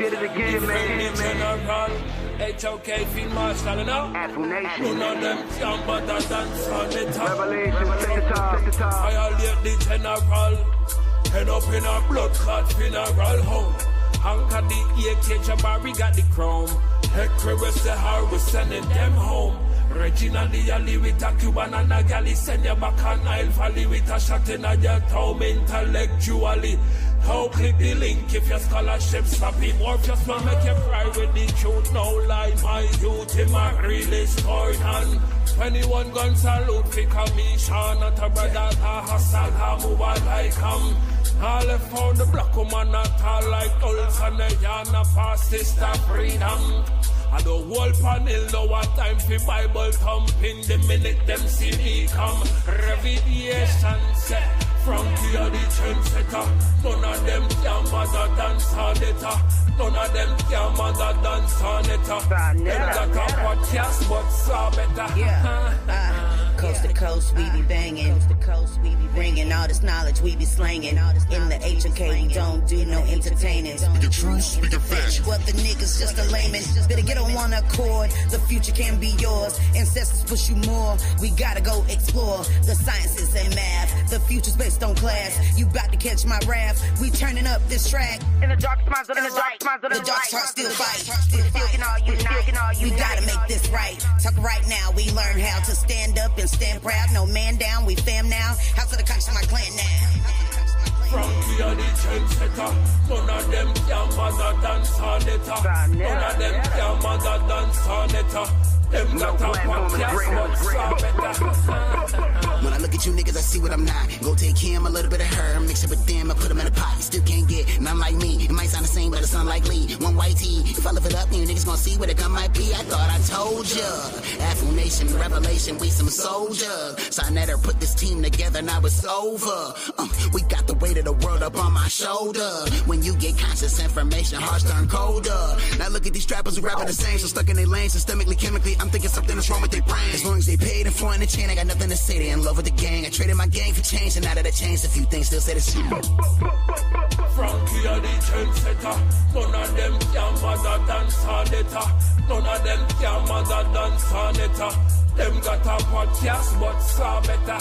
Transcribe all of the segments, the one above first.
did it again, man. General, HOK, Field Marshal, you know? None of them can but a dance on the top. Revelation, set the top. I violate the general. Head up in a blood clot funeral home. Anchor the AK, Jabari got the chrome. Hectorus the how we sending them home. Regina the alley with a Cuban and a galley. Send you back on Nile Valley with a shot in a your toe intellectually. How click the link if your scholarship sloppy. More if you smell make you cry with the truth. No lie, my youth him a really scored and 21 gun salute for commission. Not a brother, a hustle, a move like all left on the black woman not all like Ulls and the Yana past sister freedom. I don't hold panel, no what time for Bible thumping the minute them see me come. Revelation set from here the trendsetter. None of them can bother dance Sonetta. None of them can bother dance Sonetta. Them got a podcast but saw better. Yeah. Coast to coast, we be banging. Bringing all this knowledge, we be slanging. In the HOK, we don't do no entertaining. Speaking truth, speaking facts. What the niggas just a layman. Better get on one accord. The future can be yours. Ancestors push you more. We gotta go explore. The sciences and math. The future's based on class. You bout to catch my wrath. We turning up this track. In the dark minds of the light. The dark heart still fight. We gotta make this right. Talk right now. We learn how to stand up and stand proud. No man down. We fam now. House of the Cox to my clan now. From here the trendsetter. None of them can bother dance Sonetta. None of them can bother dance Sonetta. Them got a podcast but saw better. When I look at you niggas, I see what I'm not. Go take him, a little bit of her, mix it with them, I put them in a pot. You still can't get none like me. It might sound the same, but it's unlikely. One white tee. If I lift it up, you niggas gonna see what it come might be. I thought I told ya. Affirmation, revelation, we some soldiers. Sonetta put this team together, now it's over. We got the weight of the world up on my shoulder. When you get conscious information, hearts turn colder. Now look at these trappers who rapping the same, so stuck in their lane, systemically, chemically. I'm thinking something is wrong with their brain. As long as they paid and flying the chain, I got nothing to say. They in love with the gang. I traded my gang for change, and now that I changed a few things, still say the same. From here the trendsetter. None of them can bother dance Sonetta. None of them can bother dance Sonetta. Them got a podcast but saw better.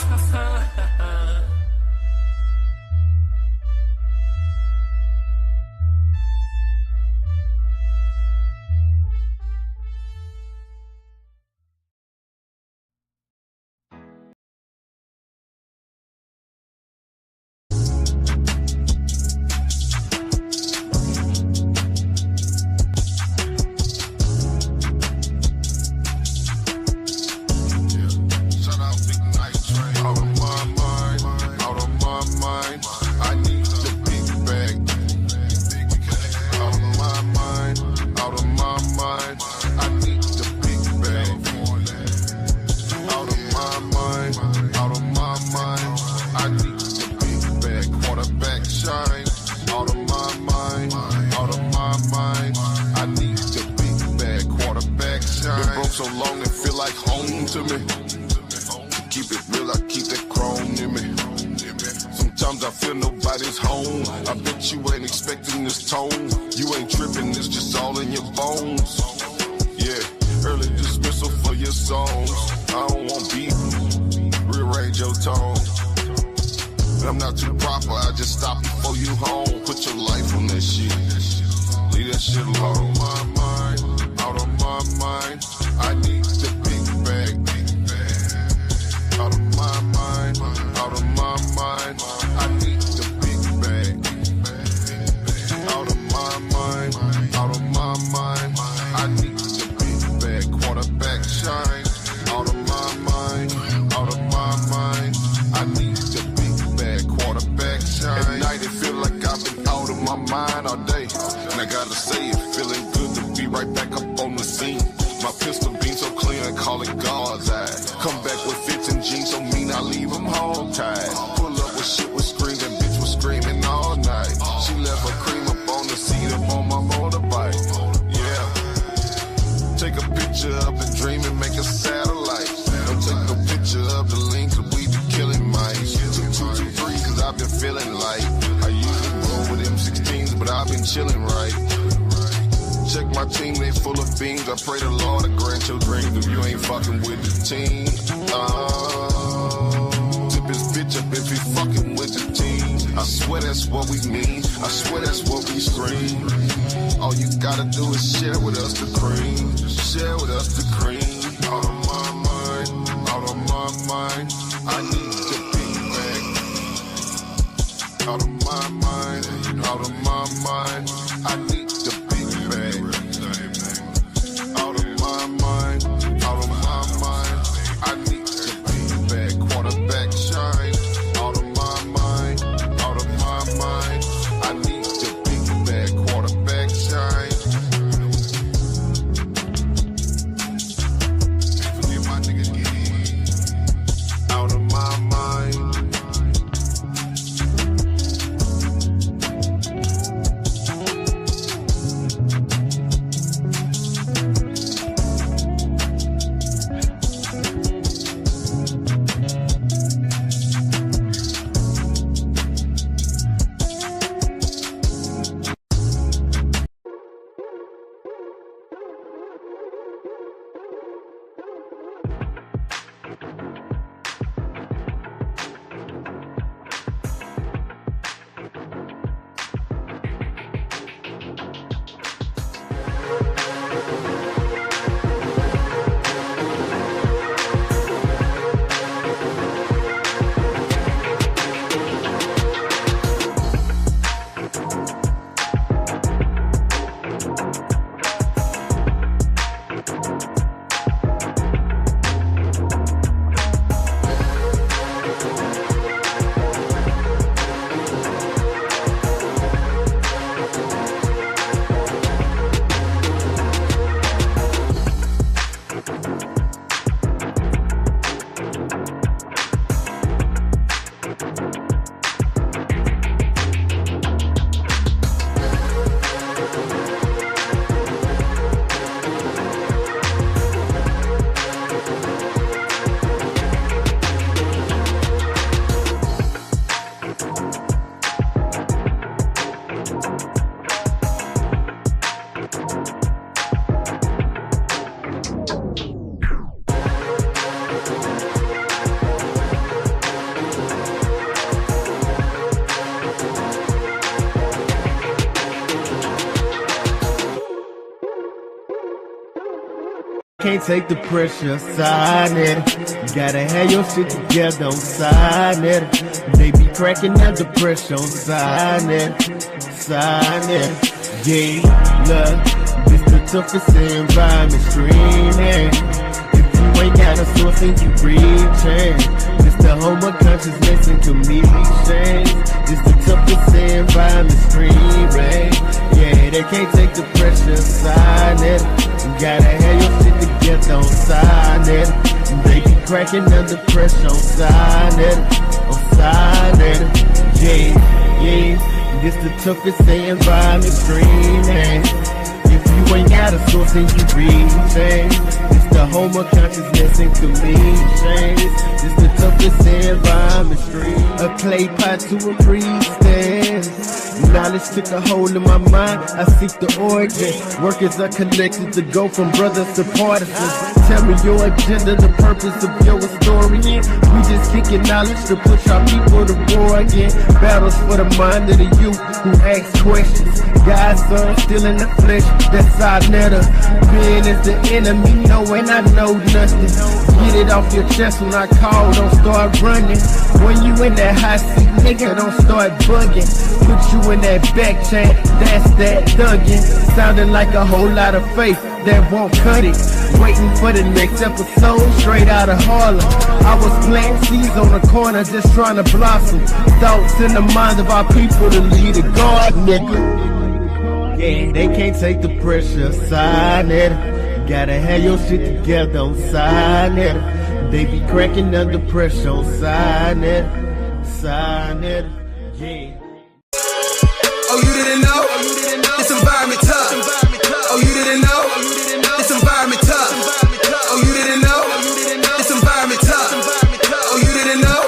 So long it feel like home to me. To keep it real, I keep that chrome in me. Sometimes I feel nobody's home. I bet you ain't expecting this tone. You ain't tripping, it's just all in your bones. Yeah, early dismissal for your songs. I don't want beef, rearrange your tone. I'm not too proper, I just stop before you home. Put your life on that shit, leave that shit alone. Out of my mind, I need the big bag. Out of my mind, I need the big bag. Out of my mind, I need the big bag. Quarterback shine. Out of my mind, I need the big bag. Quarterback shine. At night it feel like I've been out of my mind all day, and I gotta say it feeling good to be right back up on the scene. My pistol beam so clean, I call it God's eye. Come back with fits and jeans, so mean I leave them hog tied. Pull up with shit was screaming, bitch was screaming all night. She left her cream up on the seat up on my motorbike. Yeah. Take a picture of the dream and make a satellite. Don't take no picture of the link, cause we be killing mice. 223, cause I've been feeling like I usually roll with M16s, but I've been chilling right. my team, they full of beans. I pray the Lord to grant your dreams if you ain't fucking with the team. Tip his bitch up if you fucking with the team. I swear that's what we mean. I swear that's what we scream. All you gotta do is share with us the cream. Share with us the cream. Out of my mind, out of my mind. I need the big bag. Out of my mind, out of my mind. I need the big bag. Out of my mind, out of my mind. I need the big bag. Quarterback shine. Out of my mind, out of my mind. I need the big bag. Quarterback shine. Forget my nigga again. Out of my mind. Can't take the pressure, sign it. Gotta have your shit together, don't sign it. They be cracking under pressure, don't sign it. Sign it. Yeah, look, this the toughest environment streaming. If you ain't got a source and you reaching, this the home of consciousness and comedians. This the toughest environment streaming. Yeah, they can't take the pressure, sign it. You gotta have your shit together, don't sign it. They be cracking under pressure, don't sign it. Don't sign it. Yeah, yeah. This the toughest environment streaming. If you ain't got a source and you reaching, this the home of consciousness and comedians. This the toughest environment stream. A clay pot to a priestess. Knowledge took a hold of my mind. I seek the origin. Workers are connected to go from brothers to partisans. Tell me your agenda, the purpose of your historian. We just kicking knowledge to push our people to war again. Battles for the mind of the youth who ask questions. God's son still in the flesh, that's our letter. Being is the enemy, knowing I know nothing. Get it off your chest when I call, don't start running. When you in that hot seat, nigga, don't start bugging. Put you in that back chain, that's that thugging. Sounding like a whole lot of faith that won't cut it. Waiting for the next episode, straight out of Harlem. I was planting seeds on the corner, just trying to blossom. Thoughts in the minds of our people to lead a garden, nigga. Yeah, they can't take the pressure, sign it. Gotta have your shit together, don't sign it. They be cracking under pressure, don't sign it. Sign it, yeah. Oh, you didn't know? This environment tough. Oh, you didn't know? This environment tough. Oh, you didn't know? This environment tough. Oh, you didn't know?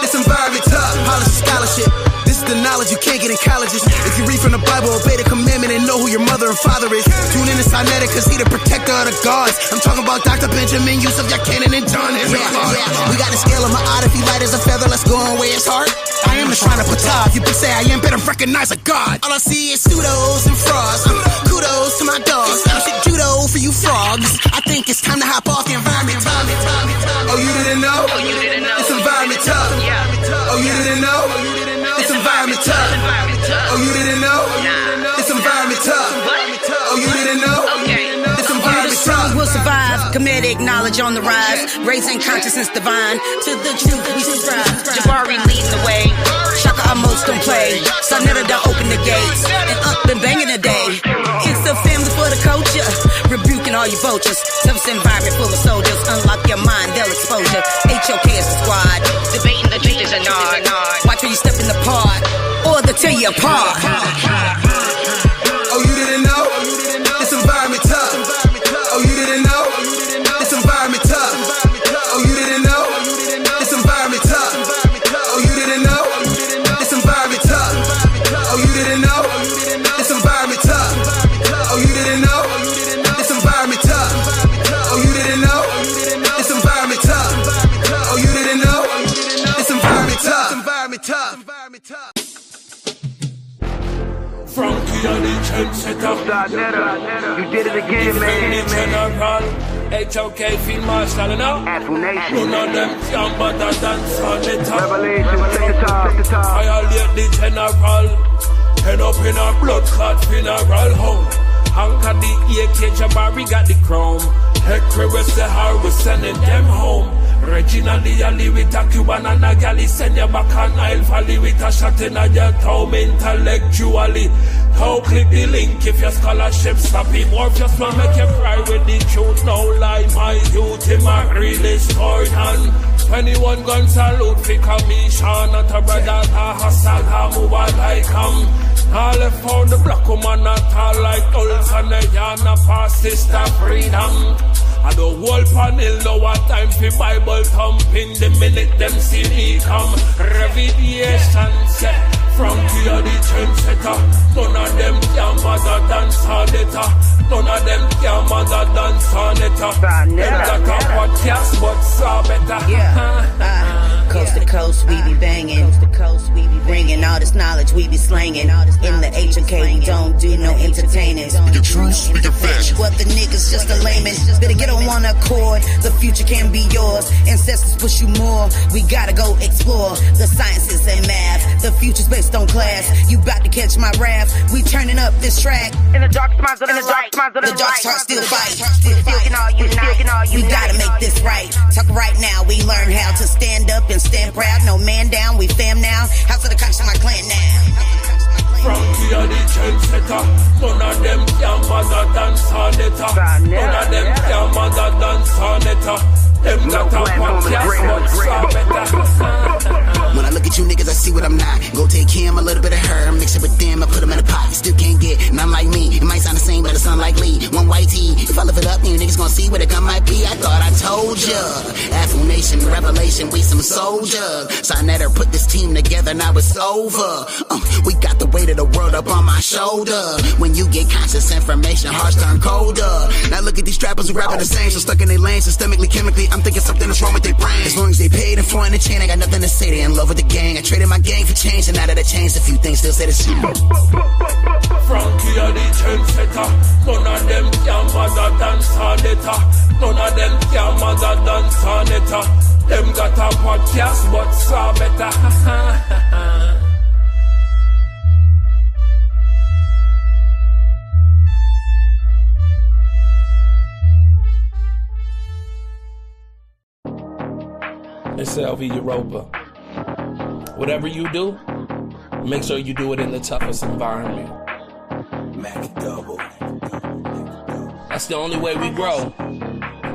This environment tough. Polish scholarship. This is the knowledge you can't get in colleges. If you read from the Bible, obey the commandment, and know who your mother and father is. Tune in to Sinetta, cause he the protector of the gods. I'm talking about Dr. Benjamin, Yusuf, Cannon, and John Henry Clark. We got a scale of my odd, if he light as a feather, let's go and weigh his heart. I am the shrine of Ptah, if you can say I am, better recognize a god. All I see is pseudos and frauds. Kudos to my dogs, shit judo for you frogs. I think it's time to hop off the environment. Oh, you didn't know? This environment tough. Oh, you didn't know? This environment tough. Oh, you didn't know? This environment tough. Oh, you didn't know? This environment tough. Will survive, comedic knowledge on the rise, raising consciousness divine, to the truth we subscribe. Jabari leading the way, Shaka almost don't play, Sonetta don't open the gates, and up and banging the day. It's the family for the culture, rebuking all you vultures. Tough environment full of soldiers, unlock your mind, they'll exposure. HOK is the squad, debating the truth is a nod. Watch when you step in the pod, or they'll tear you apart. Oh, you didn't know? This environment tough. Oh, you didn't know? This environment tough. Oh, you didn't know? This environment tough. Oh, you didn't know? This environment tough. Oh, you didn't know? This environment tough. Oh, you didn't know? This environment tough. Oh, you didn't know? This environment tough. Oh, you didn't know? This environment tough. Frankie and the trendsetter. You did it again, man. General, HOK Field Marshal, you know? Afro Nation. None of them can but a dance on the top. Revelation, take the top. Violate the general. Head up in a blood clot funeral home. Anchor the AK, Jabari got the chrome. R.I.S.E, we sending them home. Regina the alley with a Cuban and a galley. Send you back on Nile Valley with a shot in your toe intellectually. How click the link if your scholarship stop him, or just wanna make you cry with the truth. No lie, my youth, him a really scored and 21 gun salute for commission. Not a brother, a hustle, a move like all left found the black woman not all like Ulls and the Yana past sister freedom. I the whole panel know what time for Bible thumping the minute them see me come. Reviation set. Frankie are the trendsetter. None of them can bother dance Sonetta. None of them can bother dance Sonetta. Them got a podcast but saw better. Yeah. Coast to coast, we be banging. Coast to coast, we be bringing all this knowledge, we be slanging. In the HOK, we don't do no entertaining. Speak the truth, speak the facts. What the niggas just a layman. Better get on one accord. The future can be yours. Ancestors push you more. We gotta go explore. The sciences and math. The future's based on class. You bout to catch my wrath. We turning up this track. In the dark minds of the light. The dark heart still fight. We gotta make this right. Talk right now. We learn how to stand up and stand proud. No man down. We fam now. House of the Cox in my clan now. Frankie are the trendsetter. None of them can bother dance Sonetta. None of them can bother dance Sonetta. Them got a podcast but saw better. When I look at you niggas, I see what I'm not. Go take him, a little bit of her, mix it with them, I put him in a pot. You still can't get none like me. It might sound the same, but it's unlikely. One white tee, if I live it up, you niggas gonna see what it gun might be. I thought I told ya. Afro Nation, revelation, we some soldiers. Sonetta put this team together, now it's over. We got the weight of the world up on my shoulder. When you get conscious information, hearts turn colder. Now look at these trappers who rapping the same, so stuck in their lane, systemically, chemically. I'm thinking something is wrong with their brain. As long as they paid and flowing the chain, I got nothing to say. They in love with the gang. I traded my gang for change, and now that I changed a few things, still say the same. Frankie are the trendsetter. None of them can bother dance Sonetta. None of them can bother dance Sonetta. Them got a podcast but saw better. It's LV Europa. Whatever you do, make sure you do it in the toughest environment. Mac double. That's the only way we grow.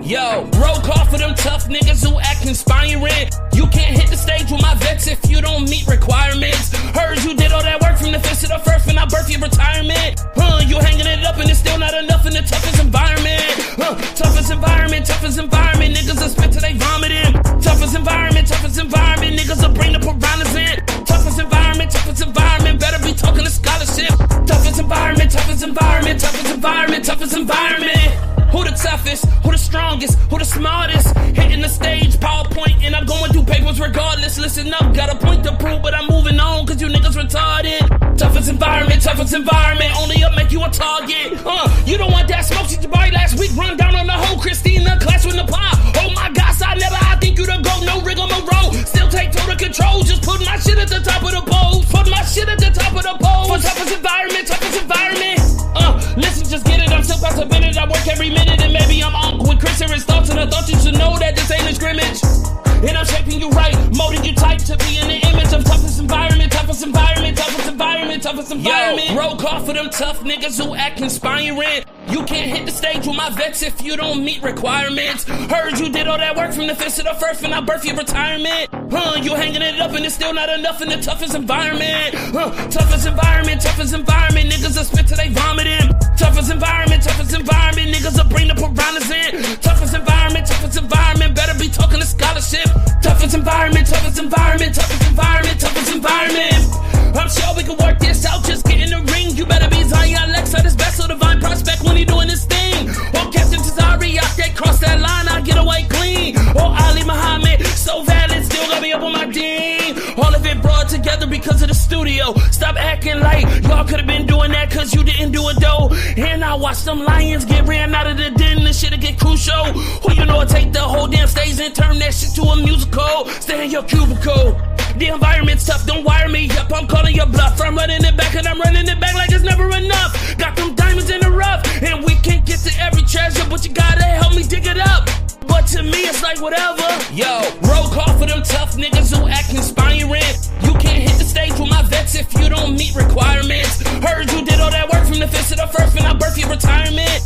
Yo, roll call for them tough niggas who act inspiring. You can't hit the stage with my vets if you don't meet requirements. Heard you did all that work from the fifth to the first when I birthed your retirement. You hanging it up and it's still not enough in the toughest environment. Toughest environment, niggas will spit till they vomiting. Toughest environment, niggas will bring the piranhas in. Toughest environment, better be talking to scholarship. Toughest strongest, who the smartest. Hitting the stage, PowerPoint, and I'm going through papers regardless. Listen up, got a point to prove, but I'm moving on, cause you niggas retarded. Toughest environment, only up make you a target. You don't want that smoke, since your body last week run down on the whole Christina class with the pop. Oh my gosh, I think you the GOAT, no rigmarole. Still take total control, just put my shit at the top of the pole. Put my shit at the top of the pole. For toughest environment. Listen, just get it, I'm still past a minute. I work every minute, and maybe I'm on with Chris and his thoughts, and I thought you should know that this ain't a scrimmage. And I'm shaping you right, molding you tight to be in the image of toughest environment. Yo, roll call for them tough niggas who act inspiring. You can't hit the stage with my vets if you don't meet requirements. Heard you did all that work from the fifth to the first, and I birth your retirement. You hanging it up and it's still not enough in the toughest environment. Toughest environment, niggas will spit till they vomiting. Toughest environment, niggas will bring the piranhas in. Toughest environment, better be talking to scholarship. Toughest environment. I'm sure we can work this out, just get in the ring. You better be Zion Lexa, this best of divine prospect when he doing his thing. Or Captain Tazari, out there, cross that line, I get away clean. Or Ali Muhammad, so valid, still got me up on my team. All of it brought together because of the studio. Stop acting like y'all could have been doing that cause you didn't do it though. And I watch them lions get ran out of the den, this shit'll get crucial. Who you know take the whole damn stage and turn that shit to a musical. Stay in your cubicle. The environment's tough, don't wire me up, I'm calling your bluff. I'm running it back and I'm running it back like it's never enough. Got them diamonds in the rough, and we can't get to every treasure, but you gotta help me dig it up. But to me it's like whatever. Yo, roll call for them tough niggas who act inspiring. You can't hit the stage with my vets if you don't meet requirements. Heard you did all that work from the fifth to the first, and I birth your retirement.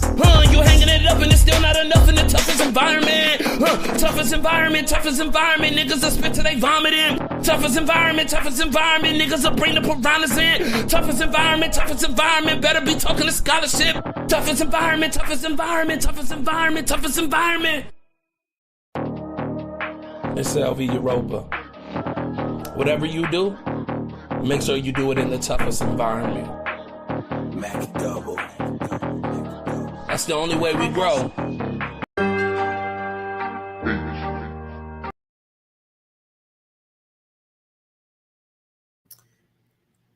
You hanging it up and it's still not enough in the toughest environment. Toughest environment, niggas will spit till they vomiting. Toughest environment, niggas will bring the piranhas in. Toughest environment, better be talking to scholarship. Toughest environment. It's LV Europa. Whatever you do, make sure you do it in the toughest environment. Mac double. That's the only way we grow.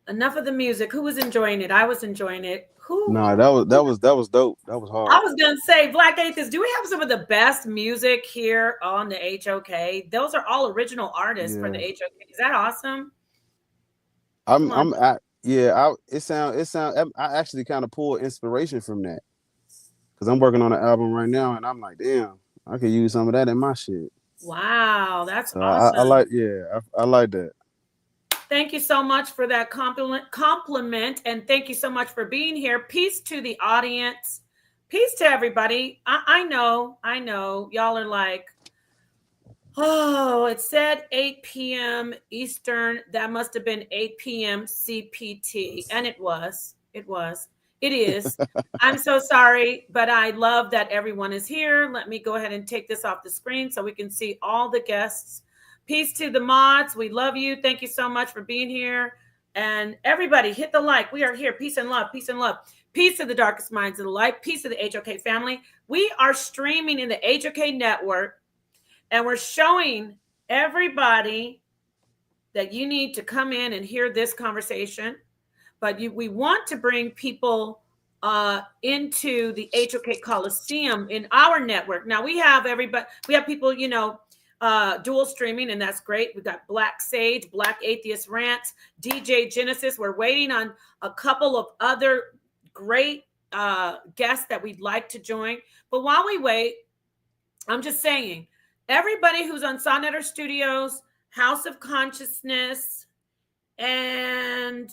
Enough of the music. Who was enjoying it? I was enjoying it. Who? Nah, that was dope. That was hard. I was gonna say, Black Atheist, do we have some of the best music here on the HOK? Those are all original artists for the HOK. Is that awesome? It sound. I actually kind of pulled inspiration from that because I'm working on an album right now, and I'm like, damn, I could use some of that in my shit. Wow, that's so awesome. I like that. Thank you so much for that compliment, and thank you so much for being here. Peace to the audience. Peace to everybody. I know. Y'all are like, oh, it said 8 p.m. Eastern. That must have been 8 p.m. CPT. And it was. It is. I'm so sorry, but I love that everyone is here. Let me go ahead and take this off the screen so we can see all the guests. Peace to the mods. We love you. Thank you so much for being here. And everybody, hit the like. We are here. Peace and love. Peace and love. Peace to the darkest minds of the light. Peace to the HOK family. We are streaming in the HOK network, and we're showing everybody that you need to come in and hear this conversation. But we want to bring people into the HOK Coliseum in our network. Now we have people, dual streaming, and that's great. We've got Black Sage, Black Atheist Rants, DJ Genesis. We're waiting on a couple of other great guests that we'd like to join. But while we wait, I'm just saying, everybody who's on Sonnetter Studios, House of Consciousness, and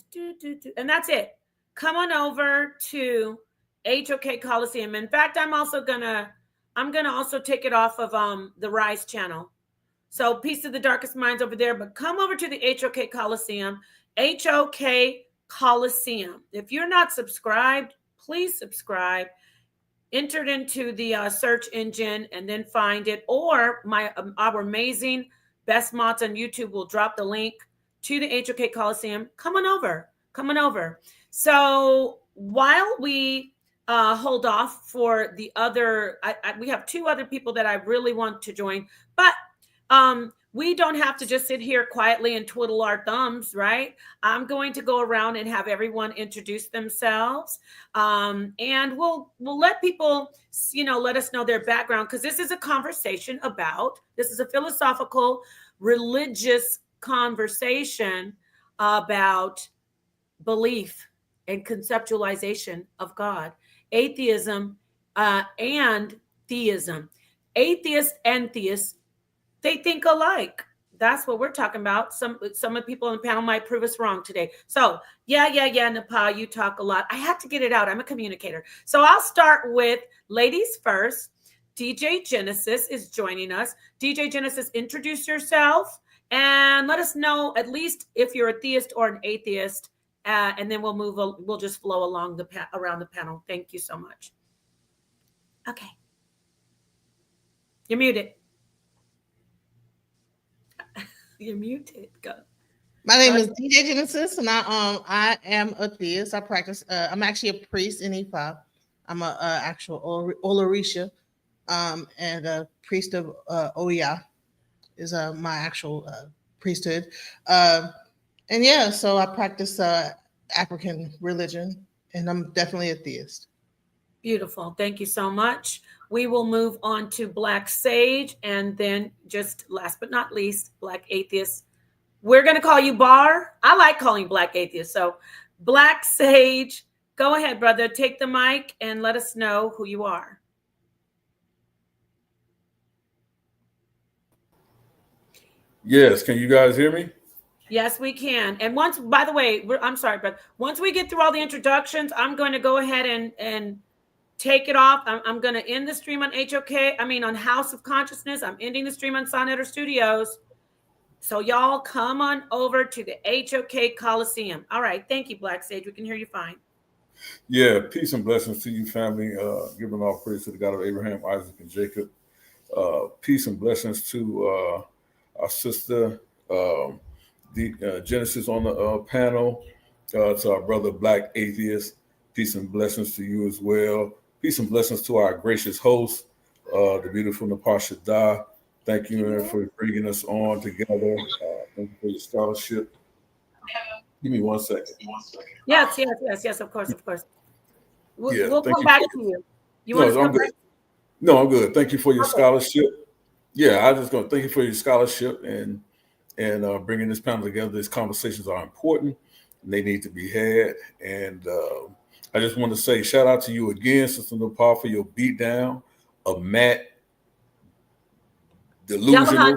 that's it. Come on over to HOK Coliseum. In fact, I'm gonna also take it off of the R.I.S E channel. So peace to the darkest minds over there, but come over to the HOK Coliseum, HOK Coliseum. If you're not subscribed, please subscribe. Enter it into the search engine and then find it. Or our amazing best mods on YouTube will drop the link to the HOK Coliseum. Come on over. So while we hold off for the other. We have two other people that I really want to join, but we don't have to just sit here quietly and twiddle our thumbs, right? I'm going to go around and have everyone introduce themselves, and we'll let people, let us know their background, because this is a conversation about. This is a philosophical, religious conversation about belief and conceptualization of God, atheism and theism. Atheists and theists, they think alike. That's what we're talking about. Some of the people on the panel might prove us wrong today. So yeah, Nepal, you talk a lot. I have to get it out. I'm a communicator. So I'll start with ladies first. DJ Genesis is joining us. DJ Genesis, introduce yourself and let us know at least if you're a theist or an atheist, and then we'll just flow along around the panel. Thank you so much. Okay, you're muted. You're muted. Go. My name is DJ Genesis, and I am a theist. I practice. I'm actually a priest in Ifa. I'm a actual Olarisha, and a priest of Oya is my actual priesthood. And yeah, so I practice African religion, and I'm definitely a theist. Beautiful. Thank you so much. We will move on to Black Sage, and then just last but not least, Black Atheist. We're going to call you Bar. I like calling Black Atheist. So Black Sage, go ahead, brother. Take the mic and let us know who you are. Yes. Can you guys hear me? Yes, we can. And once, by the way, I'm sorry, but once we get through all the introductions, I'm going to go ahead and take it off. I'm going to end the stream on on House of Consciousness. I'm ending the stream on Sonetter Studios. So y'all come on over to the HOK Coliseum. All right. Thank you, Black Sage. We can hear you fine. Yeah. Peace and blessings to you, family. Giving all praise to the God of Abraham, Isaac, and Jacob. Peace and blessings to our sister, Genesis on the panel, to our brother Black Atheist. Peace and blessings to you as well. Peace and blessings to our gracious host, the beautiful Napasha Da. Thank you for bringing us on together. Thank you for your scholarship. Give me 1 second. Yes, of course. We'll come back to you. You want to come back? No, I'm good. Thank you for your scholarship. Yeah, I'm just going to thank you for your scholarship and bringing this panel together. These conversations are important, and they need to be had. And I just want to say shout out to you again, Sister Nepal, for your beatdown of Matt Delusional.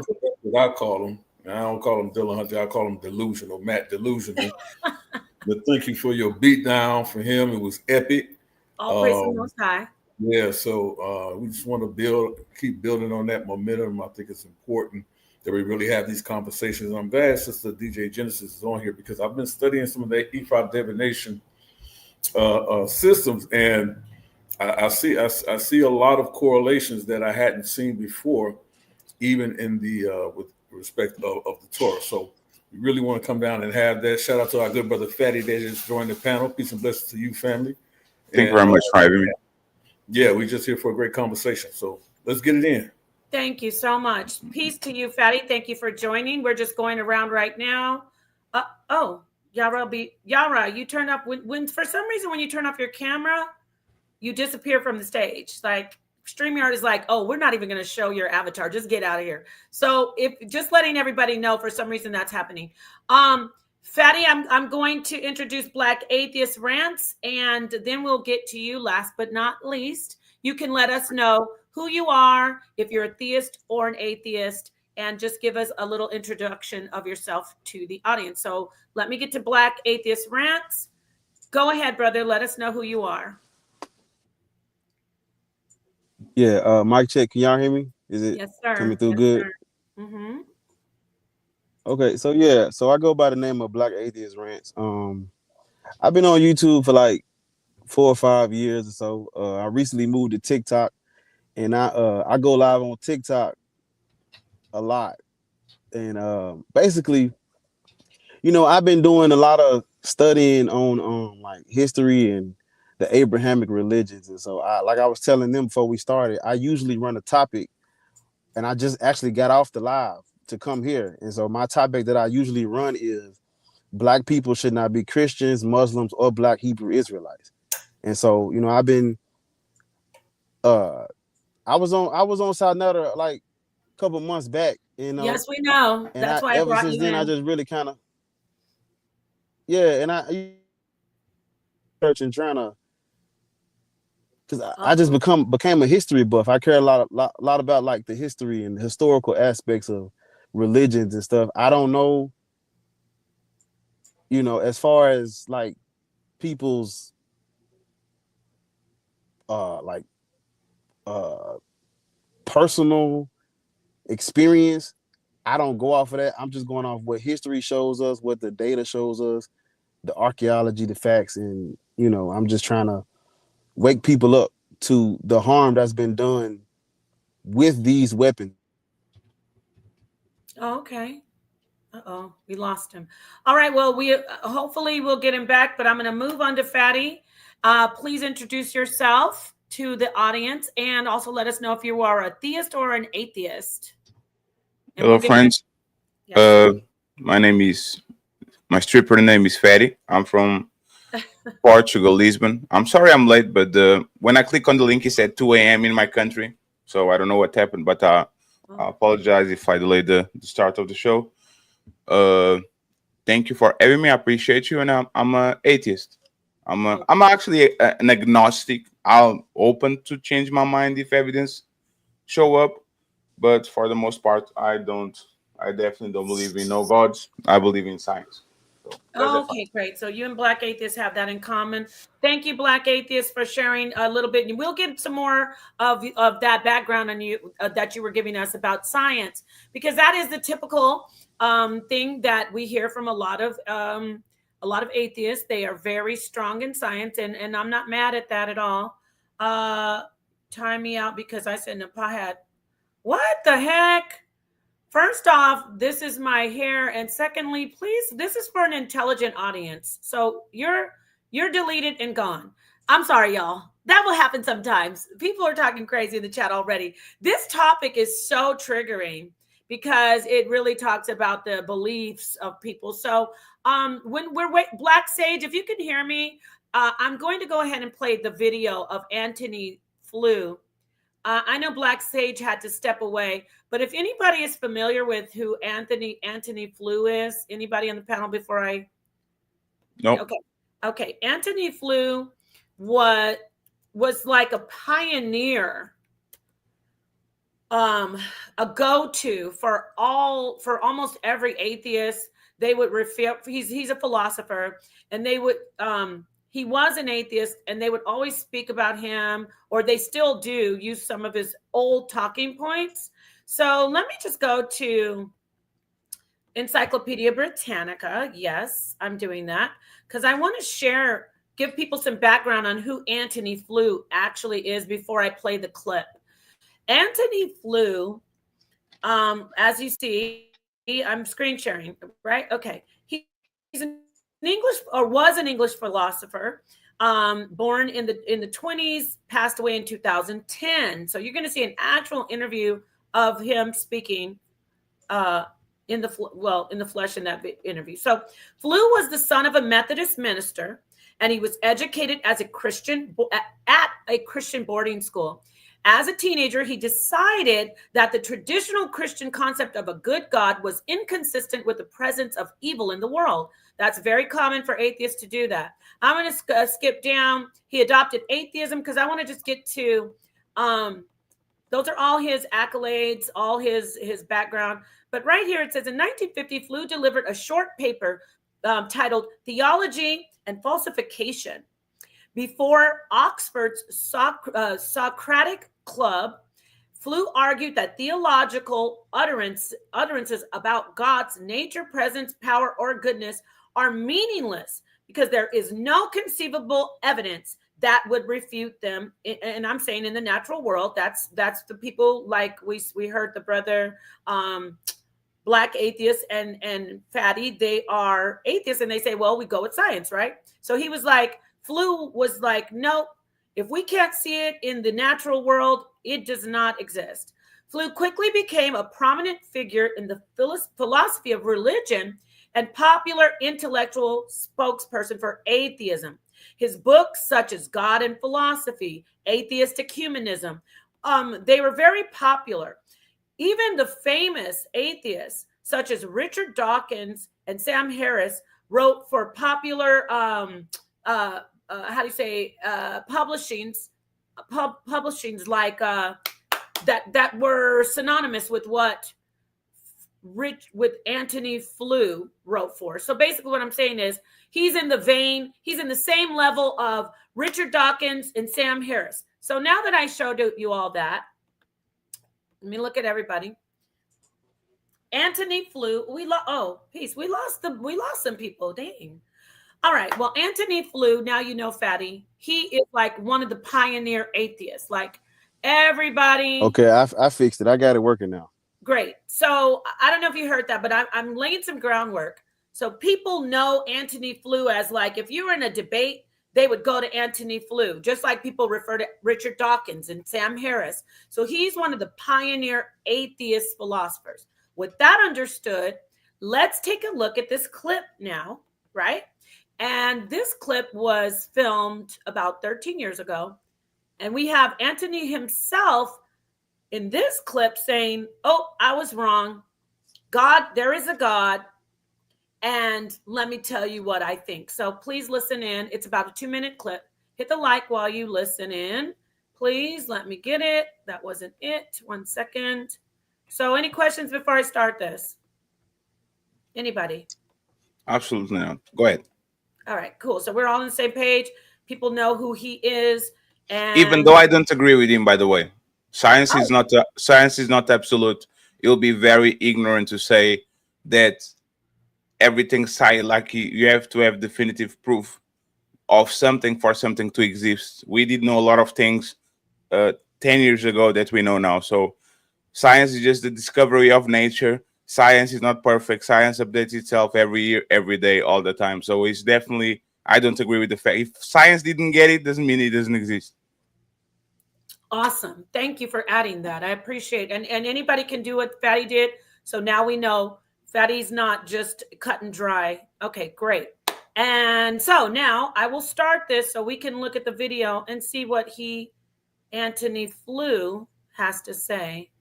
I call him. I don't call him Dylan Hunter. I call him Delusional, Matt Delusional. But thank you for your beatdown for him. It was epic. All praise the Most High. Yeah, so we just want to keep building on that momentum. I think it's important that we really have these conversations. And I'm glad Sister DJ Genesis is on here because I've been studying some of the Ifa divination systems, and I see a lot of correlations that I hadn't seen before, even in the with respect of the Torah. So we really want to come down and have that. Shout out to our good brother Fatty that just joined the panel. Peace and blessings to you, family. Thank you very much for having me. Yeah, we're just here for a great conversation. So let's get it in. Thank you so much. Peace to you, Fatty. Thank you for joining. We're just going around right now. Yara, you turn up when for some reason when you turn off your camera, you disappear from the stage. Like StreamYard is like, oh, we're not even going to show your avatar. Just get out of here. So if just letting everybody know, for some reason that's happening. Fatty, I'm going to introduce Black Atheist Rants, and then we'll get to you. Last but not least, you can let us know who you are, if you're a theist or an atheist, and just give us a little introduction of yourself to the audience. So let me get to Black Atheist Rants. Go ahead, brother. Let us know who you are. Yeah, mic check. Can y'all hear me? Is it coming through good? Mm-hmm. Okay, so I go by the name of Black Atheist Rants. I've been on YouTube for like 4 or 5 years or so. I recently moved to TikTok, and I go live on TikTok a lot. And basically, I've been doing a lot of studying on like history and the Abrahamic religions. And so like I was telling them before we started, I usually run a topic, and I just actually got off the live to come here. And so my topic that I usually run is Black people should not be Christians, Muslims, or Black Hebrew Israelites. And so, you know, I've been I was on South Nutter like a couple months back, you know. Yes, we know. And That's why I ever brought since you then I in. just really kind of and I search and trying to, because I just became a history buff. I care a lot about like the history and the historical aspects of religions and stuff. I don't know, you know, as far as like people's like personal experience. I don't go off of that. I'm just going off what history shows us, what the data shows us, the archaeology, the facts, and you know, I'm just trying to wake people up to the harm that's been done with these weapons. Oh, okay. Uh-oh, we lost him. All right, well, we hopefully we'll get him back, but I'm going to move on to Fatty. Please introduce yourself to the audience and also let us know if you are a theist or an atheist. And Hello, we'll get friends. Yes. My stripper name is Fatty. I'm from Portugal, Lisbon. I'm sorry I'm late, but when I click on the link, it said 2 a.m. in my country. So I don't know what happened, but I apologize if I delayed the start of the show. Thank you for having me. I appreciate you. And I'm an atheist. I'm actually an agnostic. I'm open to change my mind if evidence show up. But for the most part, I definitely don't believe in no gods. I believe in science. So Okay, great. So you and Black Atheists have that in common. Thank you, Black Atheists, for sharing a little bit. And we'll get some more of that background on you that you were giving us about science, because that is the typical thing that we hear from a lot of atheists. They are very strong in science, and I'm not mad at that at all. Time me out because I said Napahat. What the heck? First off, this is my hair, and secondly, please, this is for an intelligent audience. So you're deleted and gone. I'm sorry, y'all. That will happen sometimes. People are talking crazy in the chat already. This topic is so triggering because it really talks about the beliefs of people. So when we're Black Sage, if you can hear me, I'm going to go ahead and play the video of Anthony Flew. I know Black Sage had to step away, but if anybody is familiar with who Anthony Flew is, anybody on the panel before I? No. Okay. Anthony Flew was like a pioneer, a go-to for almost every atheist. They would refer. He's a philosopher, and they would. He was an atheist, and they would always speak about him, or they still do use some of his old talking points. So let me just go to Encyclopedia Britannica. Yes, I'm doing that because I want to give people some background on who Anthony Flew actually is before I play the clip. Anthony Flew, as you see, I'm screen sharing, right? Okay. He's an English, or was an English philosopher, born in the 20s, passed away in 2010. So you're going to see an actual interview of him speaking in the flesh in that interview. So Flew was the son of a Methodist minister, and he was educated as a Christian at a Christian boarding school. As a teenager, he decided that the traditional Christian concept of a good God was inconsistent with the presence of evil in the world. That's very common for atheists to do that. I'm going to skip down. He adopted atheism because I want to just get to, those are all his accolades, all his background. But right here it says in 1950, Flew delivered a short paper titled Theology and Falsification before Oxford's Socratic Club. Flew argued that theological utterances about God's nature, presence, power, or goodness are meaningless because there is no conceivable evidence that would refute them. And I'm saying in the natural world, that's the people like we heard the brother Black Atheists and Fatty, they are atheists, and they say, well, we go with science, right? So he was like, Flu was like, nope, if we can't see it in the natural world, it does not exist. Flu quickly became a prominent figure in the philosophy of religion and popular intellectual spokesperson for atheism. His books, such as God and Philosophy, Atheistic Humanism, they were very popular. Even the famous atheists, such as Richard Dawkins and Sam Harris, wrote for popular publishings like that were synonymous with what Antony Flew wrote for. So basically what I'm saying is he's in the same level of Richard Dawkins and Sam Harris. So now that I showed you all that, let me look at everybody. Antony Flew, we lost some people. Dang. All right. Well, Antony Flew, now you know, Fatty, he is like one of the pioneer atheists. Like everybody. Okay, I fixed it. I got it working now. Great. So I don't know if you heard that, but I'm laying some groundwork. So people know Antony Flew as, like, if you were in a debate, they would go to Antony Flew, just like people refer to Richard Dawkins and Sam Harris. So he's one of the pioneer atheist philosophers. With that understood, let's take a look at this clip now, right? And this clip was filmed about 13 years ago. And we have Antony himself in this clip saying, oh, I was wrong. God, there is a God. And let me tell you what I think. So please listen in. It's about a 2-minute clip. Hit the like while you listen in. Please let me get it. That wasn't it. 1 second. So any questions before I start this? Anybody? Absolutely not. Go ahead. All right, cool. So we're all on the same page. People know who he is. And even though I don't agree with him, by the way, science is not absolute. You'll be very ignorant to say that everything's science. Like you have to have definitive proof of something for something to exist. We did know a lot of things 10 years ago that we know now. So science is just the discovery of nature. Science is not perfect. Science updates itself every year, every day, all the time. So it's definitely, I don't agree with the fact. If science didn't get it, doesn't mean it doesn't exist. Awesome. Thank you for adding that. I appreciate it. And anybody can do what Fatty did. So now we know Fatty's not just cut and dry. Okay, great. And so now I will start this so we can look at the video and see what Antony Flew has to say.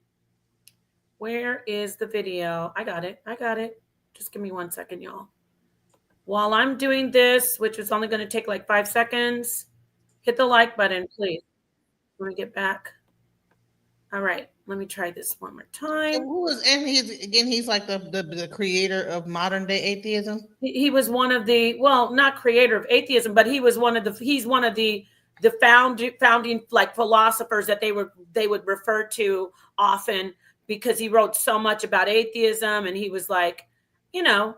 Where is the video? I got it. Just give me 1 second, y'all. While I'm doing this, which is only going to take like 5 seconds, hit the like button, please. Let me get back. All right, let me try this one more time. So who is, and he's like the creator of modern day atheism. He was one of the, well, not creator of atheism, but he's one of the founding like philosophers that they would refer to often, because he wrote so much about atheism, and he was like, you know,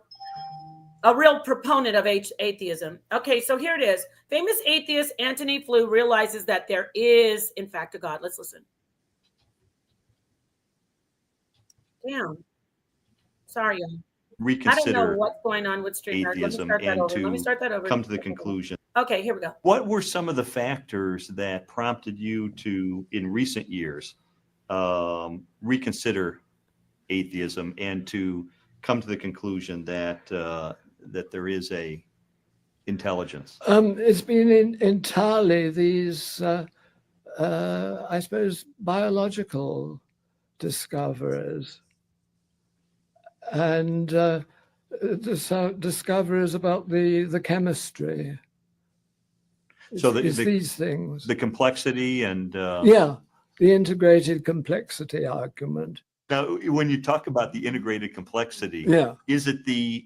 a real proponent of atheism. Okay, so here it is. Famous atheist Antony Flew realizes that there is, in fact, a God. Let's listen. Damn. Sorry, y'all. Reconsider. I don't know what's going on with StreamYard. Atheism Let me start that over. come to the conclusion. Okay, here we go. What were some of the factors that prompted you to, in recent years, reconsider atheism and to come to the conclusion that that there is a intelligence? It's been entirely these, I suppose, biological discoveries and discoveries about the chemistry. So these things, the complexity and the integrated complexity argument. Now, when you talk about the integrated complexity, is it the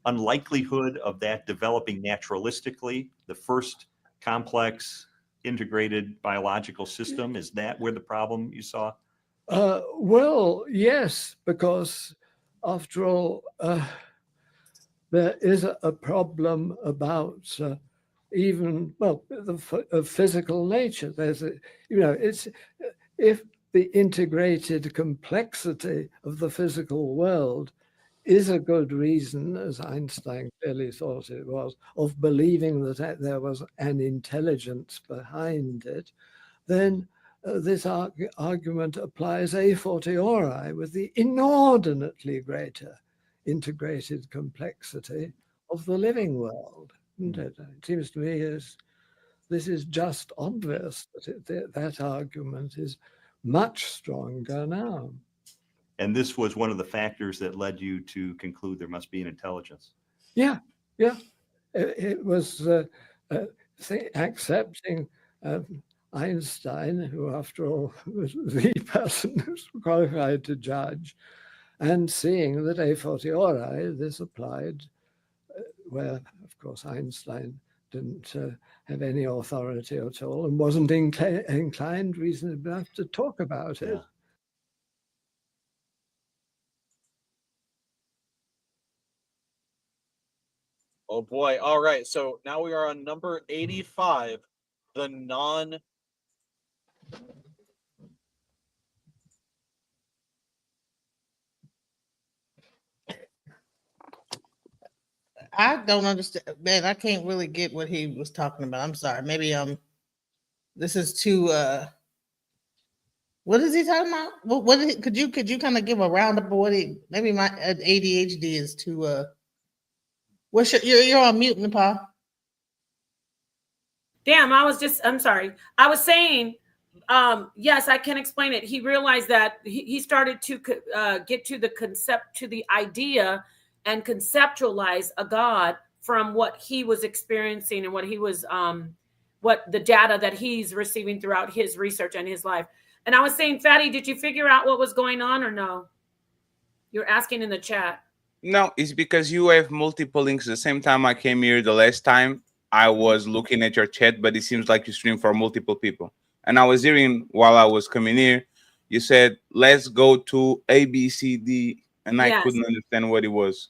unlikelihood of that developing naturalistically, the first complex integrated biological system? Is that where the problem you saw? Well, yes, because after all, there is a problem about even, well, the physical nature. There's a, it's, if the integrated complexity of the physical world is a good reason, as Einstein clearly thought it was, of believing that there was an intelligence behind it, then this argument applies a fortiori with the inordinately greater integrated complexity of the living world. It seems to me this is just obvious that that argument is much stronger now. And this was one of the factors that led you to conclude there must be an intelligence. Yeah. It was accepting Einstein, who after all was the person who's qualified to judge, and seeing that a fortiori this applied, where of course Einstein didn't have any authority at all and wasn't inclined reasonably enough to talk about it. Oh boy. All right. So now we are on number 85, the non. I don't understand, man. I can't really get what he was talking about. I'm sorry. Maybe this is too what is he talking about? Could you kind of give a roundup of what he? Maybe my ADHD is too what's you're on mute, Nepal. Damn, I'm sorry. I was saying, yes, I can explain it. He realized that he started to get to the idea and conceptualize a God from what he was experiencing and what he was, what the data that he's receiving throughout his research and his life. And I was saying, Fatty, did you figure out what was going on or no? You're asking in the chat. No, it's because you have multiple links. The same time I came here the last time, I was looking at your chat, but it seems like you stream for multiple people. And I was hearing while I was coming here, you said, let's go to A, B, C, D. And I couldn't understand what it was.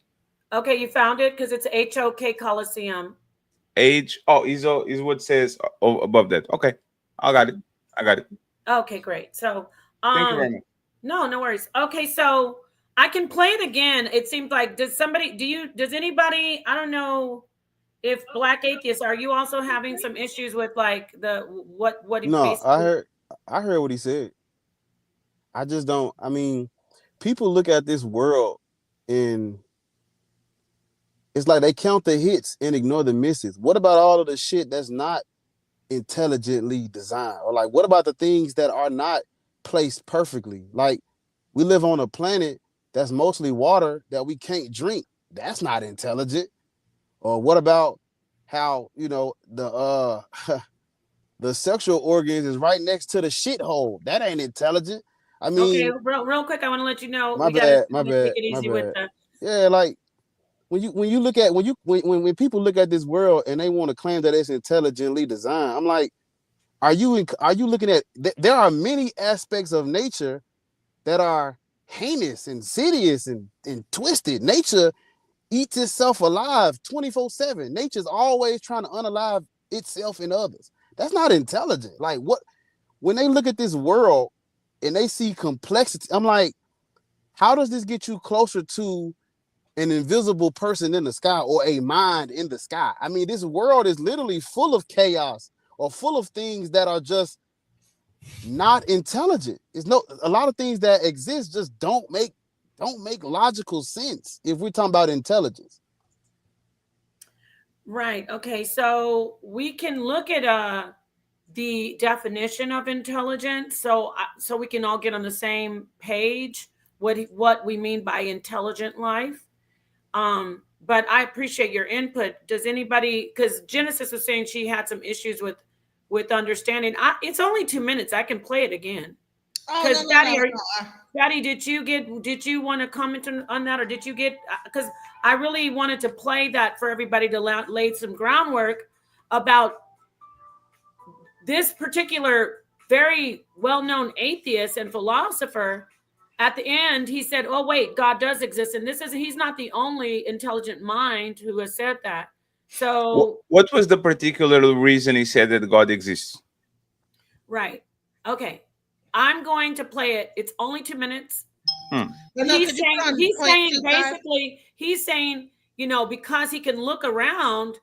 Okay, you found it? Because it's HOK Coliseum. Is what says above that. Okay, I got it. Okay, great. So thank you very much. No worries. Okay, so I can play it again. It seems like does anybody, I don't know if Black Atheists, are you also having some issues with like what he No, I heard what he said. I just don't, I mean, people look at this world and it's like they count the hits and ignore the misses. What about all of the shit that's not intelligently designed? Or like, what about the things that are not placed perfectly? Like, we live on a planet that's mostly water that we can't drink. That's not intelligent. Or what about how, the sexual organs is right next to the shithole? That ain't intelligent. I mean, okay, real quick, I want to let you know. My bad. Yeah, like when people look at this world and they want to claim that it's intelligently designed, I'm like, are you looking at? There are many aspects of nature that are heinous, insidious, and twisted. Nature eats itself alive 24/7. Nature's always trying to unalive itself and others. That's not intelligent. Like, what? When they look at this world and they see complexity, I'm like, how does this get you closer to an invisible person in the sky or a mind in the sky? I mean, this world is literally full of chaos or full of things that are just not intelligent. A lot of things that exist just don't make logical sense if we're talking about intelligence. Right. Okay. So we can look at the definition of intelligence, so we can all get on the same page what we mean by intelligent life. But I appreciate your input. Does anybody? Because Genesis was saying she had some issues with understanding. It's only 2 minutes. I can play it again. Because Daddy, did you want to comment on that, or did you get? Because I really wanted to play that for everybody to lay some groundwork about this particular very well-known atheist and philosopher. At the end, he said, "Oh wait, God does exist," and he's not the only intelligent mind who has said that. So, what was the particular reason he said that God exists? Right. Okay. I'm going to play it. It's only 2 minutes. But no, he's could you put on saying point 25? basically, he's saying, you know, because he can look around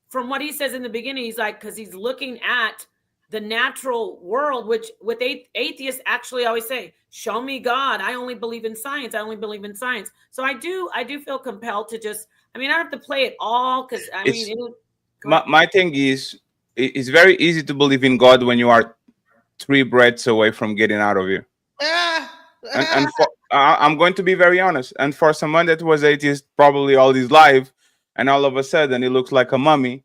from what he says in the beginning, he's like, because he's looking at the natural world, which with atheists actually always say, show me God. I only believe in science. I only believe in science. So I do feel compelled to just, I mean, I don't have to play it all because I It's mean, my thing is, it's very easy to believe in God when you are 3 breaths away from getting out of here. And for, I'm going to be very honest. And for someone that was atheist probably all his life, and all of a sudden he looks like a mummy,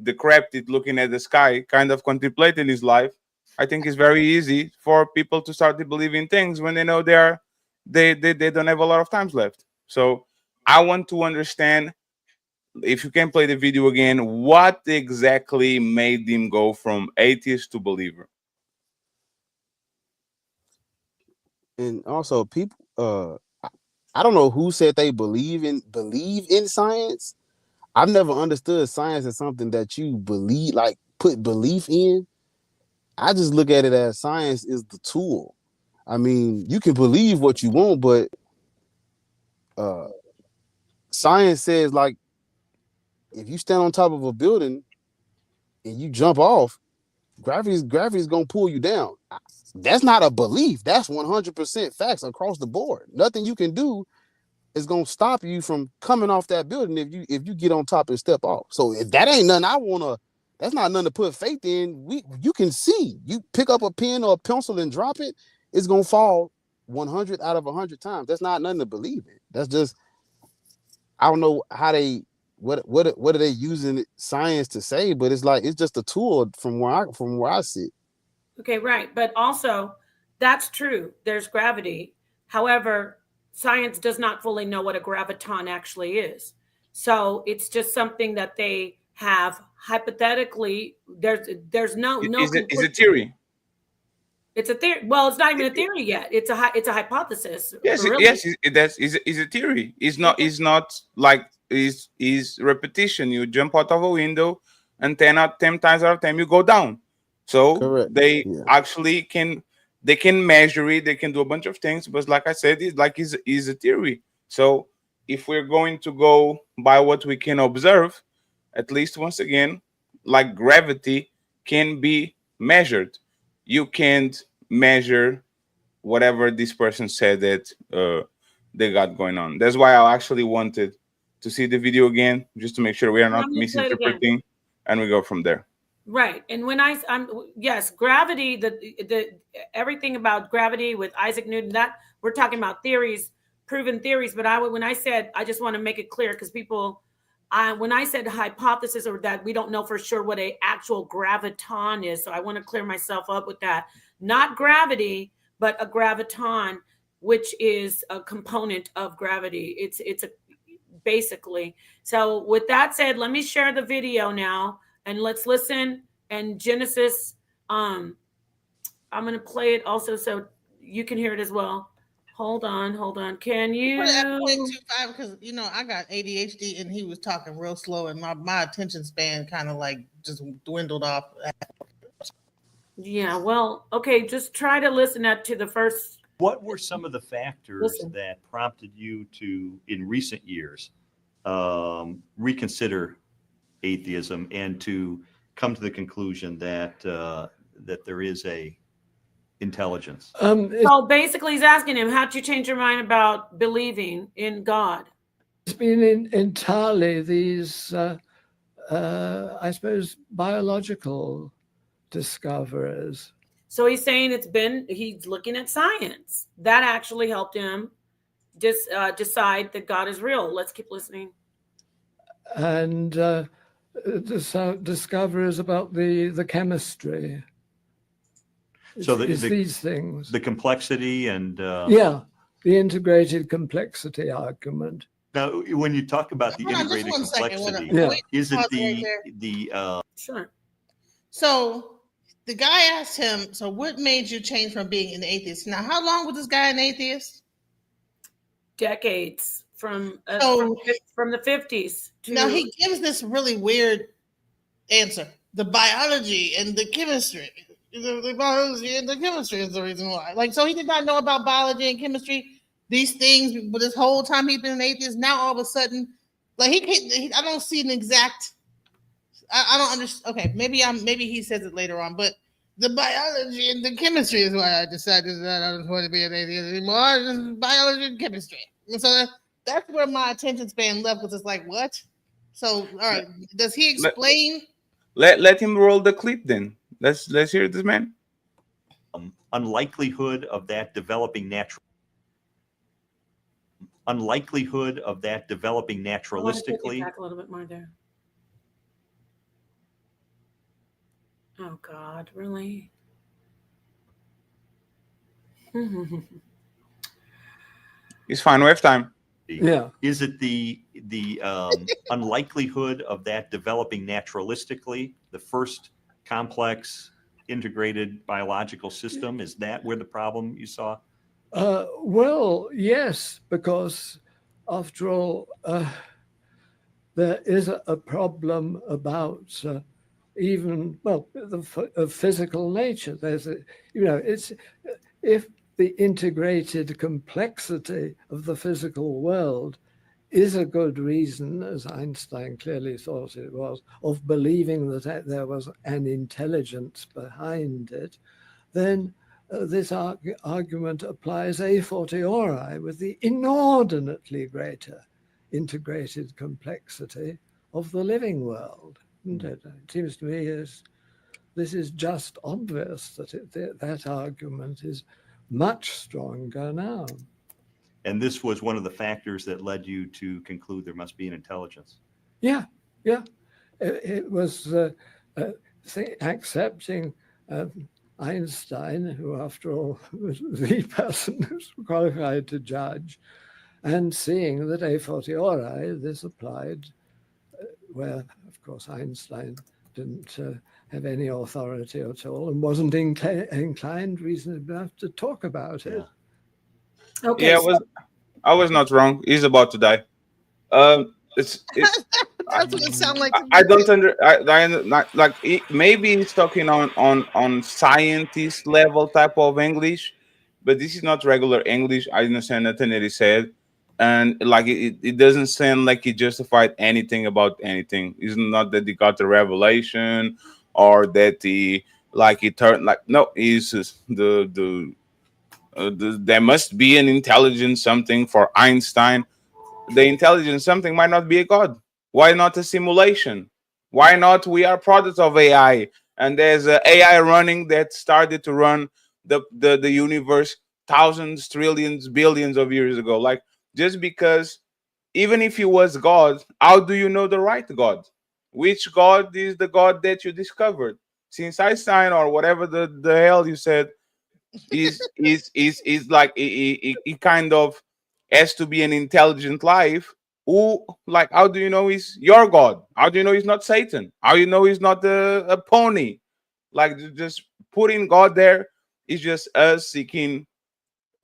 decrepit, looking at the sky, kind of contemplating his life, I think it's very easy for people to start to believe in things when they know they don't have a lot of times left. So I want to understand, if you can play the video again, what exactly made him go from atheist to believer. And also, people, I don't know who said they believe in science. I've never understood science as something that you believe, like put belief in. I just look at it as science is the tool. I mean, you can believe what you want, but science says, like, if you stand on top of a building and you jump off, gravity's gonna pull you down. That's not a belief. That's 100% facts across the board. Nothing you can do is gonna stop you from coming off that building if you get on top and step off. So if that ain't nothing I wanna, that's not nothing to put faith in. You can see, you pick up a pen or a pencil and drop it, it's gonna fall 100 out of 100 times. That's not nothing to believe in. That's just, I don't know how they, what are they using science to say, but it's like, it's just a tool from where I sit. okay, right. But also, that's true. There's gravity. However, science does not fully know what a graviton actually is. So it's just something that they have hypothetically. There's no Is a theory. It's a theory. Well, it's not even a theory yet. It's a hypothesis. Yes, really. yes, that's is a theory. It's not like is repetition. You jump out of a window, and 10 times out of 10 you go down. So correct. They actually can measure it. They can do a bunch of things. But like I said, it's like is a theory. So if we're going to go by what we can observe, at least once again, like gravity can be measured. You can't measure whatever this person said that they got going on. That's why I actually wanted to see the video again, just to make sure we are not misinterpreting, and we go from there. Right. And when I'm yes, gravity, the everything about gravity with Isaac Newton, that we're talking about theories, proven theories. But when I said, I just want to make it clear, because people, when I said hypothesis, or that we don't know for sure what a actual graviton is, so I want to clear myself up with that. Not gravity, but a graviton, which is a component of gravity. It's a basically. So with that said, let me share the video now, and let's listen. And Genesis, I'm going to play it also so you can hear it as well. Hold on. Can you? Put it at 0.25, because you know I got ADHD, and he was talking real slow, and my attention span kind of like just dwindled off. Yeah, well, okay, just try to listen to the first. What were some of the factors that prompted you to, in recent years, reconsider atheism and to come to the conclusion that that there is a intelligence? So basically, he's asking him, how'd you change your mind about believing in God? It's been entirely these, I suppose, biological discoveries. So he's saying he's looking at science. That actually helped him just decide that God is real. Let's keep listening. And discoveries about the chemistry. So these things. The complexity and... the integrated complexity argument. Now, when you talk about the integrated complexity, is it the Sure. So the guy asked him, so what made you change from being an atheist? Now, how long was this guy an atheist? Decades, from the 50s. Now he gives this really weird answer. The biology and the chemistry. The biology and the chemistry is the reason why. Like, so he did not know about biology and chemistry these things, but this whole time he's been an atheist, now all of a sudden, like I don't see an exact. I don't understand. Okay, maybe he says it later on, but the biology and the chemistry is why I decided that I don't want to be an atheist anymore. Just biology and chemistry, and so that's where my attention span left because it's like what? So all right, does he explain? Let him roll the clip then. Let's hear this man. Unlikelihood of that developing naturalistically. Back a little bit more there. Oh God, really? It's fine. We have time. Yeah. Is it the unlikelihood of that developing naturalistically, the first complex integrated biological system? Is that where the problem you saw? Well, yes, because after all, there is a problem about even the physical nature. There's it's if the integrated complexity of the physical world is a good reason, as Einstein clearly thought it was, of believing that there was an intelligence behind it, then this argument applies a fortiori with the inordinately greater integrated complexity of the living world. It seems to me this is just obvious that that argument is much stronger now. And this was one of the factors that led you to conclude there must be an intelligence. Yeah. It was accepting Einstein, who after all was the person who's qualified to judge, and seeing that a fortiori this applied where, of course, Einstein didn't have any authority at all and wasn't inclined reasonably enough to talk about it. Okay. Yeah, I was not wrong. He's about to die. It's That's what it sounds like. I don't maybe he's talking on scientist level type of English, but this is not regular English. I understand nothing that he said, and like it doesn't sound like he justified anything about anything. It's not that he got the revelation or that he turned no. He's just there must be an intelligence something for Einstein. The intelligence something might not be a god. Why not a simulation? Why not we are products of AI and there's a AI running that started to run the universe thousands, trillions, billions of years ago? Like, just because even if he was God, how do you know the right God? Which God is the God that you discovered? Since Einstein or whatever the hell you said is like it kind of has to be an intelligent life. Who, like, how do you know he's your God? How do you know he's not Satan? How do you know he's not a pony? Like, just putting God there is just us seeking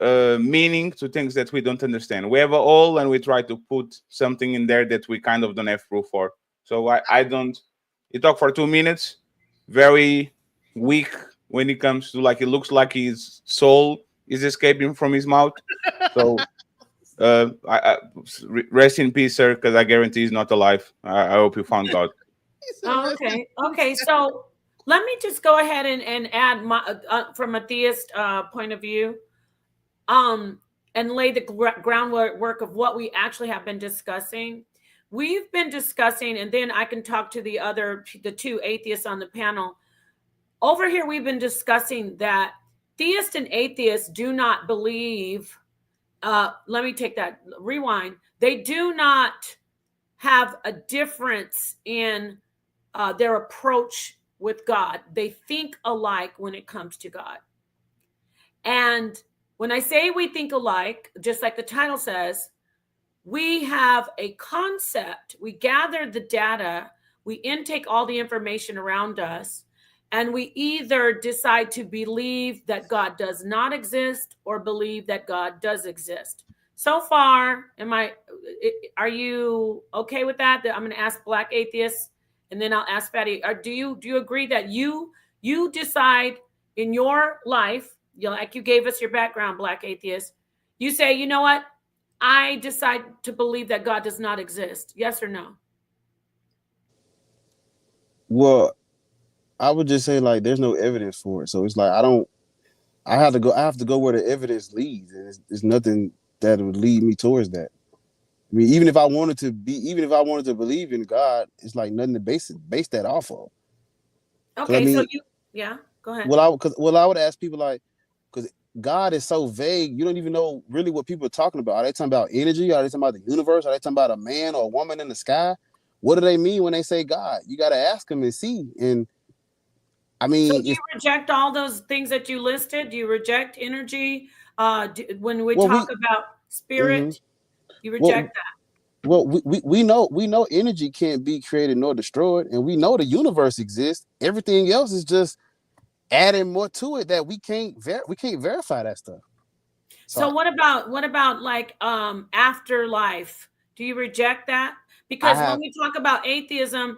meaning to things that we don't understand. We have a all and we try to put something in there that we kind of don't have proof for. So I don't. You talk for 2 minutes, very weak when it comes to, like, it looks like his soul is escaping from his mouth. So rest in peace, sir, because I guarantee he's not alive. I hope you found God. Okay. So let me just go ahead and add my from a theist point of view, and lay the groundwork of what we actually have been discussing. We've been discussing, and then I can talk to the two atheists on the panel. Over here, we've been discussing that theists and atheists do not believe. Let me take that, rewind. They do not have a difference in their approach with God. They think alike when it comes to God. And when I say we think alike, just like the title says, we have a concept. We gather the data, we intake all the information around us, and we either decide to believe that God does not exist or believe that God does exist. So far, are you okay with that? I'm going to ask Black Atheists, and then I'll ask Fatty. Do you agree that you decide in your life, like you gave us your background, Black Atheist, You say, you know what? I decide to believe that God does not exist. Yes or no? Well, I would just say like there's no evidence for it. So it's like I have to go. I have to go where the evidence leads, and it's nothing that would lead me towards that. I mean, even if I wanted to believe in God, it's like nothing to base that off of. Because I Okay, so mean, yeah, go ahead. I would ask people like, because God is so vague, you don't even know really what people are talking about. Are they talking about energy? Are they talking about the universe? Are they talking about a man or a woman in the sky? What do they mean when they say God? You got to ask them and see. And I So mean, do you reject all those things that you listed? Do you reject energy? When we well, talk about mhm. spirit, you well, reject that. we know energy can't be created nor destroyed, and we know the universe exists. Everything else is just adding more to it that we can't verify that stuff. So So what about like afterlife? Do you reject that? I Because when have we talk about atheism,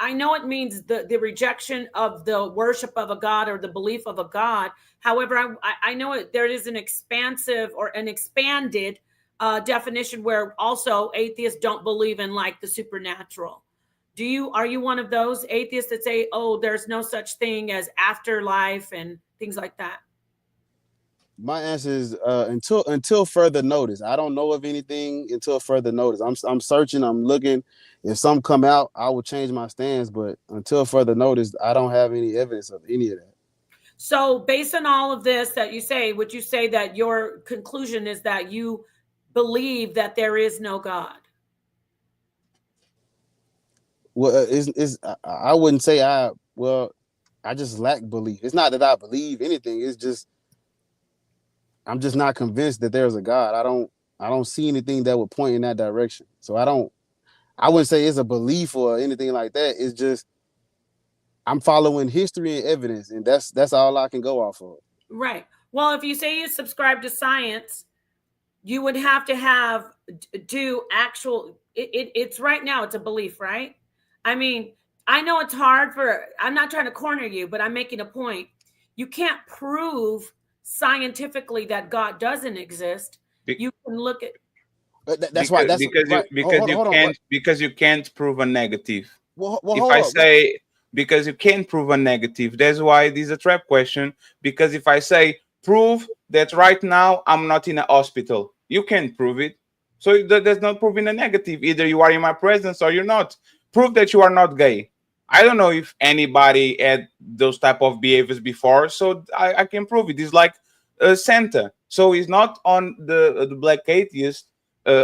I know it means the rejection of the worship of a god or the belief of a god. However, I know there is an expansive or an expanded definition where also atheists don't believe in like the supernatural. Are you one of those atheists that say, oh, there's no such thing as afterlife and things like that? my answer is until further notice. I don't know of anything until further notice. I'm searching. I'm looking. If some come out, I will change my stance. But until further notice, I don't have any evidence of any of that. So, based on all of this that you say, would you say that your conclusion is that you believe that there is no God? Well, I wouldn't say I just lack belief. It's not that I believe anything. It's just I'm just not convinced that there's a God. I don't see anything that would point in that direction. So I wouldn't say it's a belief or anything like that. It's just I'm following history and evidence, and that's all I can go off of. Right. Well, if you say you subscribe to science, you would have to do actual it's right now it's a belief, right? I mean, I know it's hard I'm not trying to corner you, but I'm making a point. You can't prove scientifically that God doesn't exist. Be- You can look at That's why. That's right. Hold on. Because you can't prove a negative. Well, If hold I up. What? say because you can't prove a negative, that's why this is a trap question. Because if I say prove that right now I'm not in a hospital, you can't prove it. So there's no proving a negative. Either you are in my presence or you're not. Prove that you are not gay. I don't know if anybody had those type of behaviors before, so I can prove it. It's like Santa. So it's not on the black atheist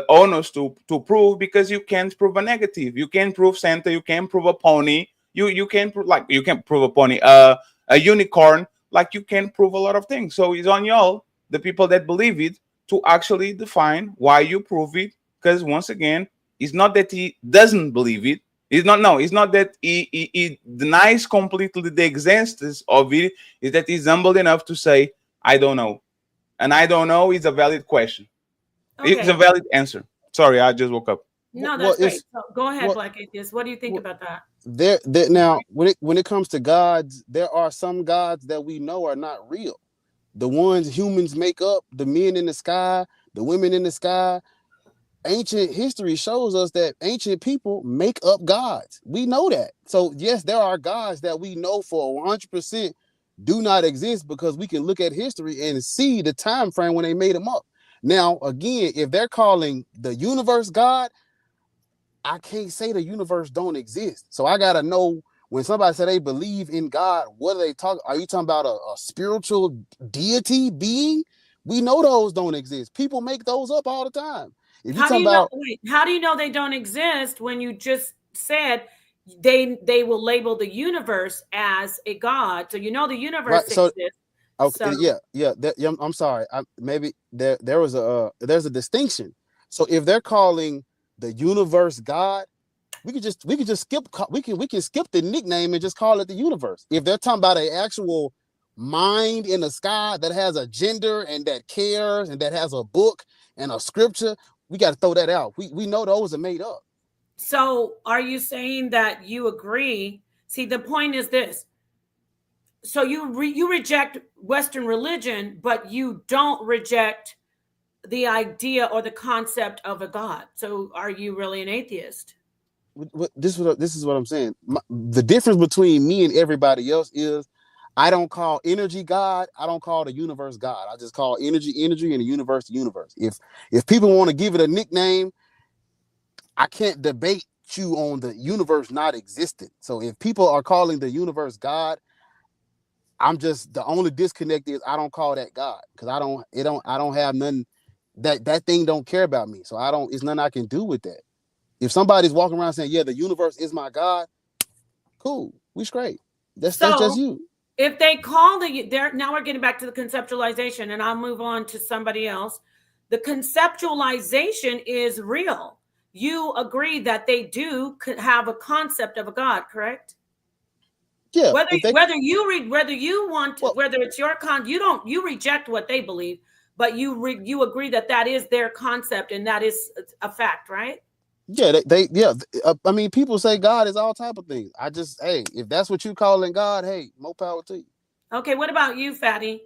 onus to prove, because you can't prove a negative. You can't prove Santa. You can't prove a pony. You can't prove, like, you can't prove a pony, a unicorn. Like, you can't prove a lot of things. So it's on y'all, the people that believe it, to actually define why you prove it. Because once again, it's not that he doesn't believe it. It's not, no, it's not that he denies completely the existence of it. Is that he's humble enough to say, I don't know. And I don't know is a valid question. It's okay. a valid answer. Sorry, I just woke up. No, Well, that's great. it's So go ahead, well, Black Atheist. What do you think about that? there now. When it comes to gods, there are some gods that we know are not real. The ones humans make up, the men in the sky, the women in the sky. Ancient history shows us that ancient people make up gods. We know that. So yes, there are gods that we know for 100% do not exist, because we can look at history and see the time frame when they made them up. Now, again, if they're calling the universe God, I can't say the universe don't exist. So I gotta know, when somebody say they believe in God, what are they talking? Are you talking about a spiritual deity being? We know those don't exist. People make those up all the time. If you How do talking you know? about Wait, how do you know they don't exist when you just said they will label the universe as a god? So you know the right, universe so exists. okay, So yeah, I'm sorry. Maybe there was there's a distinction. So if they're calling the universe God, we could just skip we can skip the nickname and just call it the universe. If they're talking about an actual mind in the sky that has a gender and that cares and that has a book and a scripture, we got to throw that out. We know those are made up. so are you saying that you agree? See, the point is this. So you reject Western religion, but you don't reject the idea or the concept of a God. So are you really an atheist? This is what I'm saying. The difference between me and everybody else is I don't call energy God. I don't call the universe God. I just call energy, and the universe, the universe. If people want to give it a nickname, I can't debate you on the universe not existing. So if people are calling the universe God, I'm just, the only disconnect is I don't call that God because I don't have nothing, that thing don't care about me. So it's nothing I can do with that. If somebody's walking around saying, yeah, the universe is my God, cool, we straight. That's just So you. if they call now we're getting back to the conceptualization, and I'll move on to somebody else. The conceptualization is real. You agree that they could have a concept of a God, correct? Yeah. Whether it's your you reject what they believe, but you agree that is their concept and that is a fact, right? Yeah, I mean, people say God is all type of things. I just, hey, if that's what you calling God, hey, more power to you. Okay, what about you, Fatty?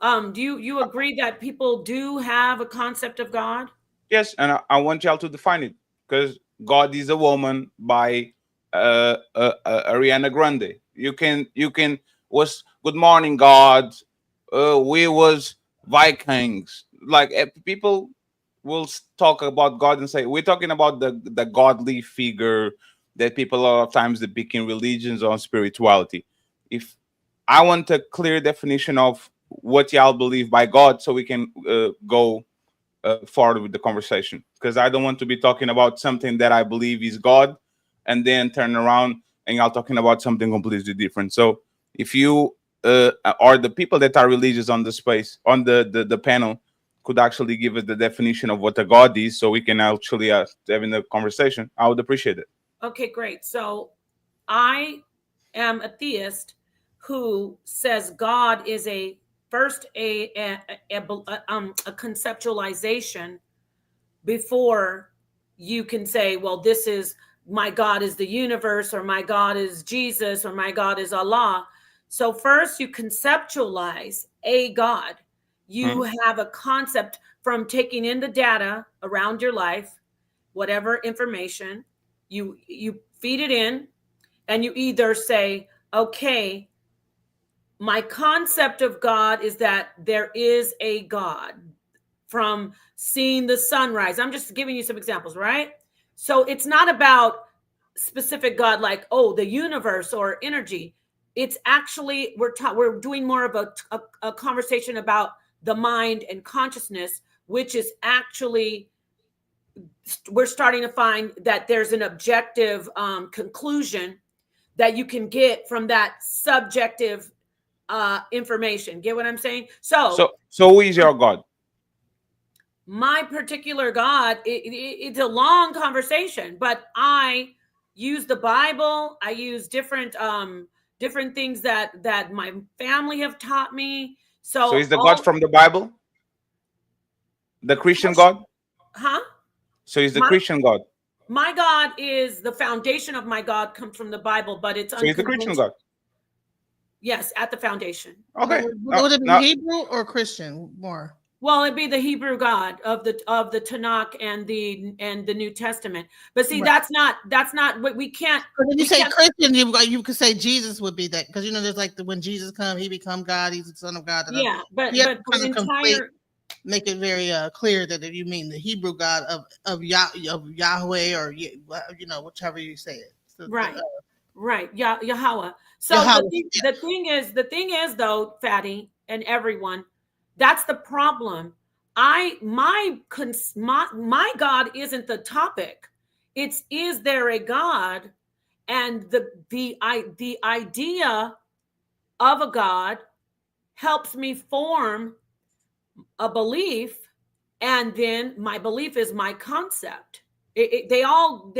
Do you agree that people do have a concept of God? Yes, and I want y'all to define it because God is a woman by Ariana Grande. You can was good morning God. We was Vikings. Like people will talk about God and say we're talking about the godly figure that people a lot of times depict in religions or spirituality. If I want a clear definition of what y'all believe by God, so we can go forward with the conversation, because I don't want to be talking about something that I believe is God and then turn around and y'all talking about something completely different. So if you or the people that are religious on the space on the panel could actually give us the definition of what a God is, so we can actually having a conversation, I would appreciate it. Okay, great. So I am a theist who says God is a conceptualization before you can say, well, this is my God is the universe, or my God is Jesus, or my God is Allah. So first you conceptualize a God. You have a concept from taking in the data around your life, whatever information, you feed it in, and you either say, okay, my concept of God is that there is a God, from seeing the sunrise. I'm just giving you some examples, right? So it's not about specific God like, oh, the universe or energy. It's actually, we're doing more of a conversation about the mind and consciousness, which is actually, we're starting to find that there's an objective conclusion that you can get from that subjective information. Get what I'm saying? So who is your God? My particular God, it's a long conversation, but I use the Bible. I use different things that my family have taught me. So So is the God from the Bible the Christian God? Huh? So is the Christian God? My God is the foundation of my God comes from the Bible, but it's So he's the Christian unconventional. God. Yes, at the foundation. Okay. Would it be Hebrew or Christian more? Well, it'd be the Hebrew God of the Tanakh and the New Testament. But see, Right. that's not what we can't. But when you say Christian, you could say Jesus would be that, because there's like when Jesus come, he become God, he's the Son of God. Yeah, but you have to the entire make it very clear that if you mean the Hebrew God of Yahweh, or whichever you say it. So, right. Right. Yahweh. So Yahweh, the thing is though, Fatty and everyone, that's the problem. My God isn't the topic. It's, is there a God? And the idea of a God helps me form a belief, and then my belief is my concept. They all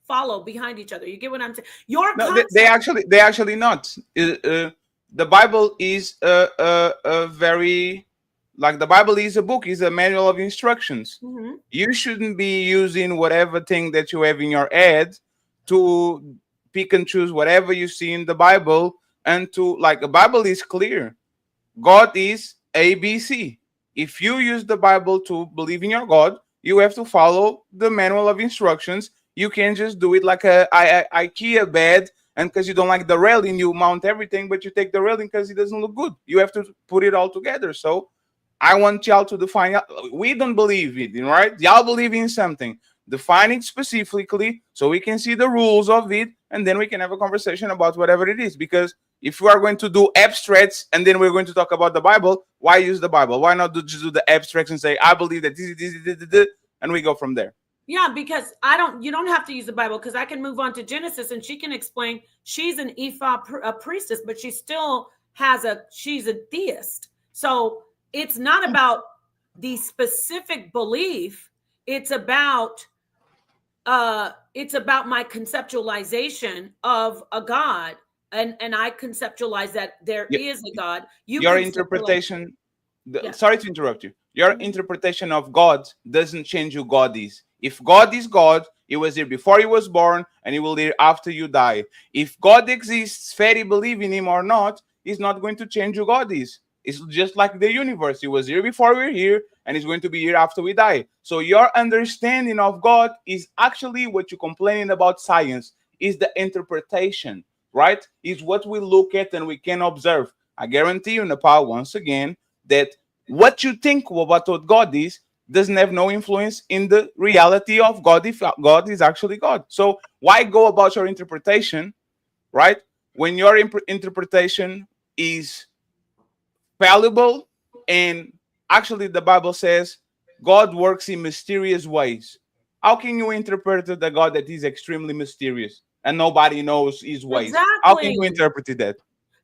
follow behind each other. You get what I'm saying? Your No, concept. they actually not. The Bible is a very, like, the Bible is a book, is a manual of instructions. Mhm. You shouldn't be using whatever thing that you have in your head to pick and choose whatever you see in the Bible, and to, like, the Bible is clear. God is ABC. If you use the Bible to believe in your God, you have to follow the manual of instructions. You can't just do it like a IKEA bed, and because you don't like the railing, you mount everything, but you take the railing because it doesn't look good. You have to put it all together. So I want y'all to define. We don't believe it, right? Y'all believe in something. Define it specifically so we can see the rules of it, and then we can have a conversation about whatever it is. Because if we are going to do abstracts and then we're going to talk about the Bible, why use the Bible? Why not just do the abstracts and say, I believe that this, and we go from there? Yeah, because you don't have to use the Bible, because I can move on to Genesis and she can explain. She's an a priestess, but she still she's a theist. So it's not about the specific belief. It's about my conceptualization of a God. And I conceptualize that there is a God. Your interpretation, Yeah. sorry to interrupt you. Your interpretation of God doesn't change who God is. If God is God, he was here before he was born, and he will be here after you die. If God exists, Ferry believe in him or not, he's not going to change who God is. It's just like the universe. He was here before we're here, and he's going to be here after we die. So your understanding of God is actually what you're complaining about science, is the interpretation, right? Is what we look at and we can observe. I guarantee you, Nepal, once again, that what you think about what God is doesn't have no influence in the reality of God, if God is actually God. So why go about your interpretation, right, when your interpretation is fallible? And actually the Bible says God works in mysterious ways. How can you interpret the God that is extremely mysterious and nobody knows his ways? How can you interpret that?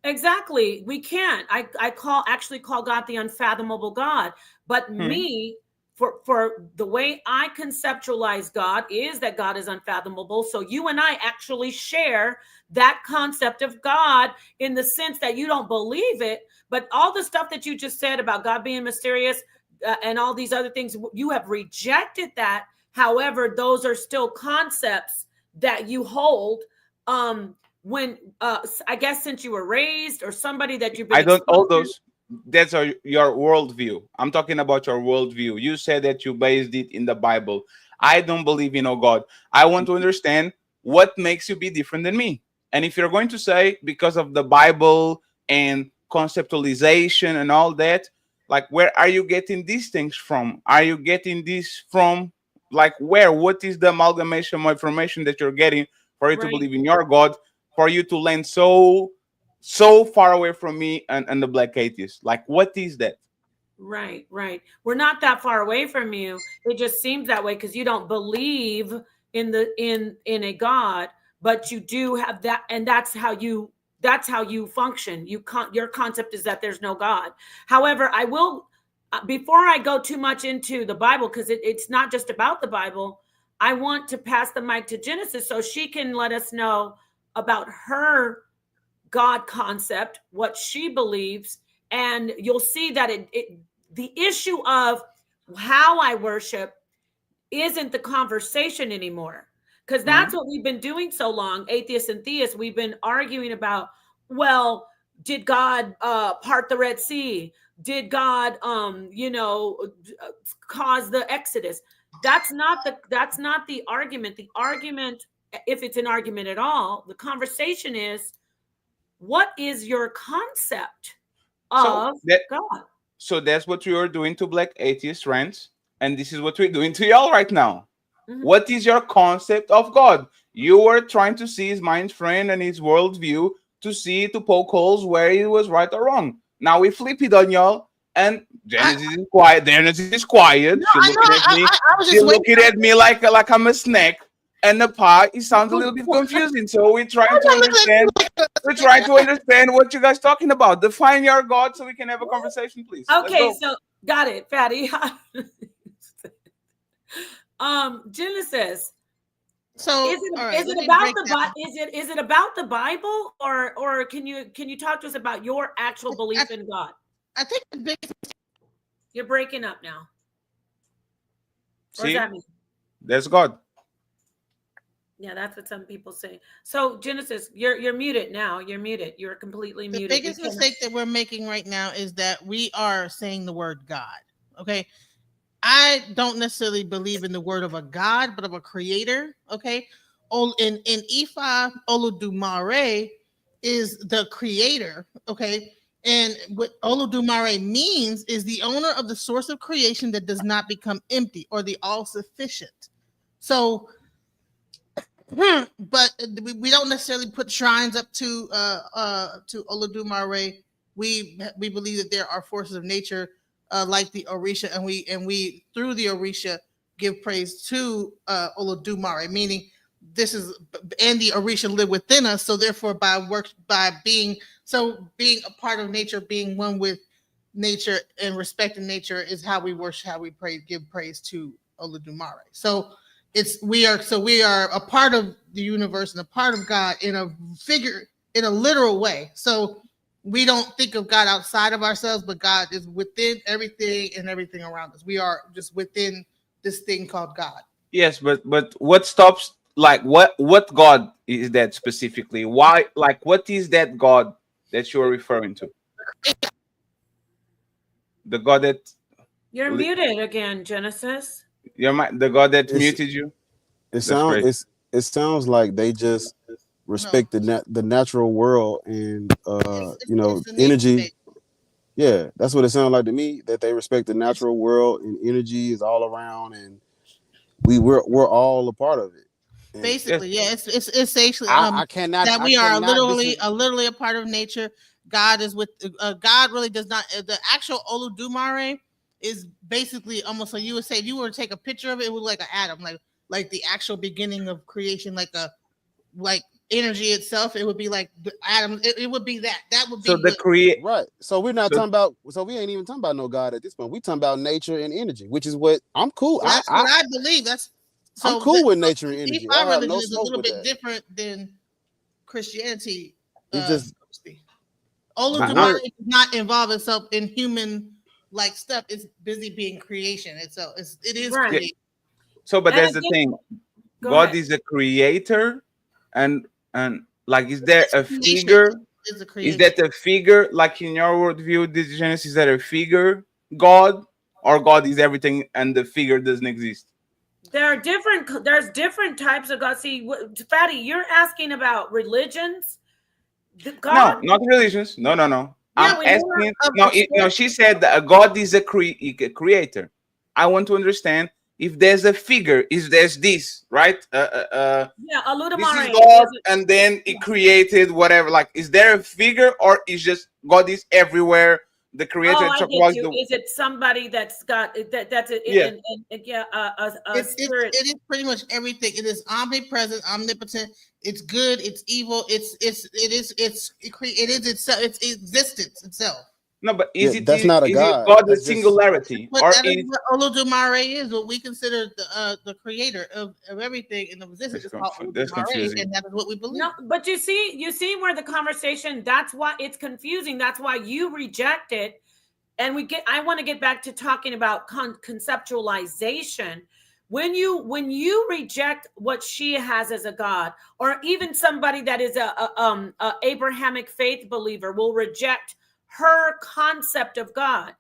Exactly. We can't. I actually call God the unfathomable God. But me, for the way I conceptualize God is that God is unfathomable. So you and I actually share that concept of God, in the sense that you don't believe it, but all the stuff that you just said about God being mysterious and all these other things, you have rejected that. However, those are still concepts that you hold. When I guess since you were raised, or somebody that you've been I don't all exposed those. That's your worldview. I'm talking about your worldview. You said that you based it in the Bible. I don't believe in a God. I want to understand what makes you be different than me. And if you're going to say because of the Bible and conceptualization and all that, like, where are you getting these things from? Are you getting this from, like, where? What is the amalgamation of information that you're getting for you to Right. believe in your God, for you to land so far away from me and the black atheist? Like, what is that? Right. We're not that far away from you. It just seems that way because you don't believe in a God, but you do have that, and that's how you function. Your concept is that there's no God. However, I will, before I go too much into the Bible, because it's not just about the Bible, I want to pass the mic to Genesis so she can let us know about her God concept, what she believes, and you'll see that the issue of how I worship isn't the conversation anymore, because that's what we've been doing so long. Atheists and theists, we've been arguing about, well, did God part the Red Sea? Did God cause the Exodus? That's not the argument. The argument, if it's an argument at all, the conversation is, what is your concept of God? So that's what we are doing to black atheist rants, and this is what we're doing to y'all right now. What is your concept of God? You were trying to see his mind frame and his worldview to poke holes where he was right or wrong. Now we flip it on y'all, and Genesis is quiet. Genesis is quiet. She looking at me. She looking at me like I'm a snack. And the part, it sounds a little bit confusing. So we're trying to understand. We're trying to understand what you guys talking about. Define your God so we can have a conversation, please. Okay, so got it, Fatty. Genesis. So is it about the Bible, or can you talk to us about your actual belief in God? I think the biggest. You're breaking up now. What See, does that mean? That's God. Yeah, that's what some people say. So Genesis, you're muted now. You're muted. You're completely muted. The biggest mistake that we're making right now is that we are saying the word God. Okay. I don't necessarily believe in the word of a God, but of a creator. Okay. In Ifa, Olodumare is the creator. Okay. And what Olodumare means is the owner of the source of creation that does not become empty, or the all sufficient. So, but we don't necessarily put shrines up to Olodumare. We believe that there are forces of nature like the Orisha, and we through the Orisha give praise to Olodumare, meaning this is, and the Orisha live within us. So therefore, by being a part of nature, being one with nature and respecting nature is how we worship, how we pray, give praise to Olodumare. So we are a part of the universe and a part of God in a literal way. So we don't think of God outside of ourselves, but God is within everything and everything around us. We are just within this thing called God. Yes, but what stops, like what God is that specifically? Why, like what is that God that you're referring to? The God that You're muted again, Genesis. the God that muted you? It That's great. sounds like they just respect the natural world and energy. Yeah, that's what it sounds like to me. That they respect the natural world and energy is all around, and we're all a part of it. And basically, yeah, it's actually I cannot that we are literally disagree. a part of nature. God is with God really does not, the actual Olodumare is basically almost like you would say, if you were to take a picture of it, it would look like an atom, like the actual beginning of creation, like energy itself. It would be like the atom. It would be that would be So the create right. So we're not talking about. So we ain't even talking about no God at this point. We talking about nature and energy, which is what I'm cool. That's what I believe. I'm cool with nature and energy. I Our have religion no is a smoke little with bit that. different than Christianity. It's just Olodumare does not involve itself in human like stuff. It's busy being creation itself. It is Right. creation. So, but And there's the again- thing. Go God ahead. is a creator, and like, is there a Creation figure? is a Is creation. that a figure? Like in your worldview, this Genesis, is that a figure God, or God is everything and the figure doesn't exist? There's different types of God. See, Fatty, you're asking about religions. God, No, not religions. No. Yeah, I'm we asking. know No, she said that God is a creator. I want to understand if there's a figure. Is there's this right? yeah, This is Olodumare. God, and then He created whatever. Like, is there a figure, or is just God is everywhere? The creator. Oh, I get you. Is it somebody that's got that's it? Yeah. A spirit. It is pretty much everything. It is omnipresent, omnipotent. It's good. It's evil. It is itself. It's existence itself. No, but that's not a is it God. God the That's just singularity, But or that is is what Olodumare is. What we consider the creator of everything in the existence is called that's Olodumare, confusing. and that is what we believe. No, but you see where the conversation. That's why it's confusing. That's why you reject it. And I want to get back to talking about conceptualization. When you reject what she has as a God, or even somebody that is a Abrahamic faith believer will reject her concept of God,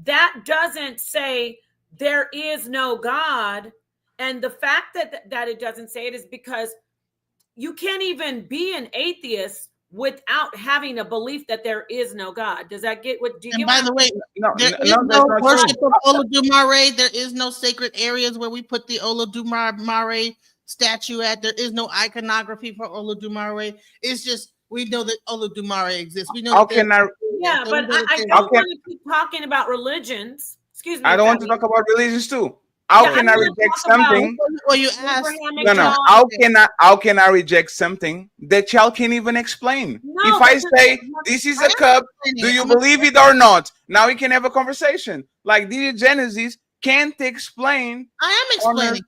that doesn't say there is no God. And the fact that it doesn't say it is because you can't even be an atheist without having a belief that there is no God. Does that get what? Do you And get by what the way, there is that's no not worship true. of Olodumare. There is no sacred areas where we put the Olodumare statue at. There is no iconography for Olodumare. It's just we know that Olodumare exists. We know How that can I? Yeah, so but we know that I there's- don't want to keep talking about religions. Excuse me. I don't want to Fatty. talk about religions too. How Yeah, I can I want to reject talk about something? Well, you asked. Abrahamic No. God. How can I reject something that y'all can't even explain? No, If I because- say this is a cup, do you believe it or not? Now we can have a conversation. Like the Genesis can't explain. I am explaining.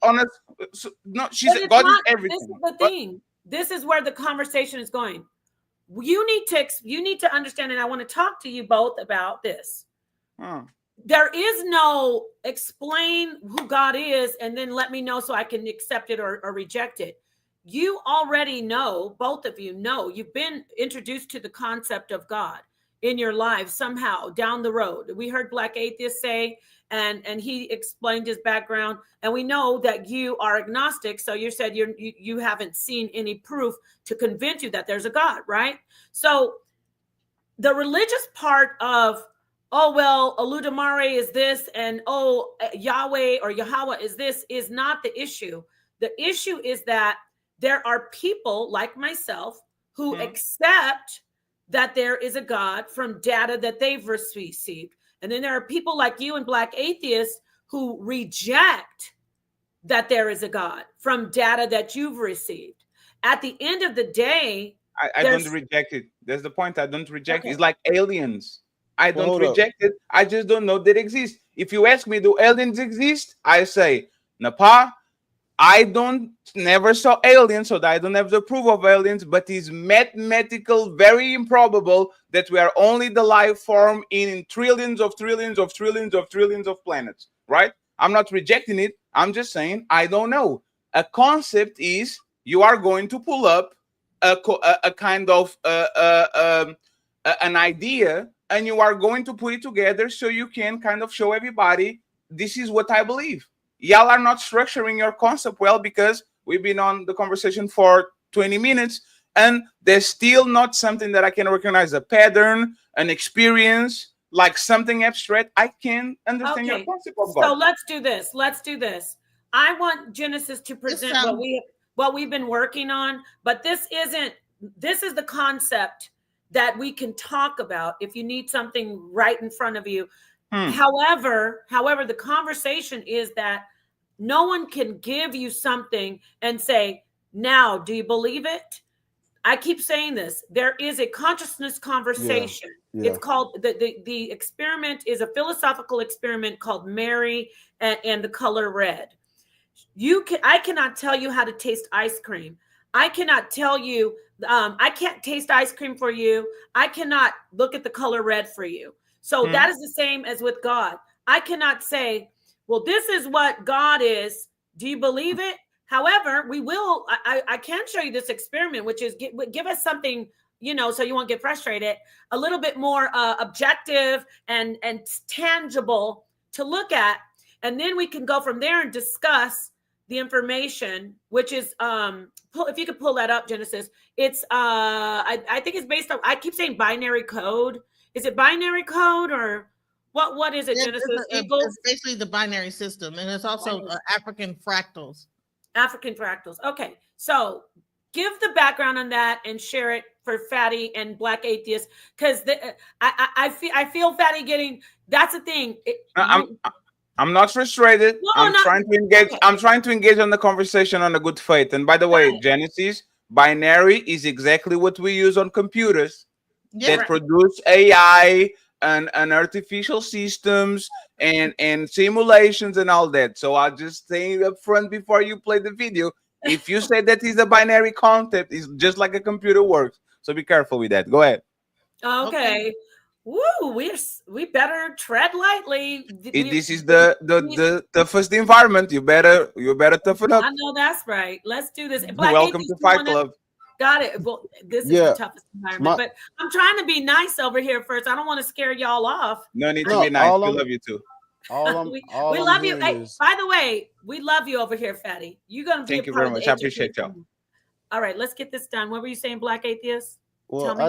No, she's But it's God is not, everything. this is the thing. This is where the conversation is going. You need to understand, and I want to talk to you both about this. There is no explain who God is and then let me know so I can accept it or reject it. You already know, both of you know, you've been introduced to the concept of God. in your life somehow down the road. We heard Black Atheist say, and he explained his background, and we know that you are agnostic. So you said you haven't seen any proof to convince you that there's a God, right? So the religious part of, oh, well, Oludumare is this, and oh, Yahweh or Yahweh is this, is not the issue. The issue is that there are people like myself who accept that there is a God from data that they've received. And then there are people like you and Black Atheists who reject that there is a God from data that you've received. At the end of the day, I don't reject it. That's the point. I don't reject it. Okay. It's like aliens. I Well, don't hold up. reject it. I just don't know they exist. If you ask me, do aliens exist? I say, Napa, I don't never saw aliens, so I don't have the proof of aliens, but it's mathematical, very improbable that we are only the life form in trillions of trillions of trillions of trillions of planets, right? I'm not rejecting it. I'm just saying I don't know. A concept is you are going to pull up a kind of an idea, and you are going to put it together so you can kind of show everybody this is what I believe. Y'all are not structuring your concept well, because we've been on the conversation for 20 minutes and there's still not something that I can recognize, a pattern, an experience, like something abstract. I can understand your concept of God. So let's do this. Let's do this. I want Genesis to present what we've been working on, but this is the concept that we can talk about if you need something right in front of you. However, the conversation is that no one can give you something and say, now, do you believe it? I keep saying this. There is a consciousness conversation. Yeah. It's called, the experiment is a philosophical experiment called Mary and the color red. I cannot tell you how to taste ice cream. I cannot tell you, I can't taste ice cream for you. I cannot look at the color red for you. So that is the same as with God. I cannot say, well, this is what God is. Do you believe it? However, we will, I can show you this experiment, which is give us something, so you won't get frustrated, a little bit more objective and tangible to look at. And then we can go from there and discuss the information, which is, if you could pull that up, Genesis, it's, I think it's based on, I keep saying binary code. Is it binary code or what is it, Genesis? It's basically the binary system, and it's also African fractals. African fractals. Okay, so give the background on that and share it for Fatty and Black Atheist, because I feel Fatty getting. That's the thing. I'm not frustrated. I'm trying to engage. Okay. I'm trying to engage on the conversation on a good faith. And by the way, Genesis, binary is exactly what we use on computers that produce AI and artificial systems and simulations and all that. So I'll just say up front before you play the video, if you say that is a binary concept, it's just like a computer works. So be careful with that. Go ahead. Okay. Woo, we better tread lightly. This is the toughest environment. You better toughen up. I know that's right. Let's do this. Welcome to Fight Club. Got it. Well, this is the toughest environment, but I'm trying to be nice over here first. I don't want to scare y'all off. No need to be nice. We love you too. We love you. Hey, by the way, we love you over here, Fatty. You're gonna be. Thank you very much. I appreciate y'all. All right, let's get this done. What were you saying, Black Atheist? Well,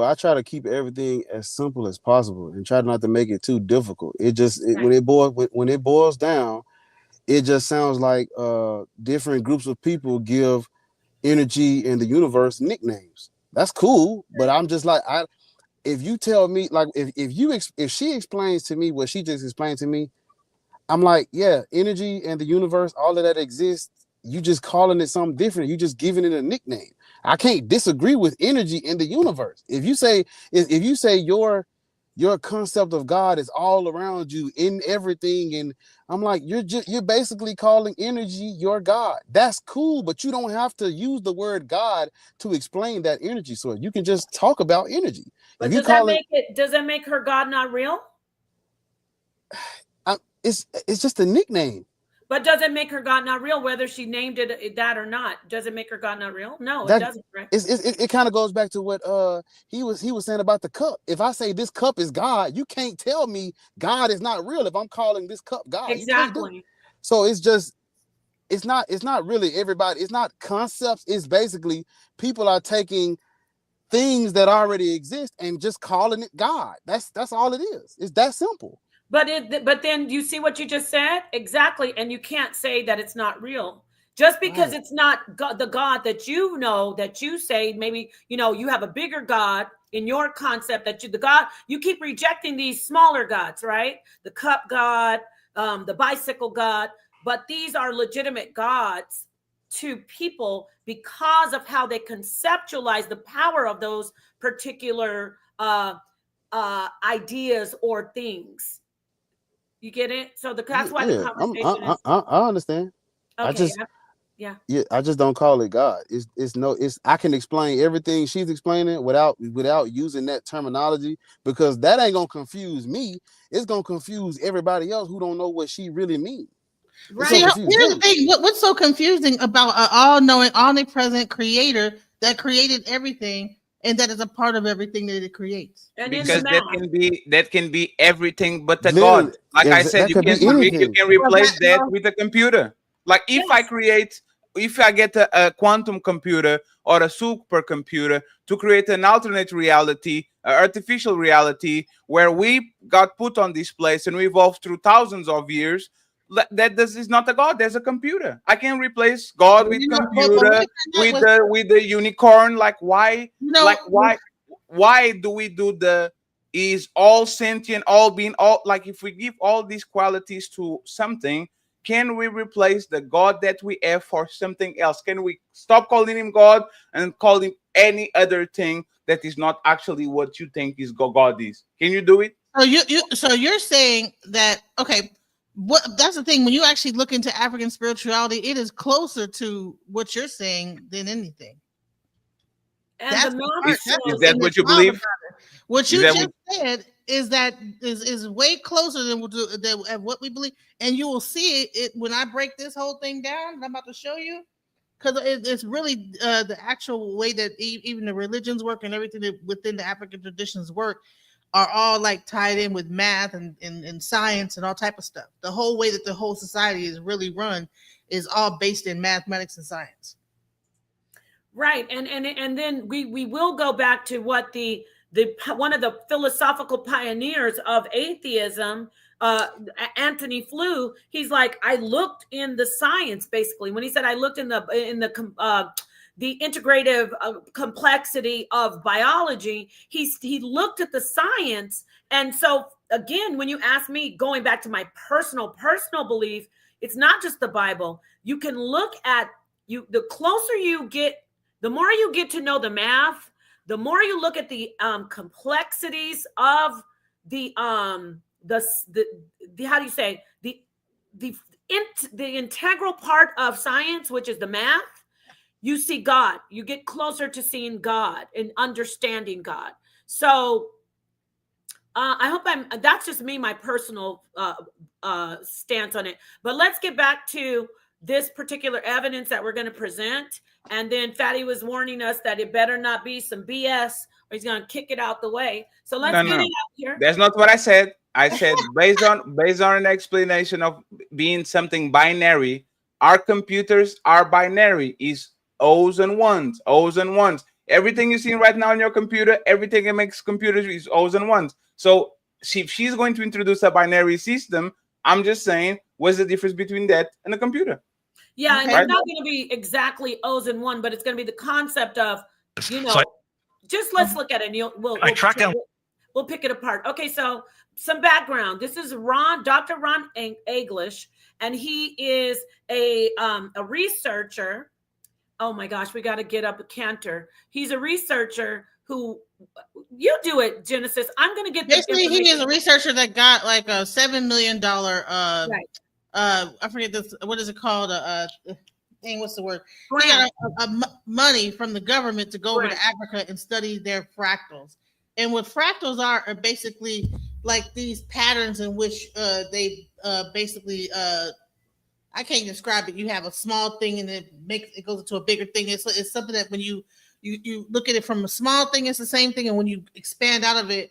I try to keep everything as simple as possible and try not to make it too difficult. When it boils down, it just sounds like different groups of people give energy in the universe nicknames. That's cool, but I'm just like, if you tell me, like, if she explains to me what she just explained to me, I'm like, yeah, energy and the universe, all of that exists. You just calling it something different. You just giving it a nickname. I can't disagree with energy in the universe. If you say your concept of God is all around you in everything, and I'm like, you're basically calling energy your God. That's cool, but you don't have to use the word God to explain that energy source. You can just talk about energy. But does that make her God not real? It's just a nickname. But does it make her God not real, whether she named it that or not? Does it make her God not real? No, it doesn't, right? It kind of goes back to what he was saying about the cup. If I say this cup is God, you can't tell me God is not real if I'm calling this cup God. You can't do it. So it's not really everybody, it's not concepts, it's basically people are taking things that already exist and just calling it God. That's all it is. It's that simple. But then you see what you just said? Exactly. And you can't say that it's not real. Just because it's not God, the God that you know, that you say, maybe, you have a bigger God in your concept that you keep rejecting these smaller gods, right? The cup God, the bicycle God, but these are legitimate gods to people because of how they conceptualize the power of those particular ideas or things. You get it? So that's why the conversation is. I understand. Okay. I just don't call it God. I can explain everything she's explaining without using that terminology, because that ain't gonna confuse me. It's gonna confuse everybody else who don't know what she really means. Right. See, here's the thing. What's so confusing about an all-knowing, omnipresent creator that created everything and that is a part of everything that it creates? Because that can be everything but a God. Like I said, you can replace that with a computer. Like if I get a quantum computer or a supercomputer to create an alternate reality, artificial reality, where we got put on this place and we evolved through thousands of years, is not a God. There's a computer. I can replace God with computer, with the unicorn. Like why? Why do we do is all sentient, all being, all, like if we give all these qualities to something, can we replace the God that we have for something else? Can we stop calling him God and call him any other thing that is not actually what you think is God is? Can you do it? So you're saying that, okay, that's the thing, when you actually look into African spirituality, it is closer to what you're saying than anything. And is that what you believe? What you just said is way closer than what we believe, and you will see it when I break this whole thing down. I'm about to show you, because it's really the actual way that even the religions work and everything that within the African traditions work are all like tied in with math and science and all type of stuff. The whole way that the whole society is really run is all based in mathematics and science. Right. And then we will go back to what the one of the philosophical pioneers of atheism, Anthony Flew, he's like, I looked in the science, basically, when he said I looked in the integrative complexity of biology, he looked at the science. And so again, when you ask me, going back to my personal belief, it's not just the Bible. You can look at the closer you get, the more you get to know the math, the more you look at the complexities of the how do you say, the integral part of science, which is the math, you see God. You get closer to seeing God and understanding God. So I hope that's just me, my personal stance on it. But let's get back to this particular evidence that we're going to present. And then Fatty was warning us that it better not be some BS or he's going to kick it out the way. So let's get it out here. That's not what I said. I said based on an explanation of being something binary, our computers are binary, is O's and ones, O's and ones. Everything you see right now on your computer, everything that makes computers is O's and ones. So if she's going to introduce a binary system, I'm just saying, what's the difference between that and a computer? Yeah, and it's not going to be exactly O's and one, but it's going to be the concept of, just let's look at it. We'll pick it apart. Okay, so some background. This is Dr. Ron English, and he is a researcher. Oh my gosh, we got to get up a canter. He's a researcher who, you do it, Genesis. I'm going to get this. Basically, he is a researcher that got like a $7 million. I forget this. What is it called? What's the word? He got money from the government to go over to Africa and study their fractals. And what fractals are basically like these patterns in which they basically I can't describe it. You have a small thing and it goes into a bigger thing. It's something that when you look at it from a small thing, it's the same thing, and when you expand out of it,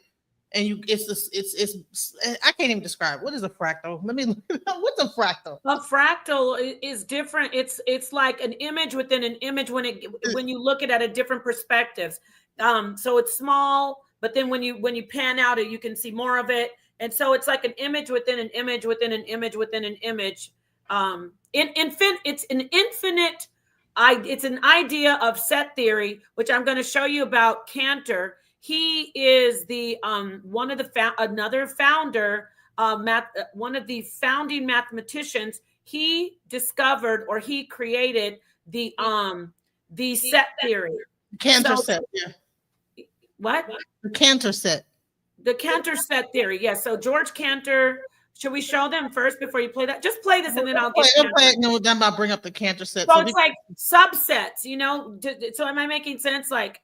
and it's I can't even describe. What is a fractal? Let me look it up. What's a fractal? A fractal is different. It's like an image within an image when you look at different perspectives. So it's small, but then when you pan out it, you can see more of it. And so it's like an image within an image within an image within an image. It's an idea of set theory, which I'm going to show you about Cantor. He is the one of the founding mathematicians. He discovered or he created the set theory. Cantor set, yeah. What? The Cantor set. The Cantor set theory. Yes. So George Cantor. Should we show them first before you play that? Just play this and then I'll get it. No, I'm about to bring up the Cantor set. So it's like subsets, you know. So am I making sense? Like,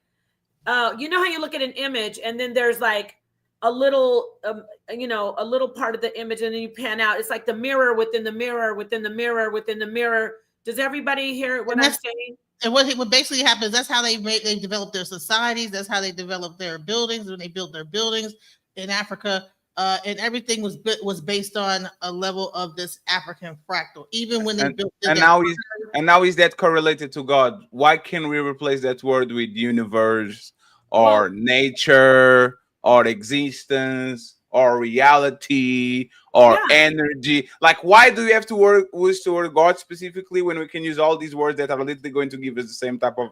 you know how you look at an image and then there's like a little, a little part of the image, and then you pan out. It's like the mirror within the mirror within the mirror within the mirror. Does everybody hear what I'm saying? And what basically happens, that's how they develop their societies. That's how they develop their buildings. When they built their buildings in Africa, and everything was based on a level of this African fractal. Even when they built it, now is that correlated to God? Why can't we replace that word with universe or nature or existence or reality or energy? Like, why do we have to use the word God specifically when we can use all these words that are literally going to give us the same type of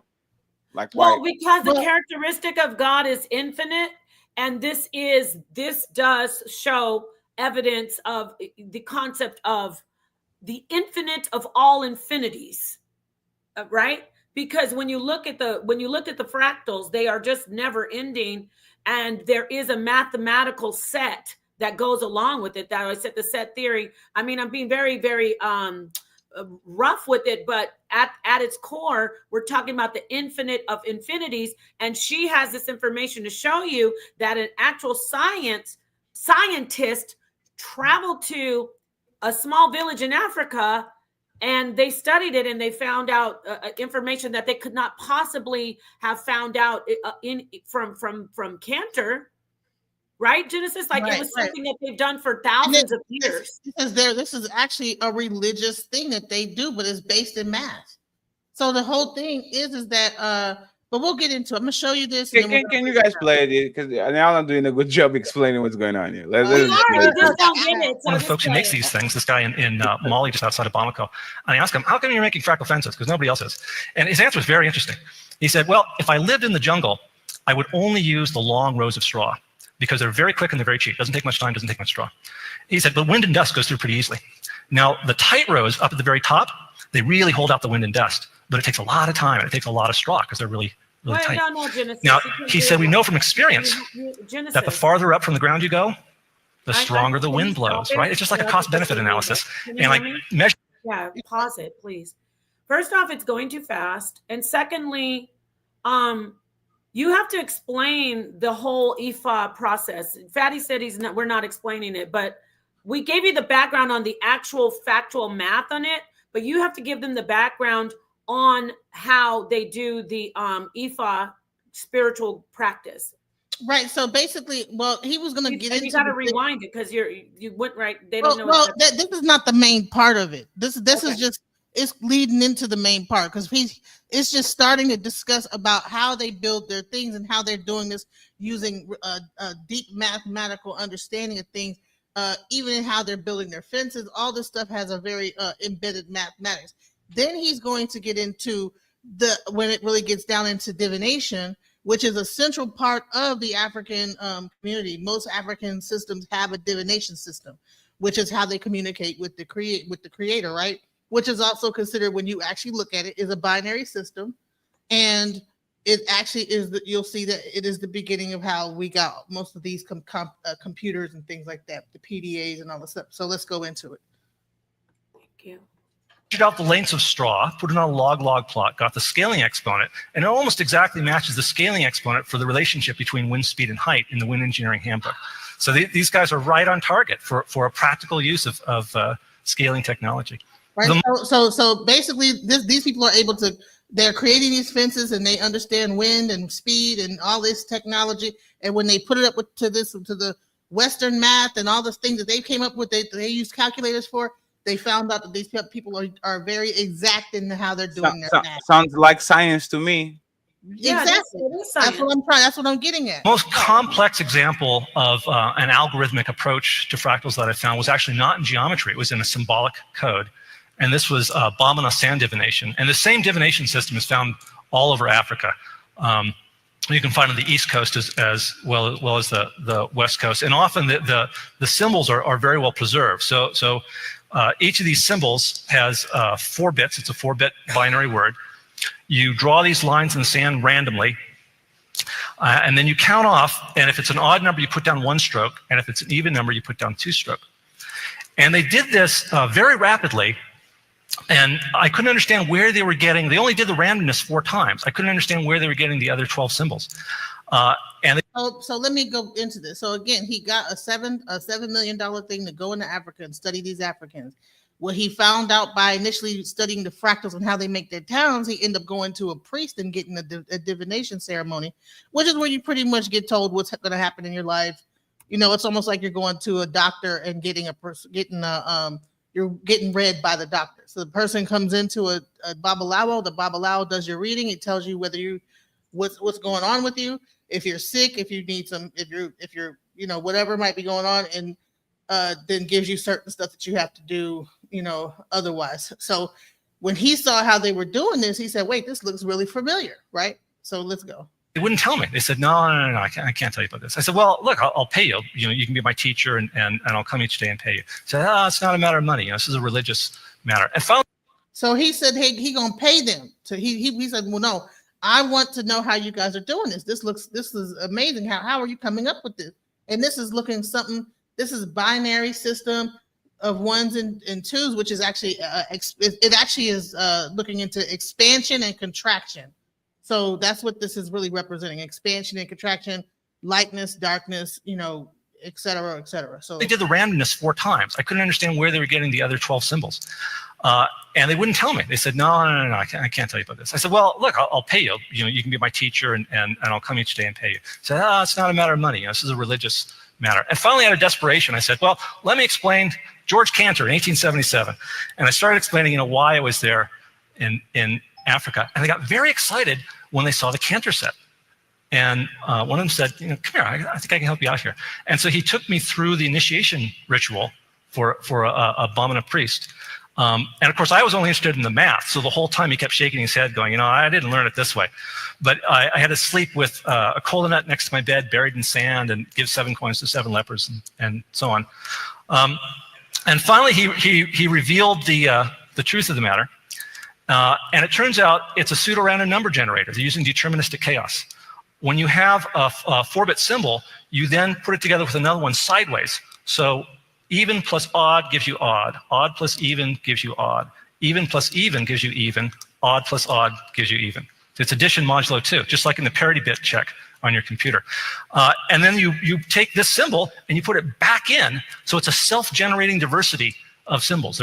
why? Because the characteristic of God is infinite, and this does show evidence of the concept of the infinite of all infinities, right? Because when you look at the fractals, they are just never ending, and there is a mathematical set that goes along with it. That I said the set theory. I mean, I'm being very, very rough with it, but at its core, we're talking about the infinite of infinities. And she has this information to show you that an actual scientist traveled to a small village in Africa, and they studied it, and they found out information that they could not possibly have found out from Cantor. Right, Genesis? Like, it was something that they've done for thousands of years. This is actually a religious thing that they do, but it's based in math. So the whole thing is that, but we'll get into it. I'm going to show you this. Can you guys play it? Because now I'm doing a good job explaining what's going on here. One of the folks who makes these things, this guy in Mali, just outside of Bamako, and I asked him, how come you're making fractal fences? Because nobody else is. And his answer was very interesting. He said, well, if I lived in the jungle, I would only use the long rows of straw, because they're very quick and they're very cheap. Doesn't take much time, doesn't take much straw. He said, but wind and dust goes through pretty easily. Now, the tight rows up at the very top, they really hold out the wind and dust, but it takes a lot of time and it takes a lot of straw because they're really, really tight. No, Genesis, now, he said, we know from experience that the farther up from the ground you go, the stronger the wind blows, right? It's just like a cost-benefit analysis. And like measure. Yeah, pause it, please. First off, it's going too fast. And secondly, you have to explain the whole IFA process. Fatty said we're not explaining it, but we gave you the background on the actual factual math on it, but you have to give them the background on how they do the IFA spiritual practice. Right. So basically, well, he was going to get into. You got to rewind it because you went right. They don't know. Well, this is not the main part of it. This is just. It's leading into the main part because it's just starting to discuss about how they build their things and how they're doing this using a deep mathematical understanding of things, even in how they're building their fences. All this stuff has a very embedded mathematics. Then he's going to get into when it really gets down into divination, which is a central part of the African community. Most African systems have a divination system, which is how they communicate with the creator, right? Which is also considered, when you actually look at it, is a binary system. And it actually is, you'll see that it is the beginning of how we got most of these computers and things like that, the PDAs and all this stuff. So let's go into it. Thank you. Measured out the lengths of straw, put it on a log plot, got the scaling exponent, and it almost exactly matches the scaling exponent for the relationship between wind speed and height in the wind engineering handbook. So these guys are right on target for a practical use of scaling technology. Right. So basically, these people are able to. They're creating these fences, and they understand wind and speed and all this technology. And when they put it up to the Western math and all the things that they came up with, they use calculators for. They found out that these people are very exact in how they're doing their math. Sounds like science to me. Yeah, Exactly. That's what I'm trying. That's what I'm getting at. Most complex example of an algorithmic approach to fractals that I found was actually not in geometry. It was in a symbolic code. And this was Bamana sand divination. And the same divination system is found all over Africa. You can find on the East Coast as well as the West Coast. And often the symbols are very well preserved. So each of these symbols has 4 bits. It's a 4-bit binary word. You draw these lines in the sand randomly, and then you count off. And if it's an odd number, you put down 1 stroke. And if it's an even number, you put down 2 stroke. And they did this very rapidly. And I couldn't understand where they were getting. They only did the randomness 4 times. I couldn't understand where they were getting the other 12 symbols. So let me go into this. So again, he got a $7 million thing to go into Africa and study these Africans. What he found out by initially studying the fractals and how they make their towns, he ended up going to a priest and getting a divination ceremony, which is where you pretty much get told what's going to happen in your life. You know, it's almost like you're going to a doctor and you're getting read by the doctor. So the person comes into a babalawo. The babalawo does your reading. It tells you what's going on with you. If you're sick, if you need some, if you're whatever might be going on, and then gives you certain stuff that you have to do, otherwise. So when he saw how they were doing this, he said, "Wait, this looks really familiar, right?" So let's go. They wouldn't tell me. They said, no, I can't tell you about this. I said, well, look, I'll pay you. You can be my teacher, and I'll come each day and pay you. He said, it's not a matter of money. This is a religious matter. And so he said, hey, he gonna pay them. So he said, well, no, I want to know how you guys are doing this. This is amazing. How are you coming up with this? And this is looking something. This is binary system of 1s and 2s, which is actually it actually is looking into expansion and contraction. So that's what this is really representing: expansion and contraction, lightness, darkness, et cetera, et cetera. So they did the randomness 4 times. I couldn't understand where they were getting the other 12 symbols. And they wouldn't tell me. They said, no, I can't tell you about this. I said, well, look, I'll pay you. You can be my teacher, and I'll come each day and pay you. He said, it's not a matter of money. This is a religious matter. And finally, out of desperation, I said, well, let me explain George Cantor in 1877. And I started explaining, why I was there in Africa. And they got very excited when they saw the Cantor set. And one of them said, come here, I think I can help you out here. And so he took me through the initiation ritual for a Bamana priest. And of course, I was only interested in the math. So the whole time he kept shaking his head going, I didn't learn it this way. But I had to sleep with a cola nut next to my bed, buried in sand, and give 7 coins to 7 lepers, and so on. And finally, he revealed the truth of the matter. And it turns out it's a pseudo-random number generator. They're using deterministic chaos. When you have a 4-bit symbol, you then put it together with another one sideways. So even plus odd gives you odd. Odd plus even gives you odd. Even plus even gives you even. Odd plus odd gives you even. It's addition modulo 2, just like in the parity bit check on your computer. And then you take this symbol and you put it back in, so it's a self-generating diversity of symbols.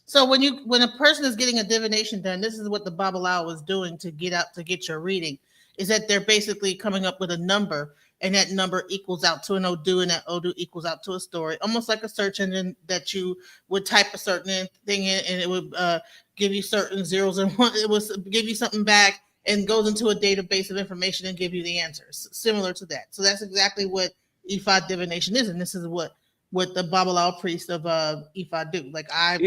So when a person is getting a divination done, this is what the babalawo is doing to get your reading, is that they're basically coming up with a number, and that number equals out to an Odu, and that Odu equals out to a story, almost like a search engine that you would type a certain thing in, and it would give you certain zeros and one. It would give you something back and goes into a database of information and give you the answers, similar to that. So that's exactly what Ifa divination is, and this is what the babalawo priest of Ifa do. Like I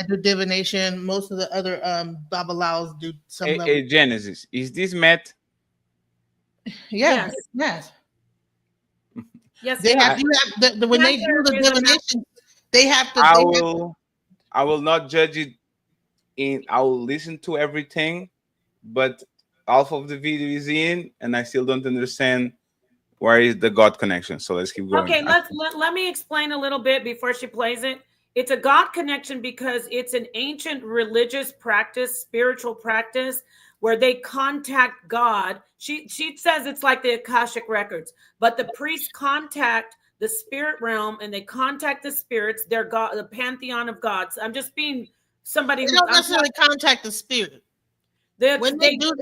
do divination. Most of the other babalawos do some level. Hey, Genesis, is this math? Yes. Yes, they have when they do the divination, they have to. I will not judge it. I will listen to everything, but half of the video is in, and I still don't understand where is the God connection. So let's keep going. Okay, let me explain a little bit before she plays it. It's a God connection because it's an ancient religious practice, spiritual practice, where they contact God. She says it's like the Akashic records, but the priests contact the spirit realm, and they contact the spirits, their God, the pantheon of gods. I'm just being somebody They who don't necessarily contact the spirit. When they do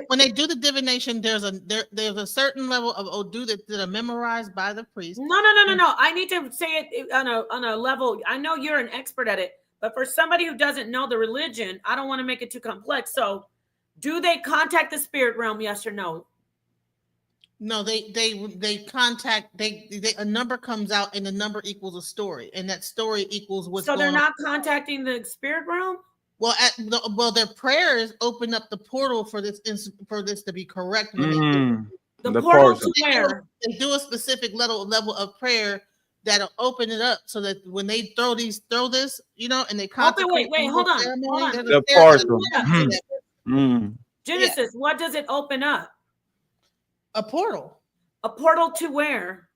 the divination, there's a certain level of Odu that are memorized by the priest. No. I need to say it on a level. I know you're an expert at it, but for somebody who doesn't know the religion, I don't want to make it too complex. So, do they contact the spirit realm? Yes or no? No, they contact. A number comes out, and the number equals a story, and that story equals what's So going on. they're not contacting the spirit realm. Well, their prayers open up the portal for this to be correct when they do it. The portal to where? They do a specific level of prayer that'll open it up so that when they throw this, and they consecrate. Wait, hold on. The portal. Genesis, what does it open up? A portal. A portal to where?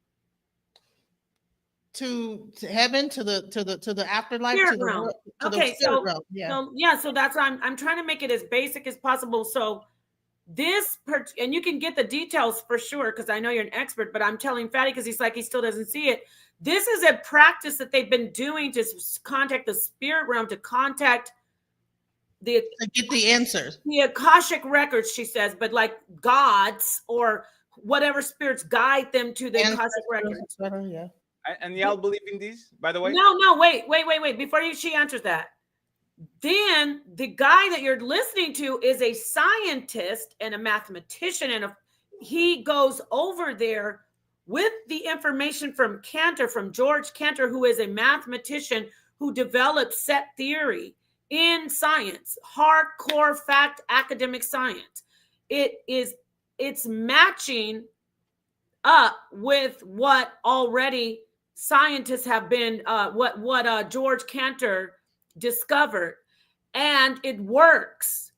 To heaven, to the afterlife, spirit to the realm. world, to the Okay, spirit realm. So that's why I'm trying to make it as basic as possible. So and you can get the details for sure because I know you're an expert, but I'm telling Fatty because he's like he still doesn't see it. This is a practice that they've been doing to contact the spirit realm, to contact to get the answers, the Akashic records. She says, but like gods or whatever spirits guide them to the Akashic records. Yeah. And y'all believe in these, by the way? No, wait. Before she answers that, then the guy that you're listening to is a scientist and a mathematician, and he goes over there with the information from George Cantor, who is a mathematician who developed set theory in science, hardcore fact academic science. It's matching up with what already scientists have been what George Cantor discovered, and it works.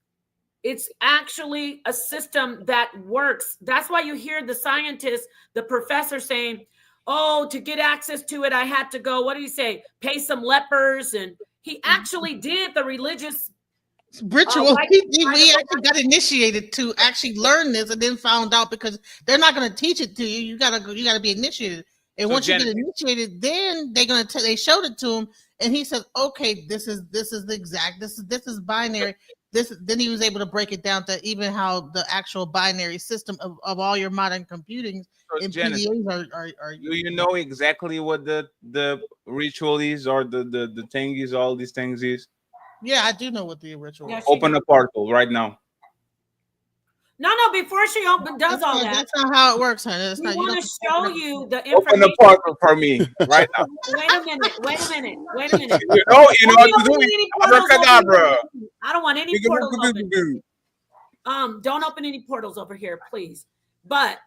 It's actually a system that works. That's why you hear the scientists, the professor saying, oh, to get access to it, I had to go, what do you say, pay some lepers. And he actually did the religious ritual. We actually got initiated to actually learn this, and then found out because they're not going to teach it to you. You gotta be initiated. And once you get initiated, then they showed it to him, and he said, "Okay, this is binary." Then he was able to break it down to even how the actual binary system of all your modern computing and PDAs are. Do you know exactly what the ritual is, or the thing is, all these things is? Yeah, I do know what the ritual is. Open a portal right now. No, before she does all that. That's not how it works, honey. We want to show you the information. Open the portal for me right now. Wait a minute. You know what to do. Abracadabra. I don't want any portals open. Don't open any portals over here, please. But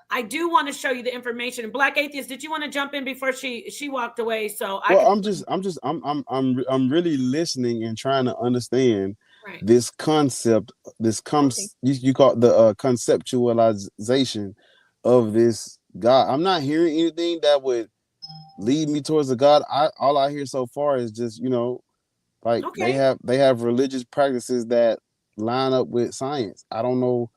I do want to show you the information. And Black Atheist, did you want to jump in before she walked away? So I'm really listening and trying to understand this concept. You call it the conceptualization of this God. I'm not hearing anything that would lead me towards a God. All I hear so far is just they have religious practices that line up with science. I don't know.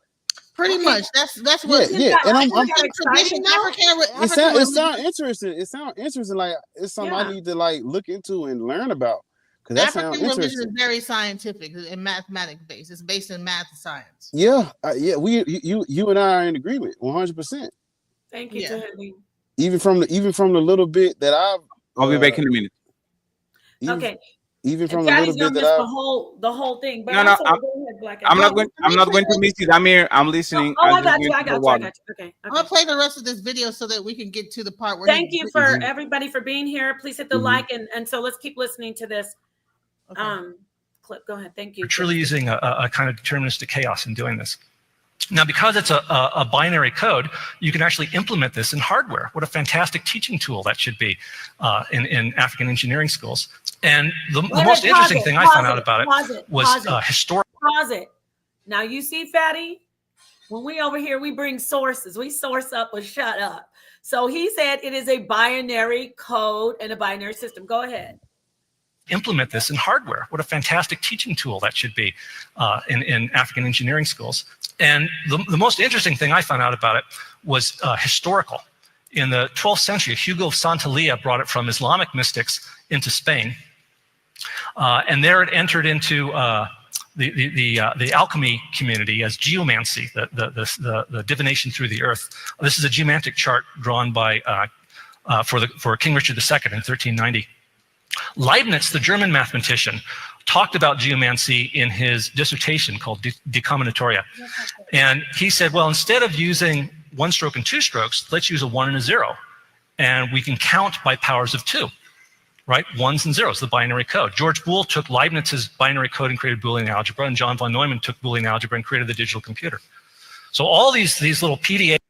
Pretty much. That's what. Yeah. And I'm tradition. It sounds interesting. It sounds interesting. Like it's something I need to look into and learn about. Because that sounds religion interesting. is very scientific and mathematic based. It's based in math and science. Yeah. You and I are in agreement 100%. Thank you, Tahiti. Even from the little bit that I'll be back in a minute. Okay. Even from the little bit that the whole thing. But I'm not going to miss it. I'm here. I'm listening. I got you. Okay. I'm gonna play the rest of this video so that we can get to the part where. Thank you for everybody for being here. Please hit the like and so let's keep listening to this clip. Go ahead. Thank you. We're truly using a kind of deterministic chaos in doing this. Now, because it's a binary code, you can actually implement this in hardware. What a fantastic teaching tool that should be in African engineering schools. And the most interesting thing I found out about it was historical. Pause it. Now, you see, Fatty, when we over here, we bring sources. We source up or shut up. So he said it is a binary code and a binary system. Go ahead. Implement this in hardware. What a fantastic teaching tool that should be in African engineering schools. And the most interesting thing I found out about it was historical. In the 12th century, Hugo of Santillana brought it from Islamic mystics into Spain. And there it entered into the alchemy community as geomancy, the divination through the earth. This is a geomantic chart drawn by for King Richard II in 1390. Leibniz, the German mathematician, talked about geomancy in his dissertation called De Combinatoria. And he said, well, instead of using 1 stroke and 2 strokes, let's use a 1 and a 0. And we can count by powers of 2, right? 1s and 0s, the binary code. George Boole took Leibniz's binary code and created Boolean algebra, and John von Neumann took Boolean algebra and created the digital computer. So all these little PDAs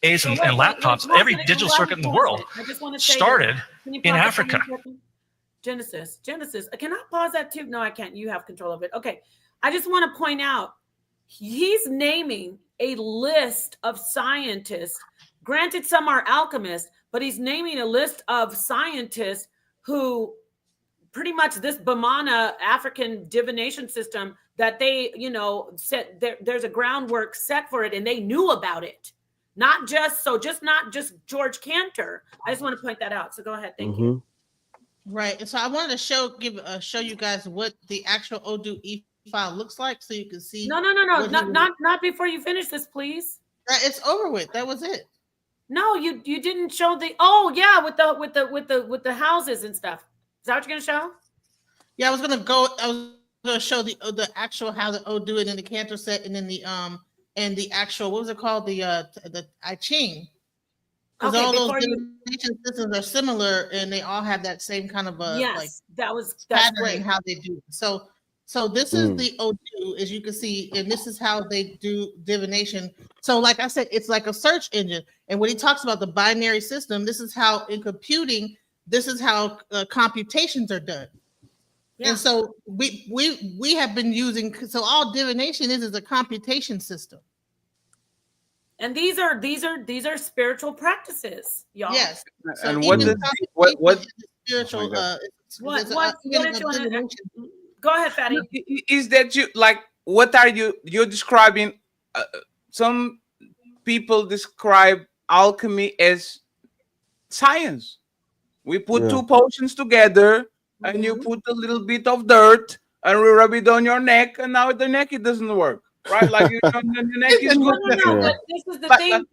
and laptops, every digital circuit in the world started in Africa. Genesis, can I pause that too? No, I can't. You have control of it. Okay. I just want to point out, he's naming a list of scientists. Granted, some are alchemists, but he's naming a list of scientists who pretty much this Bamana African divination system that they, set there's a groundwork set for it and they knew about it. Not just George Cantor. I just want to point that out. So go ahead. Thank you. Right. And so I wanted to show you guys what the actual Odoo e-file looks like so you can see. No. Not before you finish this, please. It's over with. That was it. No, you didn't show the with the houses and stuff. Is that what you're gonna show? Yeah, I was gonna show the actual how the Odoo and then the Cantor set and then the actual, what was it called? The I Ching. Because all those divination systems are similar and they all have that same kind of that's great how they do it. So this is the Odoo, as you can see, and this is how they do divination. So like I said, it's like a search engine. And when he talks about the binary system, this is how in computing, this is how computations are done. Yeah. And so we have been using, so all divination is a computation system. And these are spiritual practices, y'all. Yes. So and what spiritual? What did you want to? Go ahead, Fatty. Is that you like? What are you're describing? Some people describe alchemy as science. We put 2 potions together, and you put a little bit of dirt, and we rub it on your neck, and now the neck it doesn't work. Right, like your neck is good. No, but this is the thing.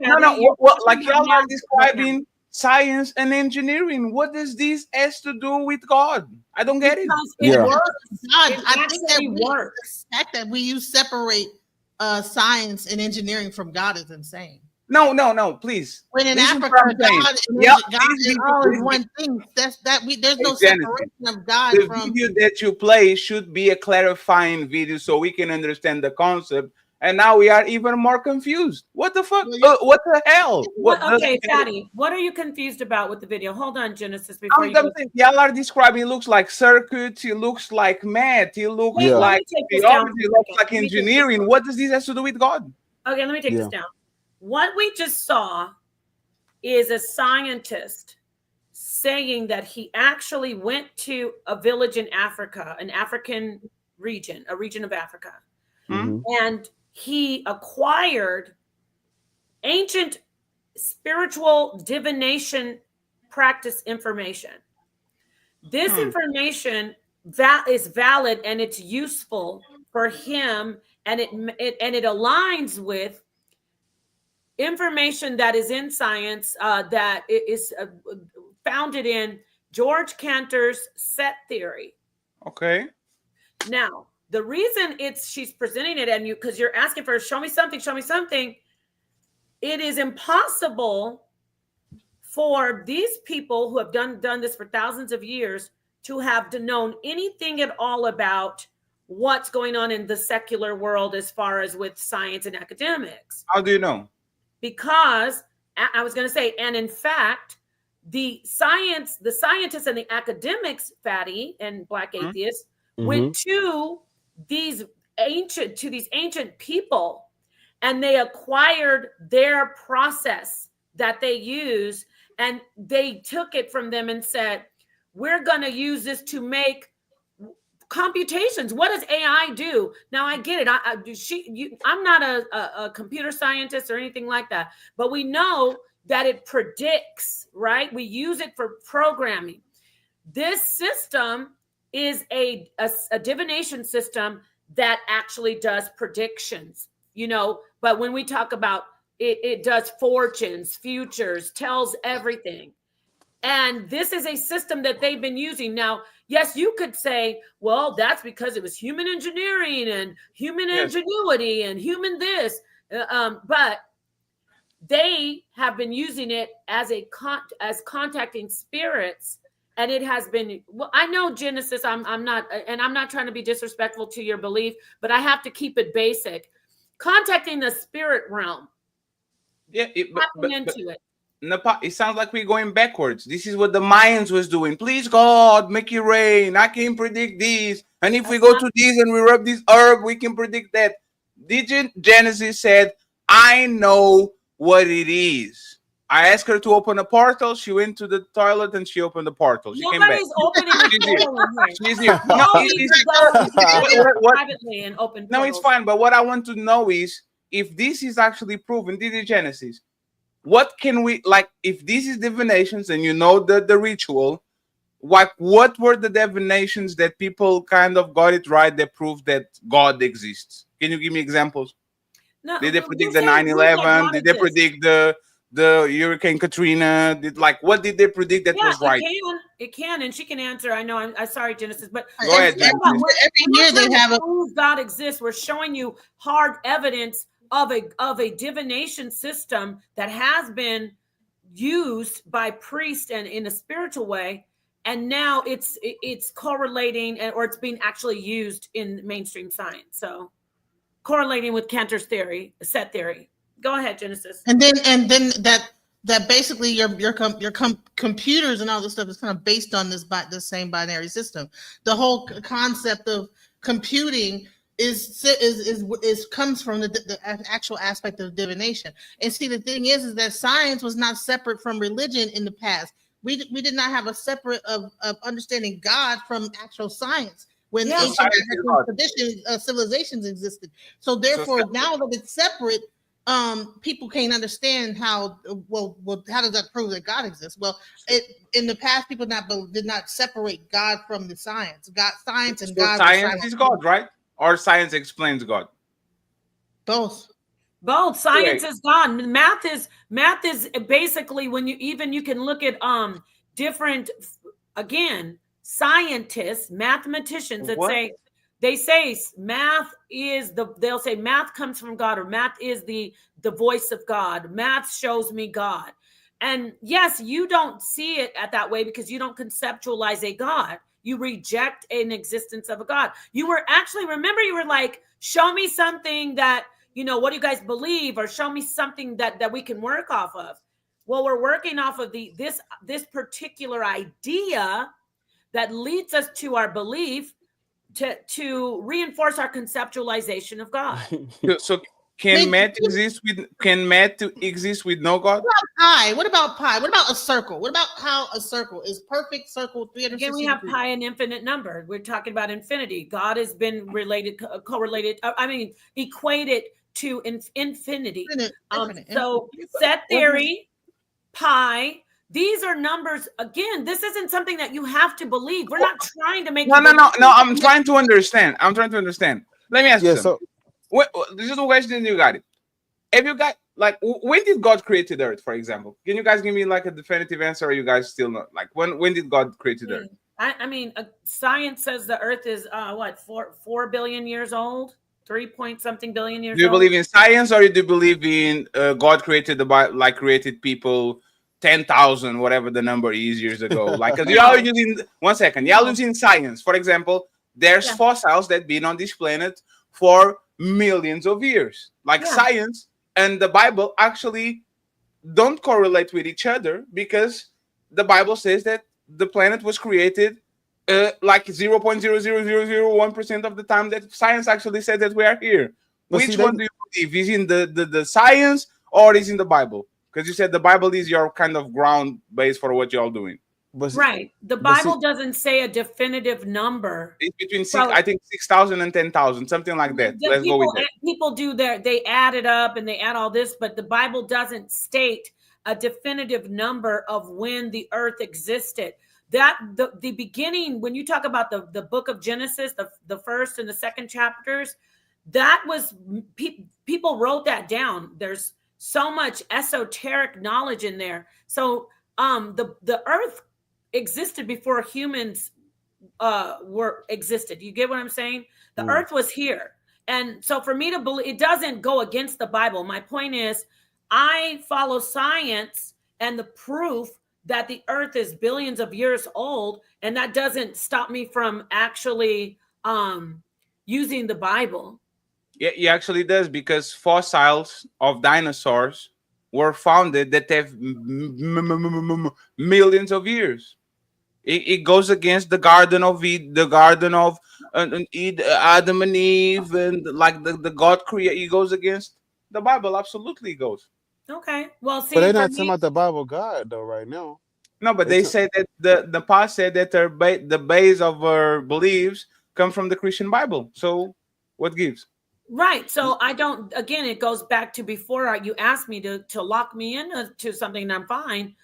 Like y'all are describing science and engineering. What does this has to do with God? I don't get it. It works. I think that works. The fact that we separate science and engineering from God is insane. No, please. When in Africa, God is all in one thing. There's no separation of God from. The video that you play should be a clarifying video so we can understand the concept. And now we are even more confused. What the fuck? What the hell? Okay, Fatty, what are you confused about with the video? Hold on, Genesis. Before y'all are describing. It looks like circuits. It looks like math. It looks like theology. It looks like engineering. What does this have to do with God? Okay, let me take this down. What we just saw is a scientist saying that he actually went to a village in Africa, an African region, a region of Africa, and he acquired ancient spiritual divination practice information. This information that is valid and it's useful for him, and it aligns with information that is in science that is founded in George Cantor's set theory. Okay. Now, the reason she's presenting it and because you're asking for show me something, it is impossible for these people who have done this for thousands of years to have known anything at all about what's going on in the secular world as far as with science and academics. How do you know? Because I was going to say, and in fact, the scientists and the academics, Fatty and Black Atheists, went to these ancient people, and they acquired their process that they use, and they took it from them and said, we're going to use this to make computations. What does AI do? Now I get it. I'm not a computer scientist or anything like that, but we know that it predicts, right? We use it for programming. This system is a divination system that actually does predictions, but when we talk about it does fortunes, futures, tells everything. And this is a system that they've been using. Now, yes, you could say, well, that's because it was human engineering and human ingenuity and human this. But they have been using it as as contacting spirits. And it has been, well, I know Genesis, I'm not trying to be disrespectful to your belief, but I have to keep it basic. Contacting the spirit realm. Yeah, tapping into it. It sounds like we're going backwards. This is what the Mayans was doing. Please, God, make it rain. I can predict this. And if we go to this and we rub this herb, we can predict that. Genesis said, I know what it is. I asked her to open a portal. She went to the toilet and she opened the portal. She came back. Nobody's opening a portal in here. She's here. Privately and open portals. No, it's fine. But what I want to know is, if this is actually proven, this is Genesis. What can we, like, if this is divinations and the ritual, what were the divinations that people kind of got it right that proved that God exists? Can you give me examples? No, did they predict the 9/11? Did they predict the Hurricane Katrina? What did they predict that was right? It can, and she can answer. I know. I'm sorry, Genesis, but go ahead. Every year they have a God exists. We're showing you hard evidence of a divination system that has been used by priests and in a spiritual way, and now it's correlating, or it's being actually used in mainstream science. So correlating with Cantor's theory, set theory. Go ahead, Genesis. And then that basically your computers and all this stuff is kind of based on this same binary system. The whole concept of computing comes from the actual aspect of divination. And see, the thing is that science was not separate from religion in the past. We did not have a separate of understanding God from actual science when ancient civilizations existed. So therefore, now that it's separate, people can't understand how. Well, how does that prove that God exists? Well, in the past, people did not separate God from the science. Science and God. Science is God, right? Or science explains God? Both. Science is God. Math is basically when you can look at different, again, scientists, mathematicians that say math is they'll say math comes from God, or math is the voice of God. Math shows me God. And yes, you don't see it at that way because you don't conceptualize a God. You reject an existence of a God. You were like, show me something that, what do you guys believe? Or show me something that we can work off of. Well, we're working off of this particular idea that leads us to our belief to reinforce our conceptualization of God. So can math exist with no God? What about pi? What about a circle? What about how a circle is perfect circle 360 Again, we have pi, an infinite number. We're talking about infinity. God has been equated to infinity. So set theory, pi, these are numbers. Again, this isn't something that you have to believe. We're not trying to make No. I'm trying to understand. Let me ask you something. This is a question. You got it. Have you got, when did God create the earth, for example? Can you guys give me a definitive answer, or are you guys still not? When did God create the earth? I mean, science says the earth is 4 billion years old, 3-point-something billion years old. Do you believe in science, or do you believe in God created created people 10,000, whatever the number is, years ago? Because y'all are using, one second, y'all using science. For example, there's fossils that been on this planet for millions of years. Science and the Bible actually don't correlate with each other, because the Bible says that the planet was created 0.00001% of the time that science actually said that we are here. Which one do you believe? Is in the science, or is in the Bible? Because you said the Bible is your kind of ground base for what y'all doing. Right. The Bible doesn't say a definitive number. It's between 6,000 and 10,000, something like that. Let's go with that. People they add it up and they add all this, but the Bible doesn't state a definitive number of when the earth existed. that the beginning, when you talk about the book of Genesis, the first and the second chapters, that was people wrote that down. There's so much esoteric knowledge in there. So the earth existed before humans were existed. You get what I'm saying? The earth was here. And so for me to believe, it doesn't go against the Bible. My point is, I follow science and the proof that the earth is billions of years old, and that doesn't stop me from actually using the Bible. Yeah, it actually does, because fossils of dinosaurs were founded that have millions of years. It goes against the Garden of Eden, the Garden of Adam and Eve, and like the God create. It goes against the Bible. Absolutely goes. Okay. Well, see, But they're for not talking me, about the Bible God though right now. No, but They they took- say that the past said that the base of our beliefs come from the Christian Bible. So what gives? right. So I don't, again, it goes back to before you asked me to lock me into something, and I'm fine.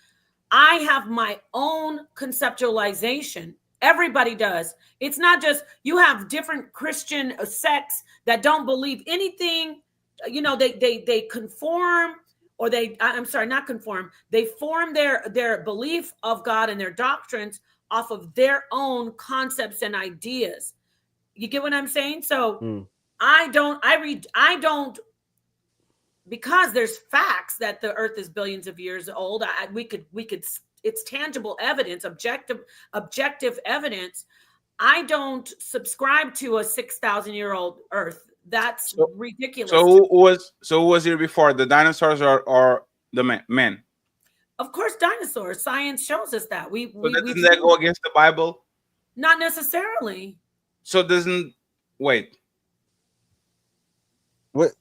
I have my own conceptualization. Everybody does. It's not just, you have different Christian sects that don't believe anything. You know, they conform, or I'm sorry, not conform. They form their belief of God and their doctrines off of their own concepts and ideas. You get what I'm saying? So I don't, because there's facts that the earth is billions of years old. We could it's tangible evidence, objective evidence. I don't subscribe to a 6,000-year-old earth. That's ridiculous. So who was here before, the dinosaurs or the men? Of course, dinosaurs. Science shows us that. Doesn't that go against the Bible? Not necessarily. So wait. What?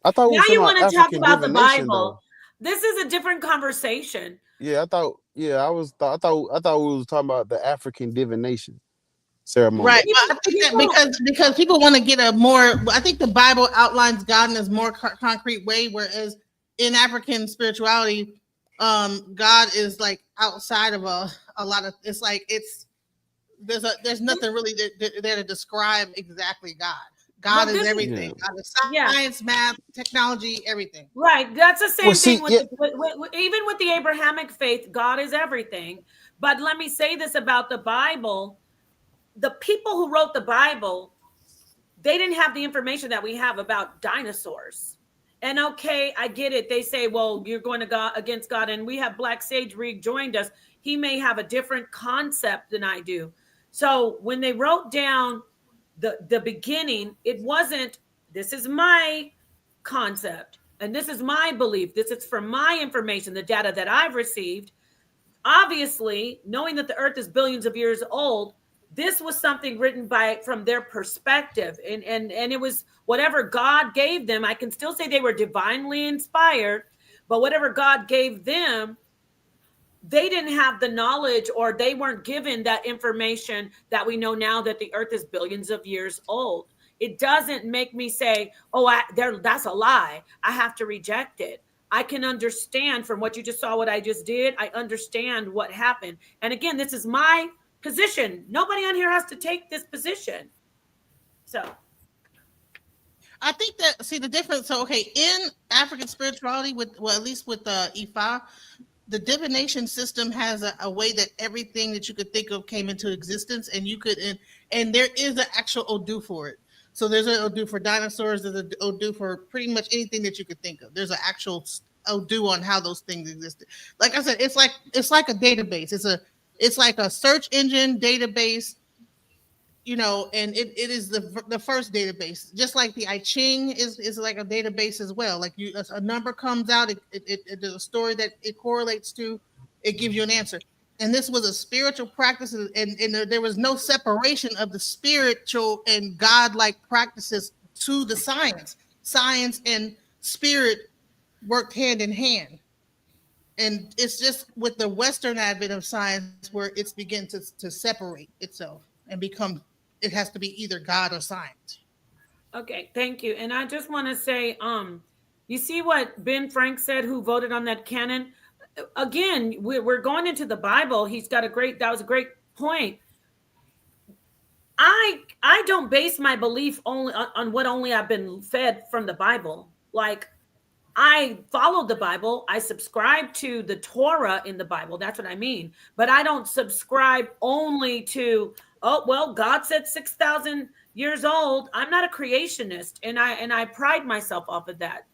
I thought we Now was you talking want about to talk African about the divination, Bible. though. This is a different conversation. Yeah, I thought we was talking about the African divination ceremony. Right. Well, I think that because people want to get a more, I think the Bible outlines God in a more concrete way, whereas in African spirituality, God is like outside of a lot of, it's like there's nothing really there to describe exactly God. God is everything. God is science, math, technology, everything. Right. That's the same thing with even with the Abrahamic faith. God is everything. But let me say this about the Bible. The people who wrote the Bible, they didn't have the information that we have about dinosaurs. And okay, I get it. They say, well, you're going to go against God. And we have Black Sage rejoined us. He may have a different concept than I do. So when they wrote down the beginning, it wasn't, this is my concept and this is my belief. This is from my information, the data that I've received. Obviously, knowing that the earth is billions of years old, this was something written from their perspective. And it was whatever God gave them. I can still say they were divinely inspired, but whatever God gave them, they didn't have the knowledge, or they weren't given that information that we know now that the earth is billions of years old. It doesn't make me say, oh, that's a lie. I have to reject it. I can understand from what you just saw, what I just did. I understand what happened. And again, this is my position. Nobody on here has to take this position. So I think that, see the difference. So, okay, in African spirituality, at least with Ifa, the divination system has a way that everything that you could think of came into existence, and you could, and there is an actual Odu for it. So there's an Odu for dinosaurs. There's an Odu for pretty much anything that you could think of. There's an actual Odu on how those things existed. Like I said, it's like a database. It's like a search engine database, you know, and it is the first database. Just like the I Ching is like a database as well. Like a number comes out, it there's a story that it correlates to, it gives you an answer. And this was a spiritual practice, and there was no separation of the spiritual and godlike practices to the science. Science and spirit worked hand in hand. And it's just with the Western advent of science where it's beginning to separate itself and become, it has to be either God or science. Okay, thank you. And I just want to say, you see what Ben Frank said, who voted on that canon? again, we're going into the Bible. That was a great point. I don't base my belief only on what only I've been fed from the Bible. Like, I follow the Bible. I subscribe to the Torah in the Bible. That's what I mean. But I don't subscribe only to, oh, well, God said 6,000 years old. I'm not a creationist, and I pride myself off of that.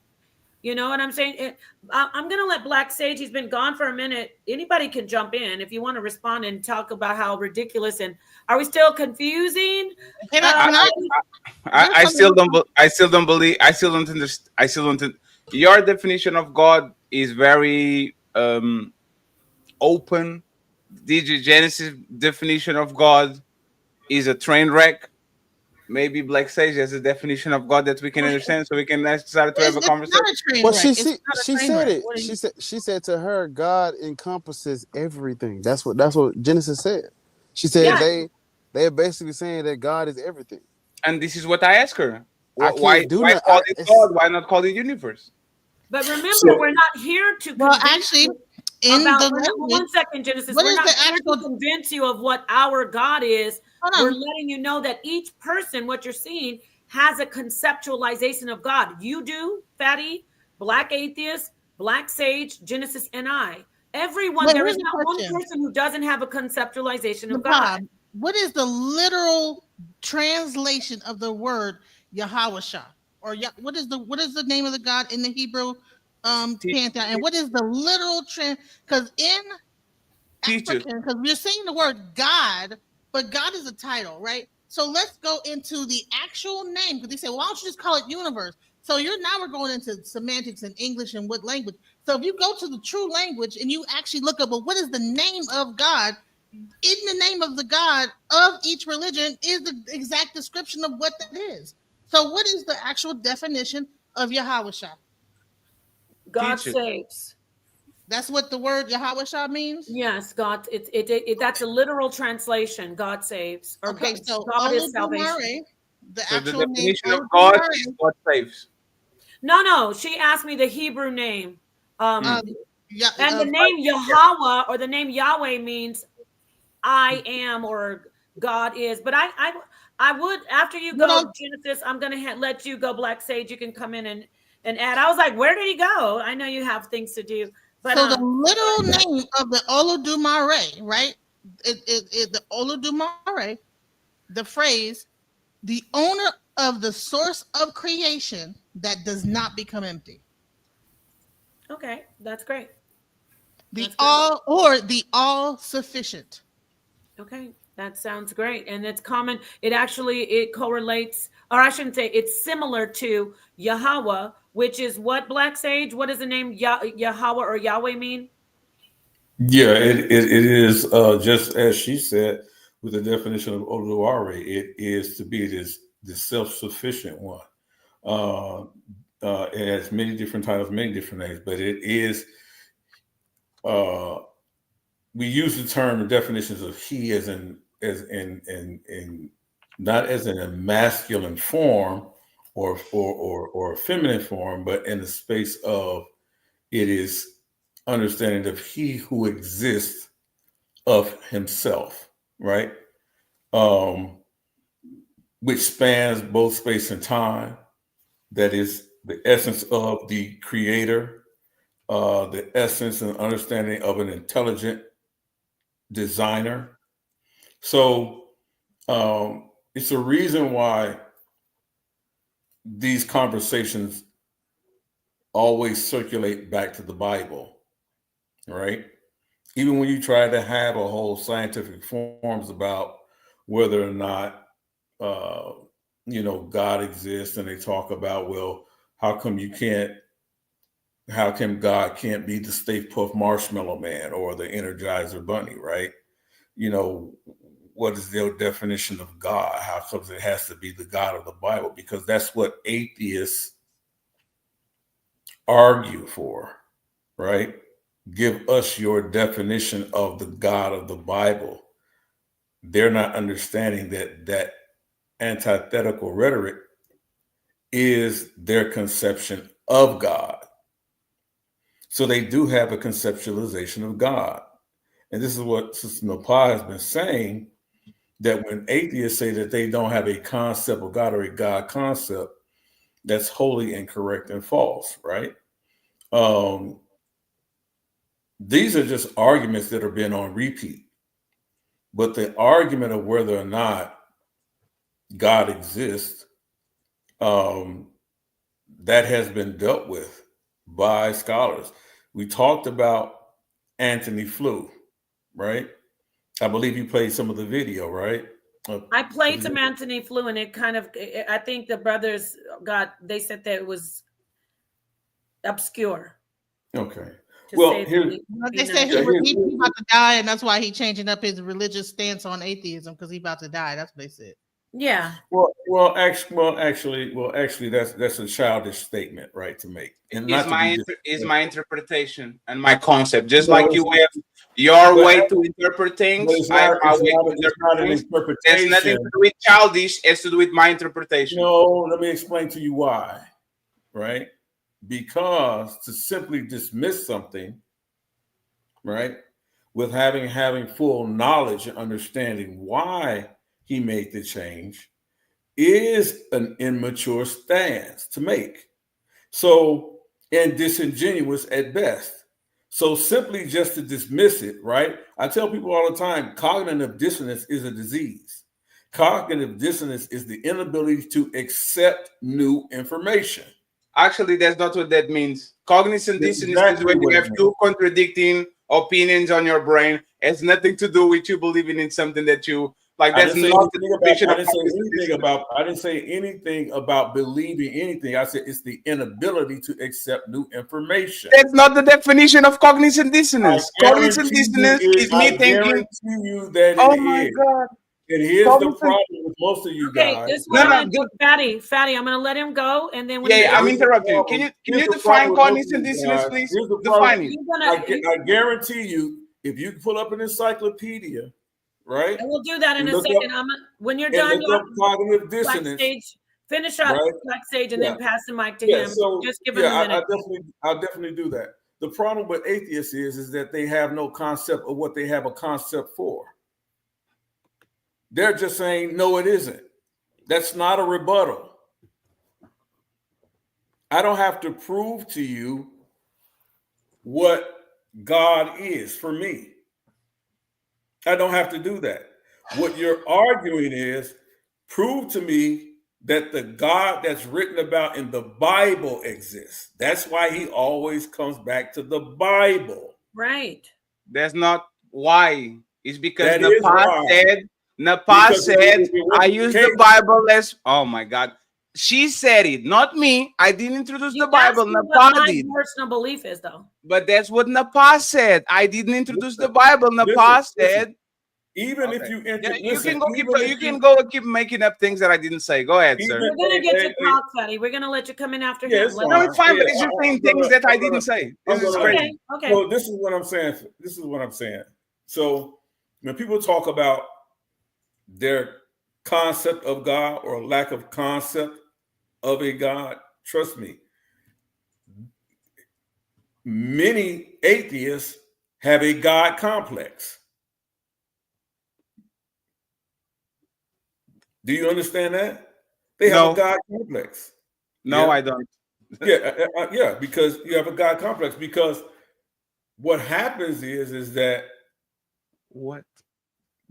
You know what I'm saying? I'm going to let Black Sage, he's been gone for a minute. Anybody can jump in if you want to respond and talk about how ridiculous, and are we still confusing? I still don't believe. I still don't understand. Your definition of God is very open. DJ Genesis definition of God is a train wreck. Maybe Black Sage has a definition of God that we can understand, so we can start to have a conversation. Well, she said it. She said to her, God encompasses everything. That's what Genesis said. She said they're basically saying that God is everything. And this is what I ask her. Why call it God? Why not call it universe? But remember, we're not here to actually, one second, Genesis. We're not here to convince you of what our God is. We're letting you know that each person, what you're seeing, has a conceptualization of God. You do, Fatty, Black Atheist, Black Sage, Genesis, and I. Everyone, there is not one person who doesn't have a conceptualization of God. What is the literal translation of the word Yahawashah? Or what is the name of the God in the Hebrew pantheon? And what is the literal because in African, because we're saying the word God, but God is a title, right? So let's go into the actual name, because they say, well, why don't you just call it universe? So we're going into semantics and English and what language. So if you go to the true language and you actually look up, well, what is the name of God? In the name of the God of each religion is the exact description of what that is. So what is the actual definition of Yahawashah? God saves. That's what the word Yahawashah means? Yes, God. That's a literal translation. God saves. Or okay, God, so God is salvation. The actual name of God is God saves. No. She asked me the Hebrew name. And the name Yahweh or the name Yahweh means I am or God is. But I would, after you go, Genesis, I'm going to let you go, Black Sage. You can come in and add. I was like, where did he go? I know you have things to do. But so the literal name of the Olodumare, right? The Olodumare, the phrase, the owner of the source of creation that does not become empty. Okay, that's great. The all sufficient. Okay, that sounds great. And it's common. It correlates, or I shouldn't say, it's similar to Yahweh, which is what, Black Sage? What does the name Yahweh or Yahweh mean? Yeah, it is just as she said with the definition of Oluware, it is to be the self-sufficient one. It has many different titles, many different names, but it is we use the term the definitions of he as in not as in a masculine form or a feminine form, but in the space of it is understanding of he who exists of himself, right? Which spans both space and time. That is the essence of the creator, the essence and understanding of an intelligent designer. So it's a reason why these conversations always circulate back to the Bible, right? Even when you try to have a whole scientific forms about whether or not God exists, and they talk about, well, how come God can't be the Stay Puft Marshmallow Man or the Energizer Bunny, right? What is their definition of God? How comes it has to be the God of the Bible? Because that's what atheists argue for, right? Give us your definition of the God of the Bible. They're not understanding that antithetical rhetoric is their conception of God. So they do have a conceptualization of God. And this is what Sister Napah has been saying, that when atheists say that they don't have a concept of God or a God concept, that's wholly incorrect and false, right? These are just arguments that have been on repeat. But the argument of whether or not God exists, that has been dealt with by scholars. We talked about Anthony Flew, right? I believe you played some of the video, right? I played some Anthony Flew, and it kind of, I think the brothers they said that it was obscure. Okay. Well, they say he about to die, and that's why he's changing up his religious stance on atheism, because he's about to die. That's what they said. Yeah. Well, actually, that's a childish statement, right, to make. And is my interpretation and my concept. Just like you have your way to interpret things, I have my way to interpret things. There's nothing to do with childish. It's to do with my interpretation. No, let me explain to you why. Right? Because to simply dismiss something, right, with having full knowledge and understanding why he made the change, is an immature stance to make. So, and disingenuous at best. So simply just to dismiss it, right? I tell people all the time, cognitive dissonance is a disease. Cognitive dissonance is the inability to accept new information. Actually, that's not what that means. Cognitive dissonance is when you have two contradicting opinions on your brain. It has nothing to do with you believing in something that you like. That's not the definition. I didn't say anything about believing anything. I said it's the inability to accept new information. That's not the definition of cognitive dissonance. Cognitive dissonance is me thinking. Oh my God. And here's the problem with most of you guys. This one, Fatty, I'm going to let him go, and then I'm interrupting. Can you define cognitive dissonance, please? Define it. I guarantee you, if you pull up an encyclopedia, right? And we'll do that in a second. When you're done, cognitive dissonance. Finish up backstage, and then pass the mic to him. So, just give him a minute. I'll definitely do that. The problem with atheists is that they have no concept of what they have a concept for. They're just saying, no, it isn't. That's not a rebuttal. I don't have to prove to you what God is for me. I don't have to do that. What you're arguing is, prove to me that the God that's written about in the Bible exists. That's why he always comes back to the Bible. Right. That's not why. It's because Napah said, I use the Bible as, oh my God. She said it, not me. I didn't introduce the Bible. Napah did. My personal belief is, though. But that's what Napah said. I didn't introduce the Bible. Napah said. Even if you you can go and keep making up things that I didn't say. Go ahead, sir. We're gonna get you talk, Fatty. We're gonna let you come in after him. No, it's fine, but it's just saying things that I didn't say. This is crazy. Okay. So this is what I'm saying. So when people talk about their concept of God or lack of concept of a God, trust me, many atheists have a God complex. Do you understand that? They have a God complex. No, I don't. Yeah, because you have a God complex. Because what happens is that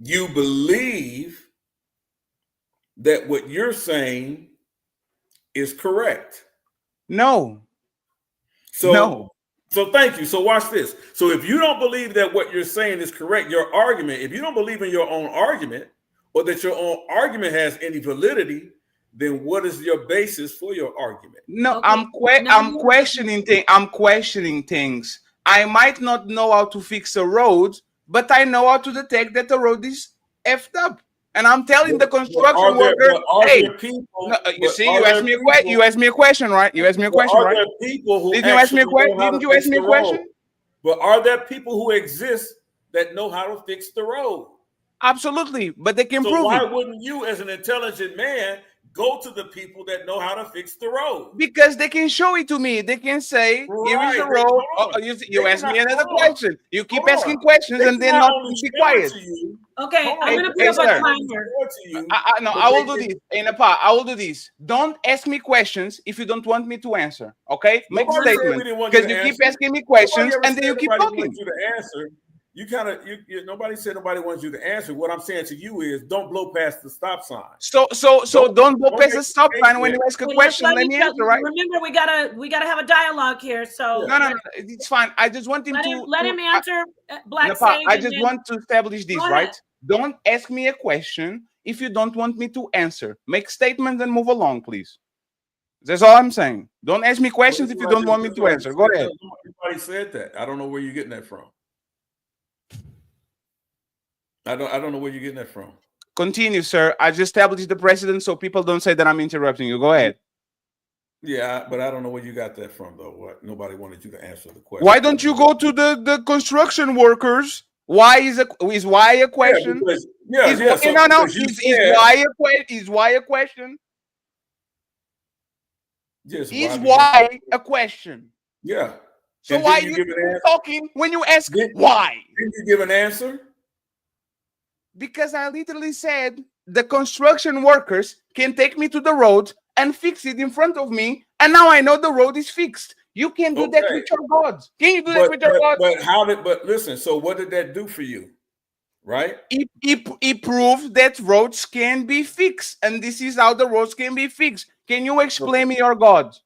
you believe that what you're saying is correct. No. So thank you. So watch this. So if you don't believe that what you're saying is correct, your argument, if you don't believe in your own argument, or that your own argument has any validity, then what is your basis for your argument? No, I'm questioning things. I'm questioning things. I might not know how to fix a road, but I know how to detect that the road is effed up. And I'm telling the construction worker, hey, you see, you asked me a question. You asked me a question, right? You asked me a question, right? Didn't you ask me a question? Didn't you ask me a question? But are there people who exist that know how to fix the road? Absolutely, but they can prove it. So why wouldn't you, as an intelligent man, go to the people that know how to fix the road. Because they can show it to me. They can say, here is the road. You ask me another question. You keep asking questions and then not be quiet. Okay, I'm going to put up a timer. No, I will do this. I will do this. Don't ask me questions if you don't want me to answer. Okay? Make a statement. Because you keep asking me questions and then you keep talking. You kind of nobody said nobody wants you to answer. What I'm saying to you is don't blow past the stop sign. So don't blow past the stop sign when you ask a question. Let me answer, right? Remember, we gotta have a dialogue here. So no, it's fine. I just want him let him answer. Black Sage, I just want to establish this, right? Don't ask me a question if you don't want me to answer. Make statements and move along, please. That's all I'm saying. Don't ask me questions if you don't want me to answer. Go ahead. Nobody said that. I don't know where you're getting that from. I don't know where you're getting that from. Continue, sir. I just established the precedent so people don't say that I'm interrupting you. Go ahead. Yeah, but I don't know where you got that from, though. What? Nobody wanted you to answer the question. Why don't you go to the construction workers? Why is why a question? Is why a question? Yes. Is why a question? Yeah. So why you talking when you ask why? Didn't you give an answer? Because I literally said the construction workers can take me to the road and fix it in front of me, and now I know the road is fixed. You can do that with your gods. Can you do that with your gods? But listen, so what did that do for you? Right? It proved that roads can be fixed, and this is how the roads can be fixed. Can you explain me your God?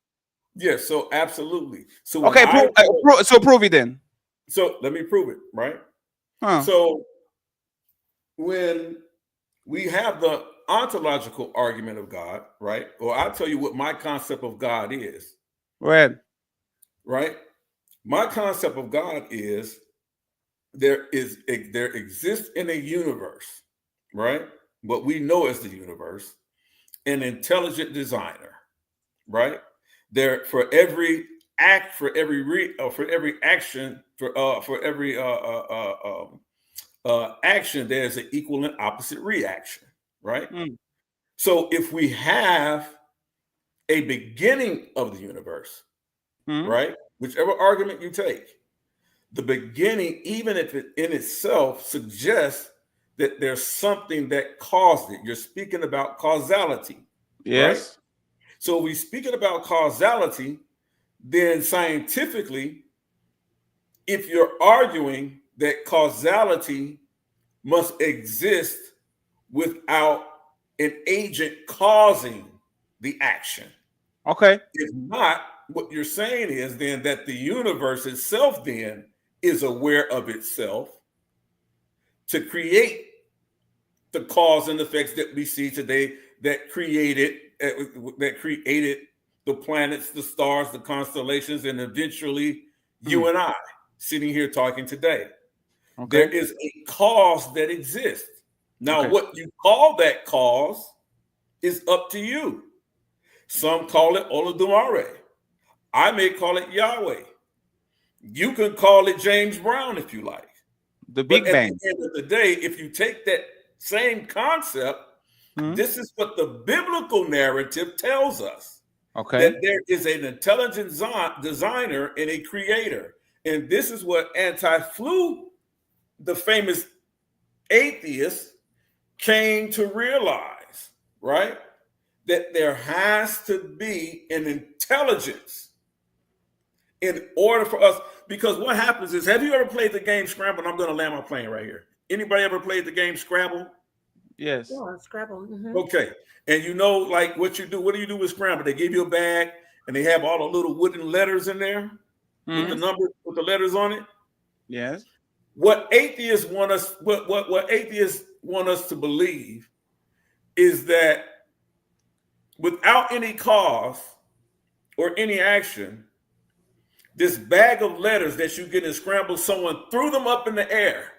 Yes, so absolutely. So okay, prove it then. So let me prove it, right? So when we have the ontological argument of God, right? Or I'll tell you what my concept of God is. Right. Right? My concept of God is there exists in a universe, right? What we know as the universe, an intelligent designer, right? There for every act, for every action, action, there's an equal and opposite reaction, right? So if we have a beginning of the universe, right? Whichever argument you take, the beginning, even if it in itself suggests that there's something that caused it. You're speaking about causality. Yes. Right? So we're speaking about causality, then scientifically, if you're arguing that causality must exist without an agent causing the action. Okay. If not, what you're saying is then that the universe itself then is aware of itself to create the cause and effects that we see today that created the planets, the stars, the constellations, and eventually you and I sitting here talking today. Okay. There is a cause that exists. Now, what you call that cause is up to you. Some call it Olodumare. I may call it Yahweh. You can call it James Brown if you like. The Big Bang. At the end of the day, if you take that same concept, this is what the biblical narrative tells us. Okay. That there is an intelligent designer and a creator. And this is what Anti-Flu, the famous atheist, came to realize, right? That there has to be an intelligence in order for us. Because what happens is, have you ever played the game Scrabble? And I'm going to land my plane right here. Anybody ever played the game Scrabble? Yes. Yeah, Scrabble. Okay. And you know, like what you do, what do you do with Scrabble? They give you a bag and they have all the little wooden letters in there with the numbers, with the letters on it. Yes. What atheists want us, what atheists want us to believe is that without any cause or any action, this bag of letters that you get in Scramble, someone threw them up in the air.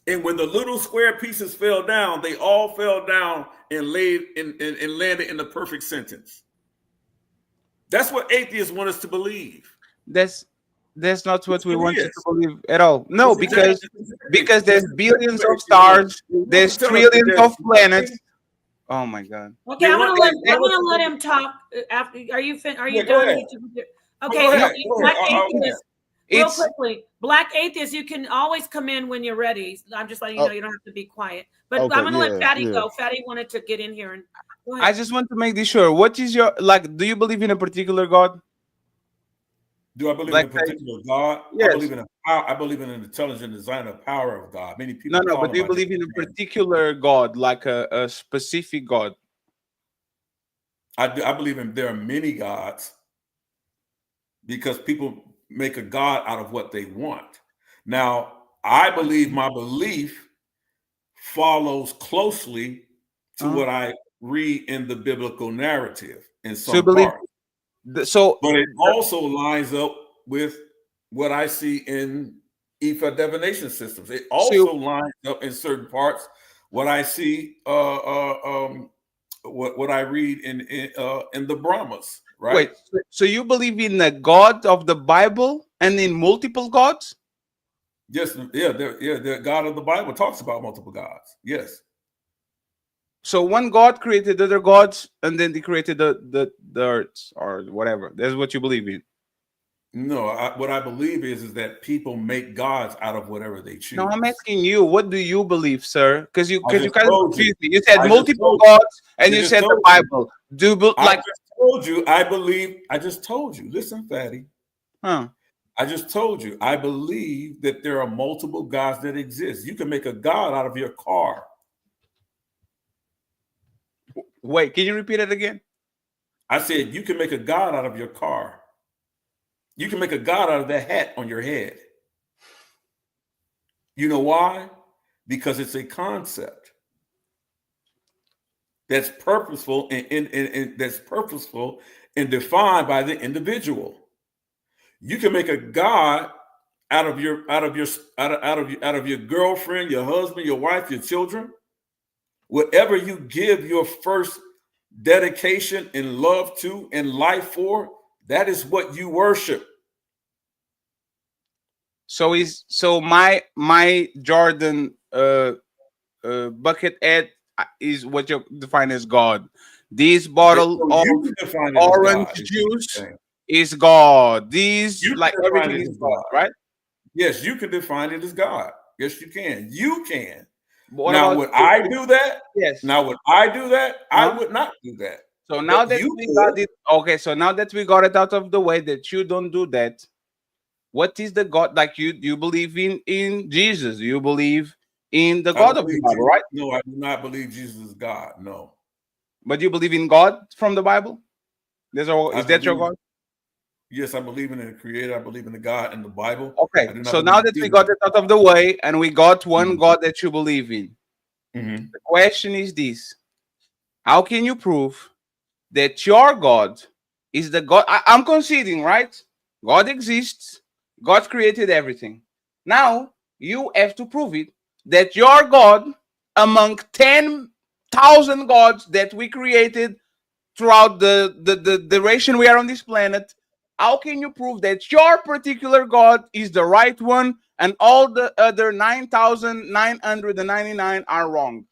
And when the little square pieces fell down, they all fell down and landed in the perfect sentence. That's what atheists want us to believe. That's not what we want you to believe at all. No, because there's billions of stars, there's trillions of planets. Oh my God. Okay, I'm gonna let him talk. After, are you Yeah, go done? ahead. Okay, Go so ahead. Black Go ahead. Atheist, real quickly, Black Atheist, you can always come in when you're ready. I'm just letting you know you don't have to be quiet. But Okay, I'm gonna let yeah, Fatty yeah. go. Fatty wanted to get in here and go ahead. I just want to make this sure. What is your like? Do you believe in a particular God? Do I believe in Black a particular God? Yes. I believe in an intelligent designer power of God. Many people No, call but him do you by believe in a different names. particular God, like a specific God? I believe there are many gods because people make a God out of what they want. Now, I believe my belief follows closely to what I read in the biblical narrative in So you some believe part. but it also lines up with what I see in IFA divination systems. It also lines up in certain parts what I see, what I read in the Brahmas. Right? Wait, so you believe in the God of the Bible and in multiple gods? Yes, the God of the Bible talks about multiple gods. Yes. So one God created other gods, and then they created the earth or whatever. That's what you believe in. No, what I believe is that people make gods out of whatever they choose. No, I'm asking you, what do you believe, sir? Because you kind of told confused you. me. You said I just multiple told you. gods, and I you just said the told you. Bible. Do you I like? just told you. I believe. I just told you. Listen, Fatty. Huh? I just told you. I believe that there are multiple gods that exist. You can make a god out of your car. Wait, can you repeat it again? I said you can make a god out of your car. You can make a god out of that hat on your head. You know why? Because it's a concept that's purposeful and that's purposeful and defined by the individual. You can make a god out of your girlfriend, your husband, your wife, your children. Whatever you give your first dedication and love to and life for, that is what you worship. So my Jordan bucket head is what you define as God. This bottle So of you can define it as orange God. juice is God. These You like can define everything it is as God, God. right? Yes, you can define it as God. Yes, you can. You can. But what Now, about would I do that? Yes. Now, would I do that? I Huh? would not do that. So now But that you we could. got it, okay. So now that we got it out of the way that you don't do that, what is the God like you believe in Jesus? You believe in the I don't God of the believe Bible, Jesus. right? No, I do not believe Jesus is God. No. But you believe in God from the Bible? Is that your God? Yes, I believe in the Creator. I believe in the God in the Bible. Okay. I do not So believe now that we Jesus. got it out of the way and we got one God that you believe in, Mm-hmm. the question is this: how can you prove that your God is the God? I'm conceding, right? God exists. God created everything. Now you have to prove it that your God, among 10,000 gods that we created throughout the duration we are on this planet, how can you prove that your particular God is the right one and all the other 9,999 are wrong?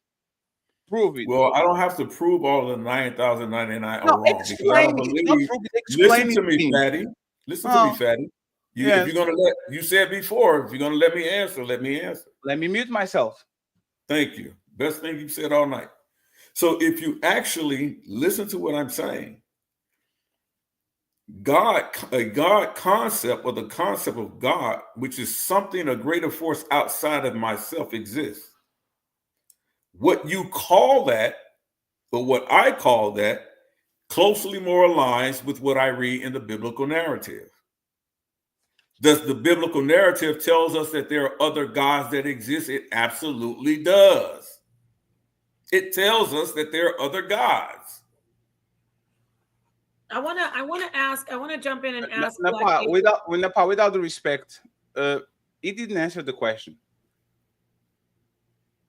Prove it. Well, I don't have to prove all the 9,099 No, are wrong because I don't explain it. Not believe. prove it. Explain Listen it to to me, me. Fatty. Listen to me, Oh, Fatty. If yes. you're gonna you said before, if you're gonna let me answer, let me answer. Let me mute myself. Thank you. Best thing you've said all night. So if you actually listen to what I'm saying, a God concept or the concept of God, which is something, a greater force outside of myself exists. What you call that, or what I call that, closely more aligns with what I read in the biblical narrative. Does the biblical narrative tells us that there are other gods that exist? It absolutely does. It tells us that there are other gods. I wanna jump in and ask Napa, without the respect, he didn't answer the question.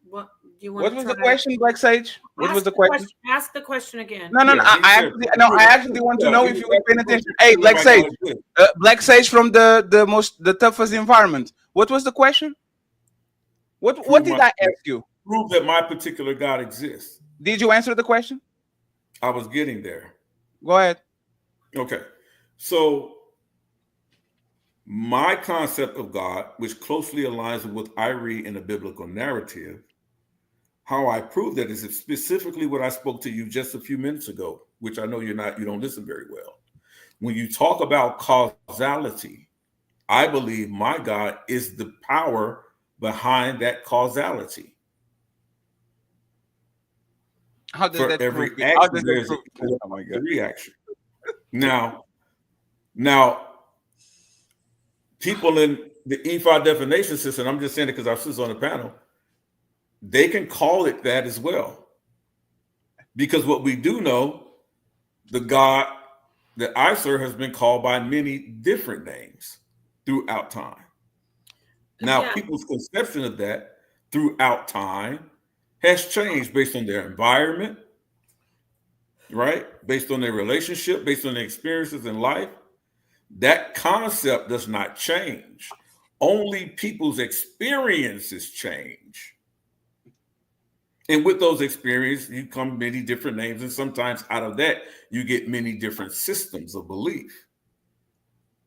What you want What to was try? the question, Black Sage? What was the question? Ask the question again. No. I actually want to know if you were paying attention. Hey, Black Sage, the toughest environment. What was the question? What did I ask you? Prove that my particular God exists. Did you answer the question? I was getting there. Go ahead. Okay. So my concept of God, which closely aligns with what I read in the biblical narrative, how I prove that is specifically what I spoke to you just a few minutes ago, which I know you don't listen very well. When you talk about causality, I believe my God is the power behind that causality. How does For that every prove it? How action, does that there's prove it? Oh my a God. reaction. Now, people in the E5 definition system, I'm just saying it because I sit on the panel, they can call it that as well. Because what we do know, the God that I serve has been called by many different names throughout time. Now, Yeah. people's conception of that throughout time has changed based on their environment, right? Based on their relationship, based on their experiences in life. That concept does not change. Only people's experiences change. And with those experiences, you come many different names. And sometimes out of that, you get many different systems of belief.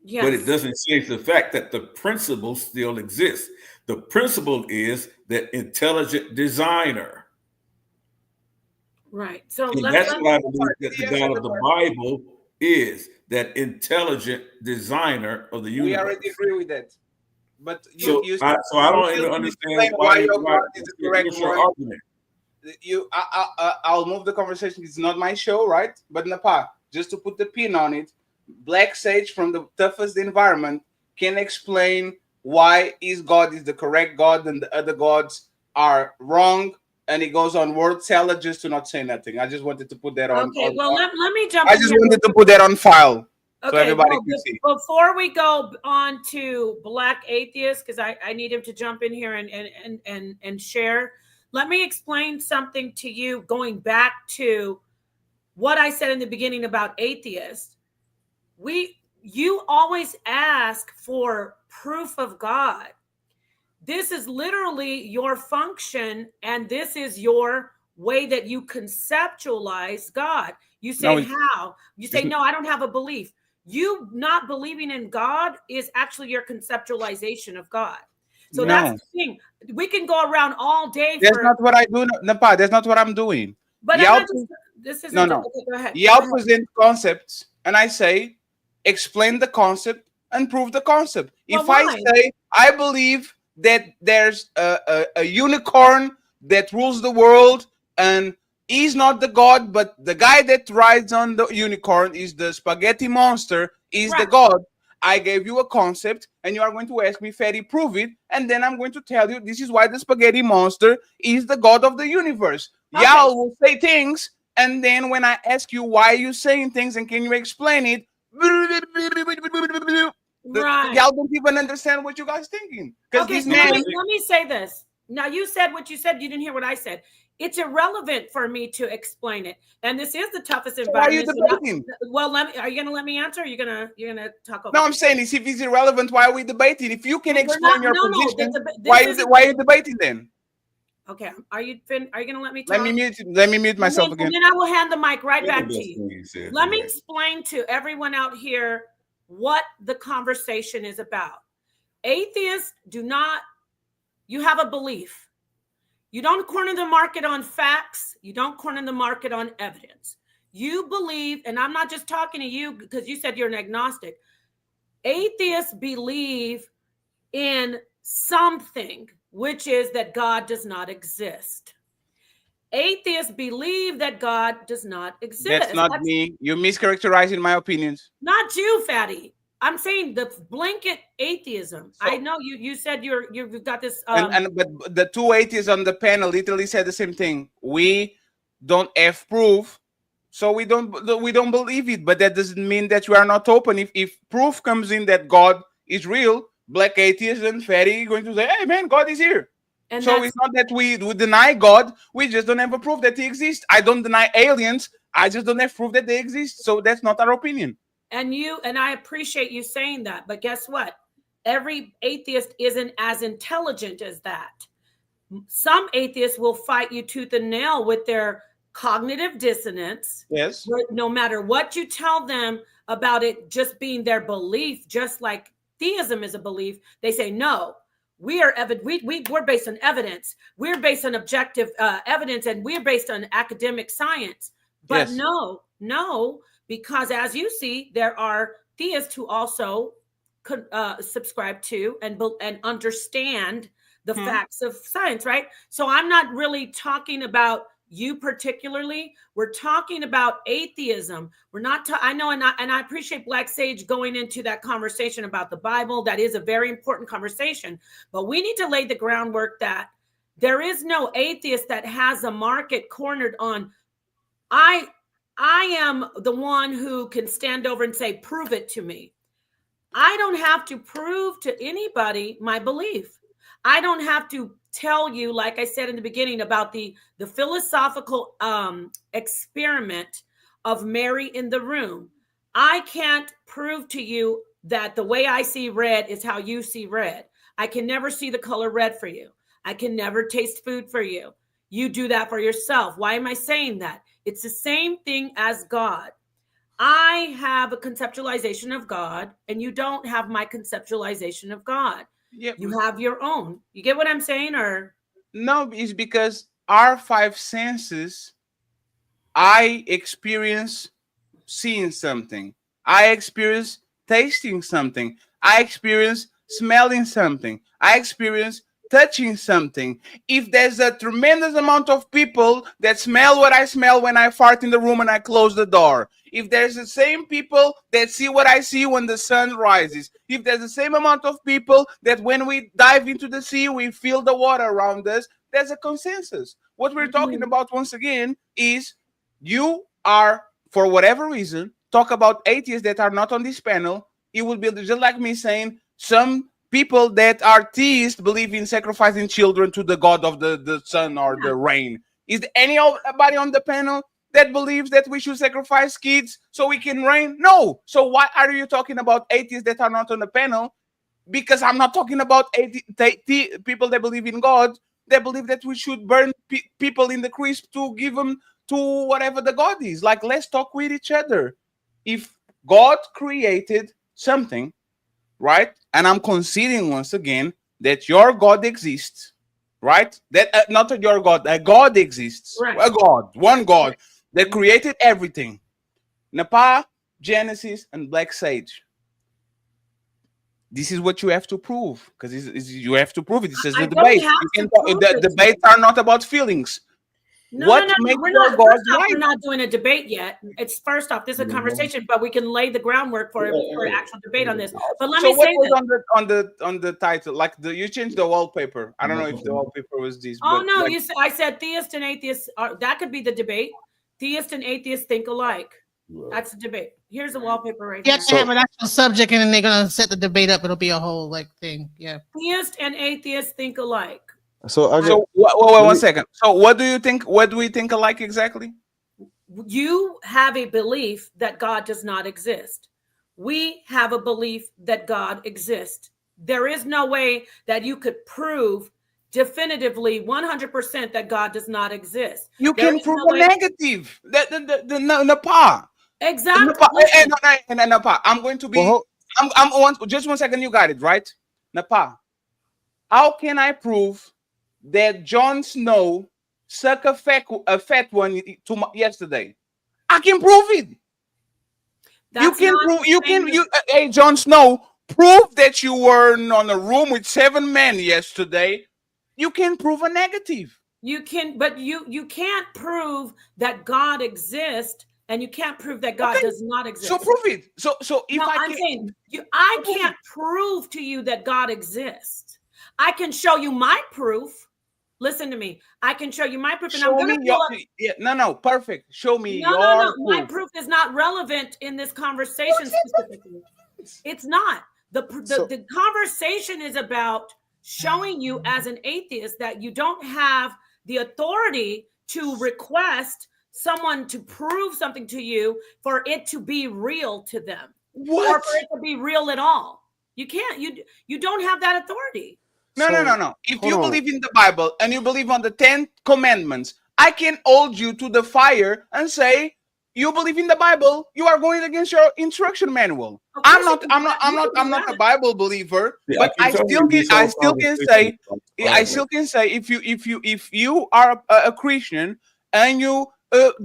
Yes. But it doesn't change the fact that the principle still exists. The principle is that intelligent designer. Right. So And let's that's what I believe that the God of the Bible is, that intelligent designer of the universe. We already agree with that. But So I don't even understand why your God is the correct what's your one. argument. I'll move the conversation. It's not my show, right? But Napa, just to put the pin on it, Black Sage from the toughest environment can explain why his God is the correct God and the other gods are wrong. And he goes on word salad just to not say nothing. I just wanted to put that on. Okay, well, let me jump I in just here. wanted to put that on file so Okay, everybody well, can see. before we go on to Black Atheist, because I need him to jump in here and share, let me explain something to you going back to what I said in the beginning about atheists. You always ask for proof of God. This is literally your function, and this is your way that you conceptualize God. You say, how? You say, no, I don't have a belief. You not believing in God is actually your conceptualization of God. So that's the thing. We can go around all day. That's not what I do, Napa. That's not what I'm doing. But this isn't. No. Okay, go ahead. Y'all present concepts, and I say, explain the concept and prove the concept. Well, if I say I believe that there's a unicorn that rules the world, and he's not the god, but the guy that rides on the unicorn is the spaghetti monster, is the god. I gave you a concept, and you are going to ask me, Fatty, prove it, and then I'm going to tell you this is why the spaghetti monster is the god of the universe. Okay. Y'all will say things, and then when I ask you why are you saying things and can you explain it, y'all don't even understand what you guys thinking. Okay, so let me say this. Now, you said what you said. You didn't hear what I said. It's irrelevant for me to explain it, and this is the toughest environment. Why are you debating? Well, are you going to let me answer? Or you're gonna talk over? No, I'm saying is if it's irrelevant, why are we debating? If you can explain your position, why are you debating then? Okay, are you going to let me talk? Let me mute myself again. And then I will hand the mic right back to you. Let me explain to everyone out here what the conversation is about. Atheists you have a belief. You don't corner the market on facts. You don't corner the market on evidence. You believe, and I'm not just talking to you because you said you're an agnostic. Atheists believe in something, which is that God does not exist. Atheists believe that God does not exist. That's not me. You're mischaracterizing my opinions. Not you, Fatty. I'm saying the blanket atheism. So, I know you said you've got this. But the two atheists on the panel literally said the same thing. We don't have proof, so we don't believe it. But that doesn't mean that you are not open. If proof comes in that God is real, Black atheists and Fatty going to say, "Hey man, God is here." And so it's not that we deny God. We just don't have a proof that He exists. I don't deny aliens. I just don't have proof that they exist. So that's not our opinion. And I appreciate you saying that, but guess what? Every atheist isn't as intelligent as that. Some atheists will fight you tooth and nail with their cognitive dissonance. Yes. Where no matter what you tell them about it just being their belief, just like theism is a belief, they say, no, we are we're based on evidence. We're based on objective evidence, and we're based on academic science. But Yes. no, because as you see, there are theists who also subscribe to and understand the facts of science, right? So I'm not really talking about you particularly. We're talking about atheism. We're not. I know, and I appreciate Black Sage going into that conversation about the Bible. That is a very important conversation. But we need to lay the groundwork that there is no atheist that has a market cornered on. I am the one who can stand over and say, prove it to me. I don't have to prove to anybody my belief. I don't have to tell you, like I said in the beginning, about the philosophical experiment of Mary in the room. I can't prove to you that the way I see red is how you see red. I can never see the color red for you. I can never taste food for you. You do that for yourself. Why am I saying that? It's the same thing as God. I have a conceptualization of God, and you don't have my conceptualization of God. Yeah. You have your own. You get what I'm saying? Or no, it's because our five senses, I experience seeing something, I experience tasting something, I experience smelling something, I experience touching something. If there's a tremendous amount of people that smell what I smell when I fart in the room and I close the door, if there's the same people that see what I see when the sun rises, if there's the same amount of people that when we dive into the sea, we feel the water around us, there's a consensus. What we're talking about once again is you are, for whatever reason, talk about atheists that are not on this panel. It would be just like me saying some people that are theists believe in sacrificing children to the god of the sun or the rain. Is there anybody on the panel that believes that we should sacrifice kids so we can rain? No. So why are you talking about atheists that are not on the panel? Because I'm not talking about people that believe in God. They believe that we should burn people in the crisp to give them to whatever the God is. Like, let's talk with each other. If God created something, right? And I'm conceding once again that your God exists, right? That not your God, a God exists. Right. A God, one God that created everything. Napa, Genesis, and Black Sage. This is what you have to prove, because you have to prove it. This is the debate. Debates are not about feelings. No, what no, makes we're your not. God First off, right? we're not doing a debate yet. It's first off, this is a conversation, but we can lay the groundwork for actual debate on this. But let me what say was this. on the title? Like you changed the wallpaper. I don't know if the wallpaper was this. Oh but no, like, I said theist and atheist. That could be the debate. Theist and atheist think alike. That's the debate. Here's the wallpaper right You here. have to have an actual subject, and then they're gonna set the debate up. It'll be a whole thing. Yeah. Theist and atheist think alike. So wait 1 second. So what do you think? What do we think alike exactly? You have a belief that God does not exist. We have a belief that God exists. There is no way that you could prove definitively 100% that God does not exist. You There can is prove no a way- negative. The Napa. Exactly. Napa. I'm going to be. Just 1 second. You got it right, Napa. How can I prove that Jon Snow sucked a fat one yesterday? I can prove it. Hey, Jon Snow, prove that you were on a room with 7 men yesterday. You can prove a negative. You can, but you can't prove that God exists, and you can't prove that God does not exist. So prove it. So if I'm saying I can't prove to you that God exists. I can show you my proof. Listen to me. I can show you my proof, and I'm going to perfect. Show me your No. proof. My proof is not relevant in this conversation specifically. It's not. The conversation is about showing you as an atheist that you don't have the authority to request someone to prove something to you for it to be real to them. What? Or for it to be real at all. You can't. You don't have that authority. No. If you believe in the Bible and you believe on the 10 commandments, I can hold you to the fire and say, you believe in the Bible, you are going against your instruction manual. I'm not a Bible believer, Yeah, but I can tell you this whole conversation. if you are a Christian and you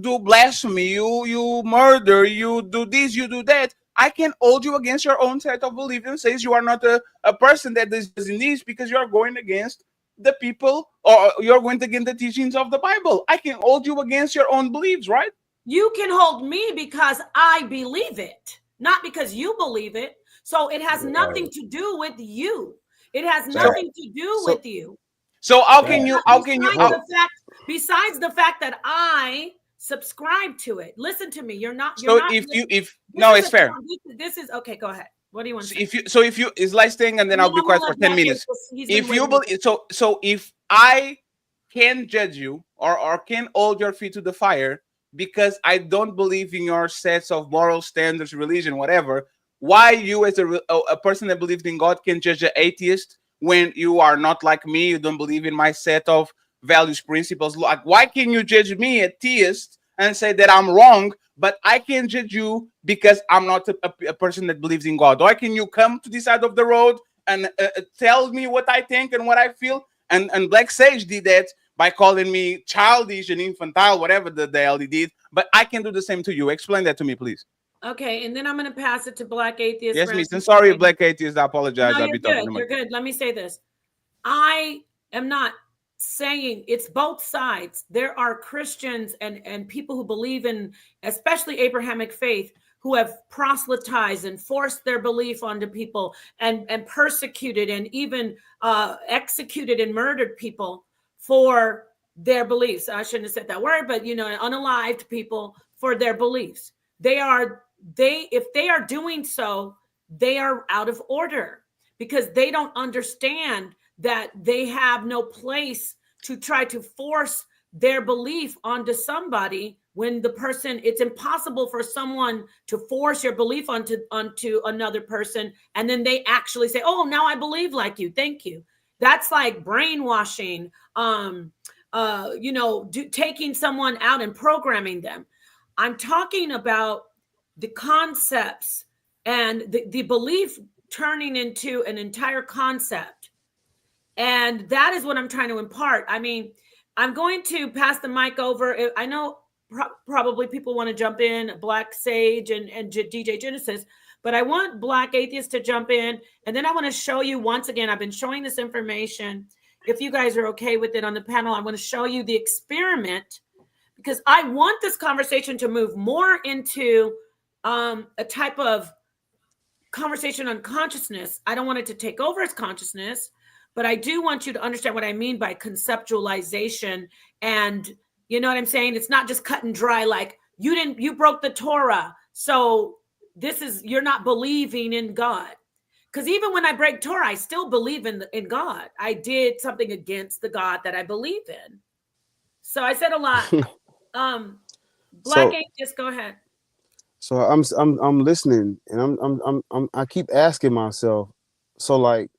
do blasphemy, you murder, you do this, you do that, I can hold you against your own set of beliefs and says you are not a person that is in this because you are going against the people, or you're going against the teachings of the Bible. I can hold you against your own beliefs, right? You can hold me because I believe it, not because you believe it. So it has nothing to do with you. It has nothing to do with you. So how can you besides the fact that I subscribe to it? Listen to me. You're not it's fair. This is okay. Go ahead. What do you want to say? If you is like staying, and then I'll be quiet for 10 minutes. If you believe, so if I can judge you or can hold your feet to the fire because I don't believe in your sets of moral standards, religion, whatever, why you as a person that believes in God can judge an atheist when you are not like me, you don't believe in my set of values, principles? Like, why can you judge me, a theist, and say that I'm wrong, but I can judge you because I'm not a person that believes in God? Why can you come to the side of the road and tell me what I think and what I feel? And Black Sage did that by calling me childish and infantile, whatever the hell he did. But I can do the same to you. Explain that to me, please. Okay, and then I'm going to pass it to Black Atheist. Yes, Miss. I'm sorry, Black Atheist. I apologize. No, you're good. You're good. Let me say this. I am not saying it's both sides. There are Christians and people who believe in, especially Abrahamic faith, who have proselytized and forced their belief onto people and persecuted and even executed and murdered people for their beliefs. I shouldn't have said that word, but unalived people for their beliefs. If they are doing so, they are out of order because they don't understand that they have no place to try to force their belief onto somebody when it's impossible for someone to force your belief onto another person. And then they actually say, oh, now I believe like you. Thank you. That's like brainwashing, taking someone out and programming them. I'm talking about the concepts and the belief turning into an entire concept. And that is what I'm trying to impart. I mean, I'm going to pass the mic over. I know probably people want to jump in, Black Sage and DJ Genesis, but I want Black Atheist to jump in. And then I want to show you once again, I've been showing this information. If you guys are okay with it on the panel, I want to show you the experiment because I want this conversation to move more into a type of conversation on consciousness. I don't want it to take over as consciousness, but I do want you to understand what I mean by conceptualization. And you know what I'm saying? It's not just cut and dry, like you broke the Torah. So you're not believing in God. Because even when I break Torah, I still believe in God. I did something against the God that I believe in. So I said a lot. Black Atheist, go ahead. So I'm listening, and I keep asking myself, so like,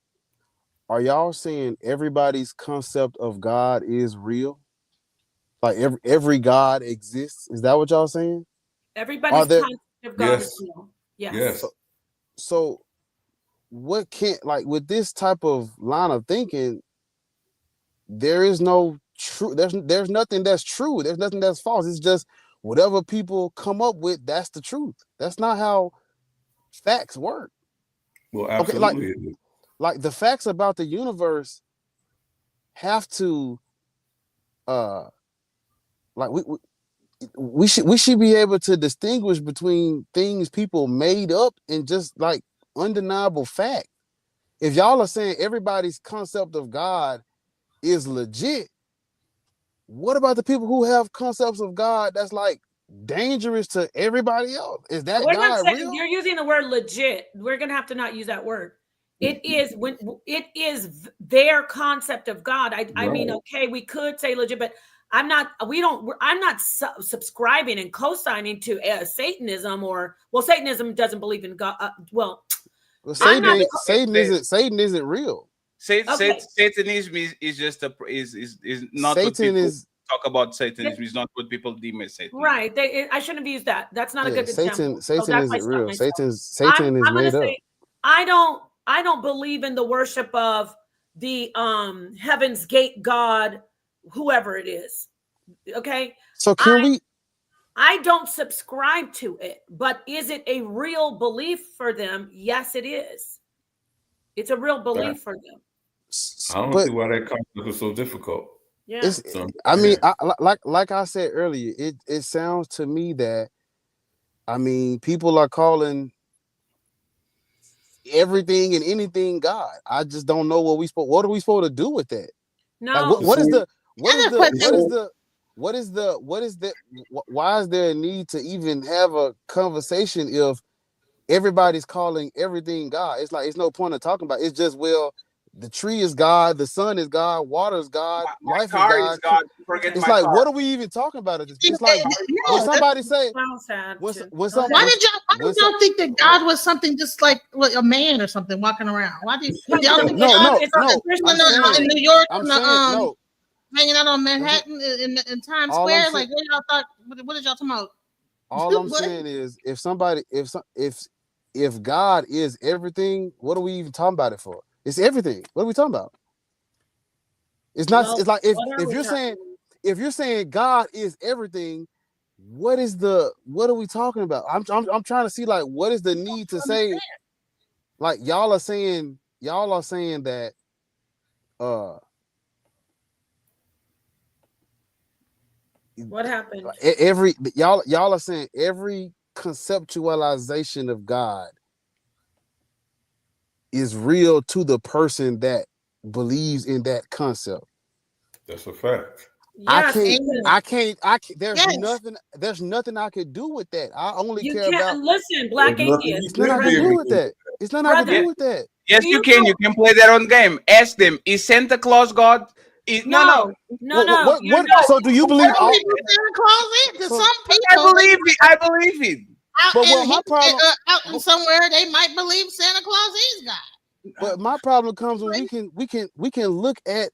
are y'all saying everybody's concept of God is real? Like every God exists? Is that what y'all saying? Everybody's concept of God is real. Yes. So what can't, like, with this type of line of thinking, there is no true, there's nothing that's true. There's nothing that's false. It's just whatever people come up with, that's the truth. That's not how facts work. Well, absolutely. Okay, like the facts about the universe have to like we should be able to distinguish between things people made up and just like undeniable fact. If y'all are saying everybody's concept of God is legit, what about the people who have concepts of God that's like dangerous to everybody else? Is that God real? You're using the word legit. We're gonna have to not use that word. It is their concept of God. I mean, okay, we could say legit, but I'm not subscribing and co-signing to Satanism Satanism doesn't believe in God. Satan isn't real. Satanism is just is not Satan what people is talk about Satanism. It's not what people deem as Satan. Right. I shouldn't have used that. That's not a good example. Satan So that's why I isn't stopped real. myself. Satan is I'm gonna made up. say I don't believe in the worship of the Heaven's Gate God, whoever it is. Okay. So can we? I don't subscribe to it, but is it a real belief for them? Yes, it is. It's a real belief for them. I don't see why that concept is so difficult. Yeah. I mean, like I said earlier, it sounds to me that, I mean, people are calling everything and anything God. I just don't know what are we supposed to do with that? No. Like, why is there a need to even have a conversation if everybody's calling everything God? It's like, it's no point of talking about it. It's just, well, the tree is God, the sun is God, water is God, life is car God. is God. Forget It's my like, car. what are we even talking about? It's like when somebody say, why did y'all think that God was something just like a man or something walking around? Why did y'all think God is in New York hanging out on Manhattan in Times Square? Like, what y'all thought? What did y'all talking about? All I'm saying is, if God is everything, what are we even talking about it for? It's everything. What are we talking about? It's not. It's like if you're saying God is everything, what are we talking about? I'm trying to see, like, what is the need to say? Like, y'all are saying that what happened? Y'all are saying every conceptualization of God is real to the person that believes in that concept. That's a fact. I can't. There's nothing I could do with that. I only care about. Listen, Black Atheist. It's nothing I can do with that. It's nothing I can do with that. Yes, you can. You can play their own game. Ask them, is Santa Claus God? No. What? So do you believe? Santa Claus is? Because some people, I believe it. Out in somewhere, they might believe Santa Claus is God. But my problem comes when we can look at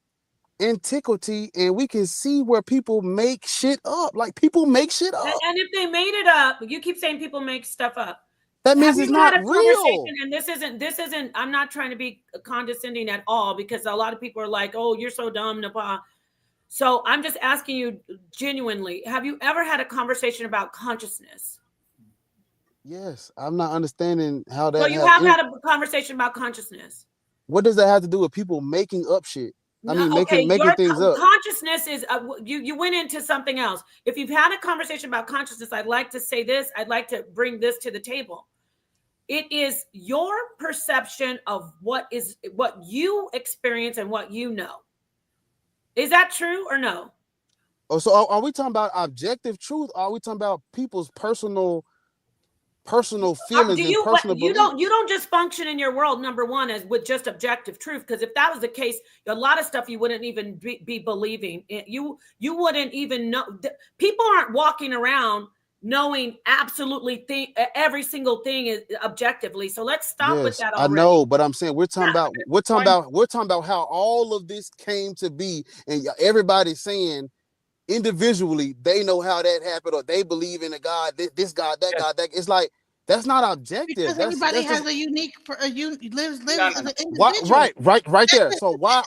antiquity and we can see where people make shit up. Like, people make shit up. And if they made it up, you keep saying people make stuff up. That means it's not real. And this isn't, I'm not trying to be condescending at all, because a lot of people are like, oh, you're so dumb, Nepal. So I'm just asking you genuinely, have you ever had a conversation about consciousness? Yes, I'm not understanding how that. So you have had a conversation about consciousness. What does that have to do with people making up shit? I mean, making things up. Consciousness is you went into something else. If you've had a conversation about consciousness, I'd like to say this. I'd like to bring this to the table. It is your perception of what you experience and what you know. Is that true or no? Oh, so are we talking about objective truth? Or are we talking about people's personal feelings and personal beliefs? You don't just function in your world, number one, as with just objective truth. Because if that was the case, a lot of stuff you wouldn't even be believing. You wouldn't even know. People aren't walking around knowing absolutely every single thing is objectively. So let's stop with that already. I know, but I'm saying we're talking about how all of this came to be, and everybody's saying individually they know how that happened, or they believe in a God, this God, that God, that. It's like, that's not objective. Because everybody has a unique lives as an individual. Right there. So why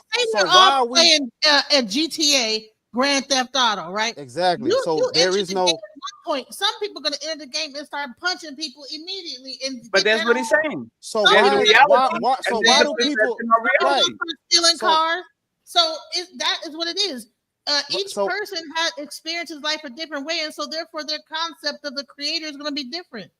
are we playing at GTA Grand Theft Auto, right? Exactly. There is no point. Some people are going to enter the game and start punching people immediately. But that's what he's saying. So why do people stealing cars? So that is what it is. Each person has experiences life a different way, and so therefore their concept of the creator is going to be different.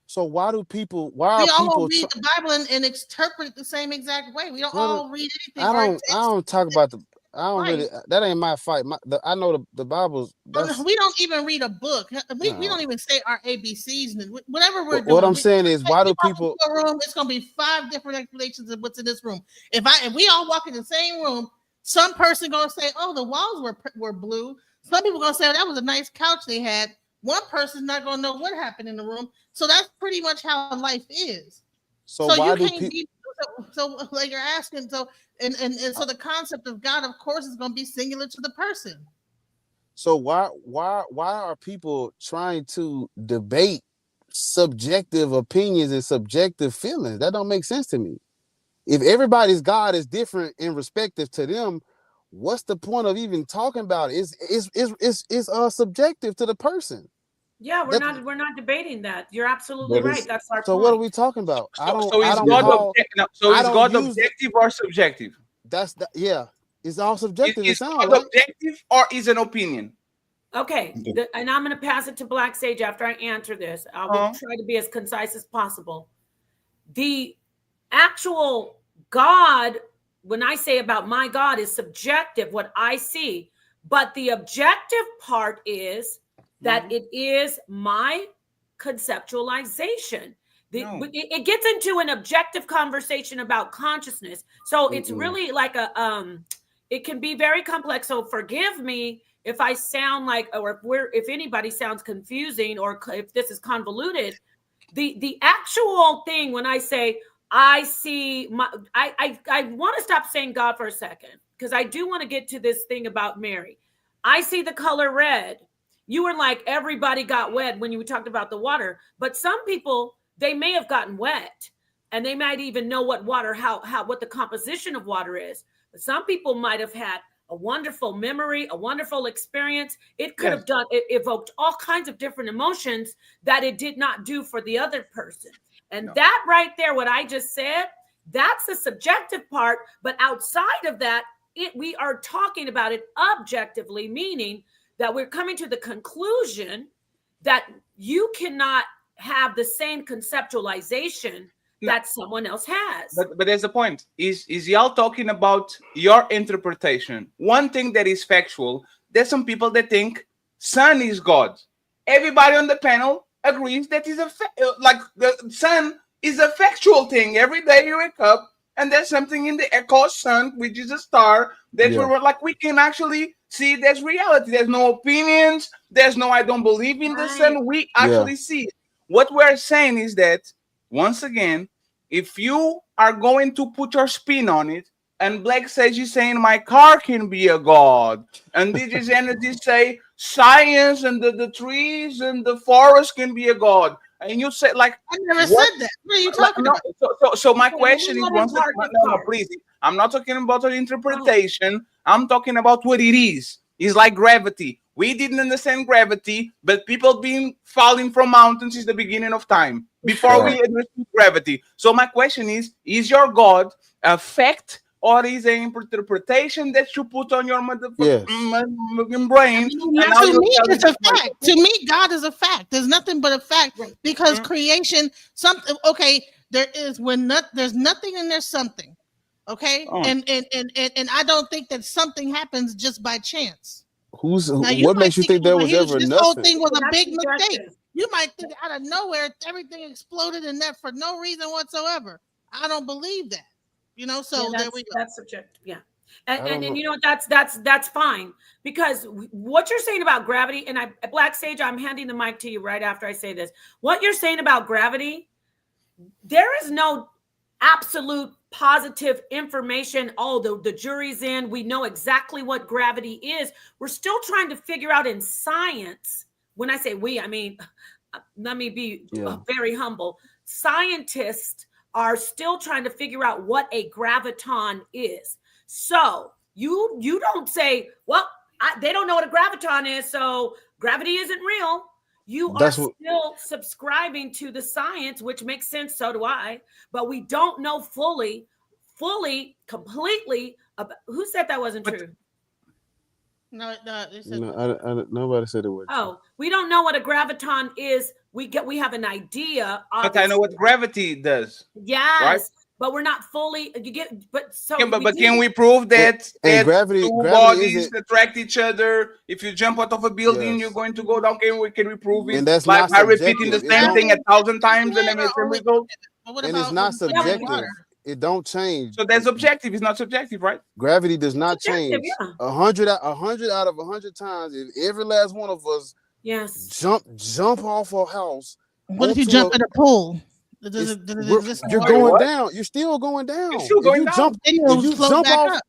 So why are people read the Bible and interpret it the same exact way? We don't all read anything. I don't talk about really, that ain't my fight. I know the Bible's. We don't even read a book. We don't even say our ABCs and whatever we're doing. What I'm saying is, why do people? A room, it's going to be 5 different explanations of what's in this room. If we all walk in the same room, some person going to say, "Oh, the walls were blue." Some people going to say, "Oh, that was a nice couch they had." One person's not going to know what happened in the room. So that's pretty much how life is. So why do people? So like you're asking, so and so the concept of God, of course, is going to be singular to the person. So why are people trying to debate subjective opinions and subjective feelings? That don't make sense to me. If everybody's God is different and respective to them, what's the point of even talking about it? It's subjective to the person. Yeah, we're not debating that. You're absolutely But right. it's That's our so point. what are we talking about? So is God objective or subjective? Yeah, it's all subjective. It Is sounds God like objective or is an opinion? Okay, and I'm going to pass it to Black Sage after I answer this. I will try to be as concise as possible. The actual God, when I say about my God, is subjective, what I see. But the objective part is that it is my conceptualization. It gets into an objective conversation about consciousness. So it's really like it can be very complex. So forgive me if I sound like, or if anybody sounds confusing, or if this is convoluted. The actual thing, when I say I see I want to stop saying God for a second, because I do want to get to this thing about Mary. I see the color red. You were like, everybody got wet when you talked about the water, but some people, they may have gotten wet and they might even know what water, what the composition of water is. But some people might have had a wonderful memory, a wonderful experience. It could have it evoked all kinds of different emotions that it did not do for the other person. And that right there, what I just said, that's the subjective part. But outside of that, we are talking about it objectively, meaning that we're coming to the conclusion that you cannot have the same conceptualization that someone else has. But there's a point. Is y'all talking about your interpretation? One thing that is factual, there's some people that think sun is God. Everybody on the panel agrees that is like the sun is a factual thing. Every day you wake up and there's something in the air called sun, which is a star that we can actually see. There's reality. There's no opinions. There's no I don't believe in the sun. We actually see it. What we're saying is that, once again, if you are going to put your spin on it, and Black Sage is saying my car can be a god, and Digi's Energy say science and the trees and the forest can be a god, and you say like I never said that. What are you talking about? So my question is, please, I'm not talking about an interpretation. I'm talking about what it is. It's like gravity. We didn't understand gravity, but people been falling from mountains since the beginning of time, before we understood gravity. So my question is your God a fact, or is an interpretation that you put on your brain? To me, it's a fact. To me, God is a fact. There's nothing but a fact, because creation, something. Okay, there's nothing and there's something. Okay, and I don't think that something happens just by chance. What makes you think there was ever nothing? This whole thing was a big mistake. You might think out of nowhere everything exploded in that for no reason whatsoever. I don't believe that. So there we go. That's subjective. Yeah. And you know that's fine, because what you're saying about gravity, and Black Sage, I'm handing the mic to you right after I say this. What you're saying about gravity, there is no absolute positive information. The jury's in. We know exactly what gravity is. We're still trying to figure out in science. When I say we, I mean, let me be very humble. Scientists are still trying to figure out what a graviton is. So you don't say, well, they don't know what a graviton is, so gravity isn't real. You are still subscribing to the science, which makes sense. So do I. But we don't know fully, completely about who said that wasn't true. No, nobody said it was. Oh, we don't know what a graviton is. We have an idea. But I know what gravity does. Yes, right? But we're not fully. Can we prove that gravity, two bodies attract each other? If you jump out of a building, you're going to go down. Can we prove it? And that's like not by repeating the same thing 1,000 times and then the same result. And it's not subjective. It don't change. So that's objective. It's not subjective, right? Gravity does not change. 100 out of 100 times, if every last one of us jump off a house. What if you jump in a pool? You're going down. You're still going down. You're still going down. If you jump off,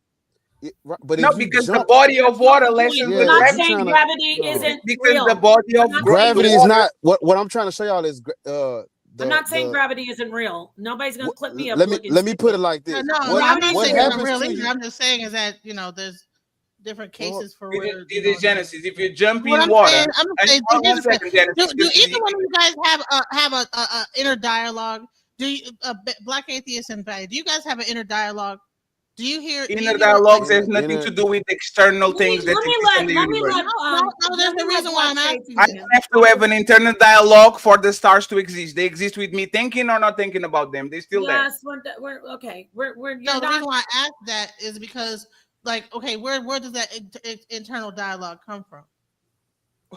But no, if you because the jump, body of water I'm lessens the not if you gravity. saying trying to gravity isn't Because real. the body I'm of not saying gravity the is water. not what I'm trying to show y'all is I'm not saying the gravity isn't real. Nobody's gonna clip me up let looking me put it stupid. like No, this. I'm not What saying it's happens unreal to either. you? I'm just saying is that there's different cases for where It is Genesis. If you jump what in I'm water, saying, I'm and saying, one here's the second, thing. Genesis. Do either one of you guys have a inner dialogue? Do you Black Atheist and Value? Do you guys have an inner dialogue? Do you hear Inner dialogues has nothing to do with external Let me things that exist in the universe. no, there's a reason why I'm asking I you. don't have to have an internal dialogue for the stars to exist. They exist with me thinking or not thinking about them. They're still there. Yes, we're okay. We're No, the reason why I asked that is because, like, okay, where does that internal dialogue come from?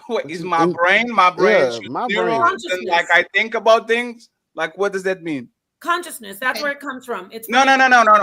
What is my brain? My brain shoots my neurons, and like I think about things. Like, what does that mean? Consciousness. That's where it comes from. It's No.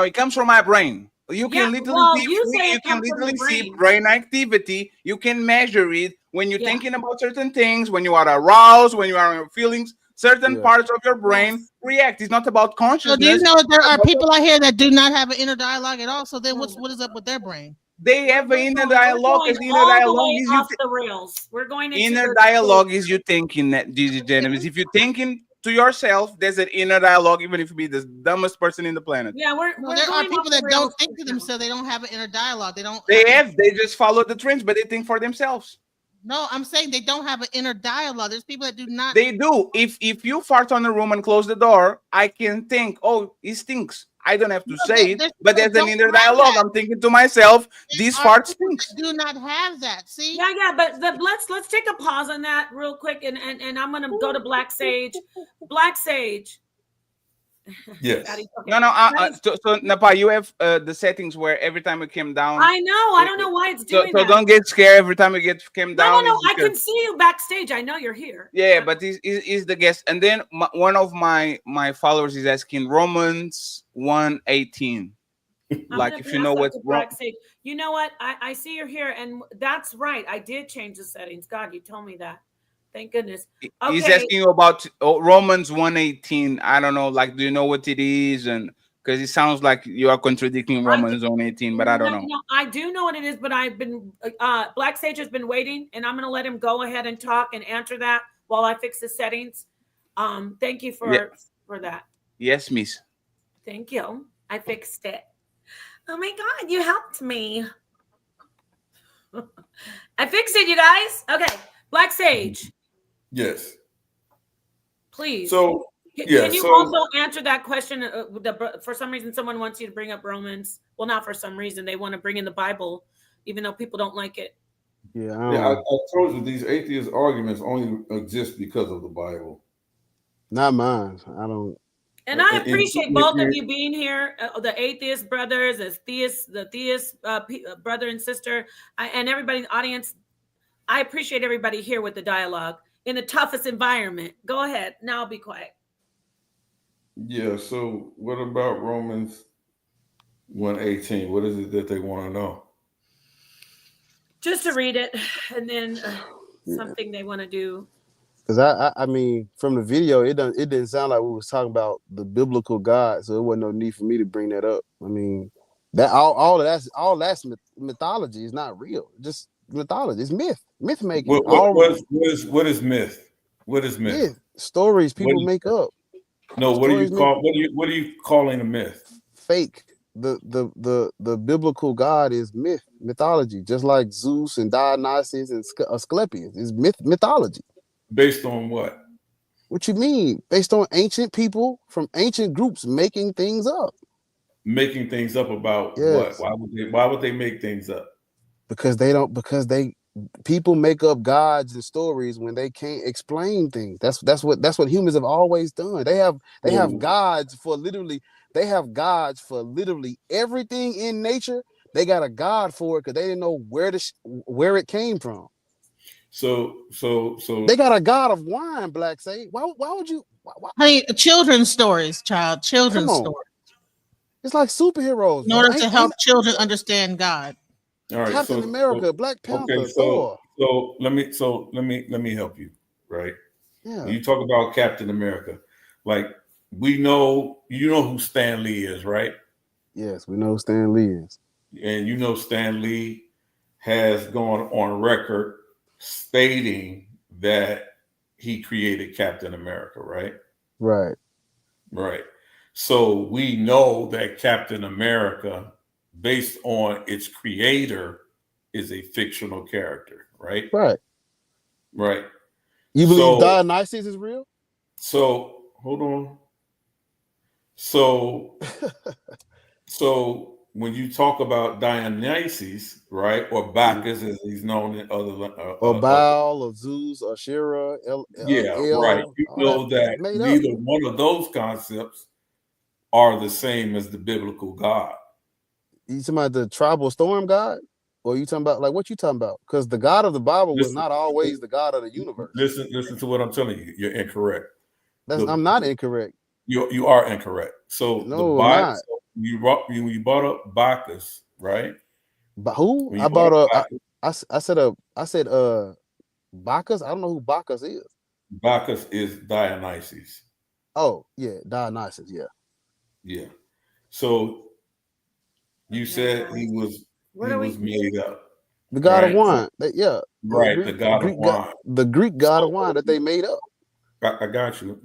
It comes from my brain. You Yeah, can literally well, see. you say You it can comes from the literally see brain. brain activity. You can measure it when you're Yeah. thinking about certain things. When you are aroused, when you are in your feelings, certain parts of your brain react. It's not about So consciousness. do you know there are people out here that do not have an inner dialogue at all? So then what is up with their brain? They have an inner dialogue. We're going Because inner all the dialogue way is off the rails. We're going into inner the dialogue is you thinking that Jesus Genesis. If you're thinking to yourself, there's an inner dialogue, even if you be the dumbest person in the planet. Yeah, No, there are people that don't think to themselves. They don't have an inner dialogue. They don't. They just follow the trends, but they think for themselves. No, I'm saying they don't have an inner dialogue. There's people that do not. They do. If you fart on the room and close the door, I can think, oh, it stinks. I don't have to say it, but there's an inner dialogue. I'm thinking to myself, this fart stinks. Do not have that. See? Yeah, but let's take a pause on that real quick, and I'm gonna go to Black Sage. Black Sage. Yes. No. So Napa, you have the settings where every time it came down. I know. I don't know why it's doing so that. don't get scared every time it came down. No. it's I can because- see you backstage. I know you're here. Yeah, but he's the guest. And then one of my followers is asking Romans 1:18. Like, if you know what Black Sage. You know what? I see you're here, and that's right. I did change the settings. God, you told me that. Thank goodness. Okay. He's asking you about Romans 1:18. I don't know, like, do you know what it is? And because it sounds like you are contradicting Romans 1:18, but I don't know. No, I do know what it is, but I've been Black Sage has been waiting, and I'm going to let him go ahead and talk and answer that while I fix the settings. Thank you for that. Yes, miss. Thank you. I fixed it. Oh my God, you helped me. I fixed it, you guys. Okay, Black Sage. Yes. Please. So, can you also answer that question? For some reason, someone wants you to bring up Romans. Well, not for some reason. They want to bring in the Bible, even though people don't like it. Yeah, I told you these atheist arguments only exist because of the Bible. Not mine. I don't. And I appreciate both of you being here, the atheist brothers, the theist brother and sister, and everybody in the audience. I appreciate everybody here with the dialogue in the toughest environment. Go ahead. Now I'll be quiet. Yeah, so what about Romans 1:18? What is it that they want to know? Just to read it, and then something they want to do. Because I mean, from the video, it didn't sound like we was talking about the biblical God, so it wasn't no need for me to bring that up. I mean, that all that's mythology is not real. Just mythology. It's myth making. What is myth? What is myth? Myth. Stories people make up. No, what do you calling a myth? Fake. The biblical God is mythology, just like Zeus and Dionysus and Asclepius is mythology. Based on what? What you mean? Based on ancient people from ancient groups making things up. Making things up about what? Why would they make things up? Because people make up gods and stories when they can't explain things. That's what humans have always done. They have gods for literally everything in nature. They got a god for it because they didn't know where it came from. So they got a god of wine, Black Sage. Why would you? Why? Hey, children's stories, child. Children's stories. It's like superheroes. In order to help children understand God. All right, Captain America, Black Panther, okay, Thor. So let me help you, right? Yeah. When you talk about Captain America, like you know who Stan Lee is, right? Yes, we know who Stan Lee is. And you know, Stan Lee has gone on record stating that he created Captain America, right? Right. Right. So we know that Captain America, based on its creator, is a fictional character, right? Right. Right. You believe Dionysus is real? So hold on. So when you talk about Dionysus, right, or Bacchus as he's known in other Or Baal, or Zeus, or Shira, El, right. You all know that made up. neither one of those concepts are the same as the biblical God. You talking about the tribal storm god? Or you talking about, like, what you talking about? Because the God of the Bible was not always the God of the universe. Listen to what I'm telling you. You're incorrect. I'm not incorrect. You are incorrect. So No, the I'm Bible, not. when you brought up Bacchus, right? But who? When I you brought brought up. Bacchus, I said Bacchus. I don't know who Bacchus is. Bacchus is Dionysus. Oh yeah, Dionysus. Yeah. Yeah. So you said he was made up. The god of right? wine. Yeah. Right, the god of wine. The Greek god of wine that they made up. I got you.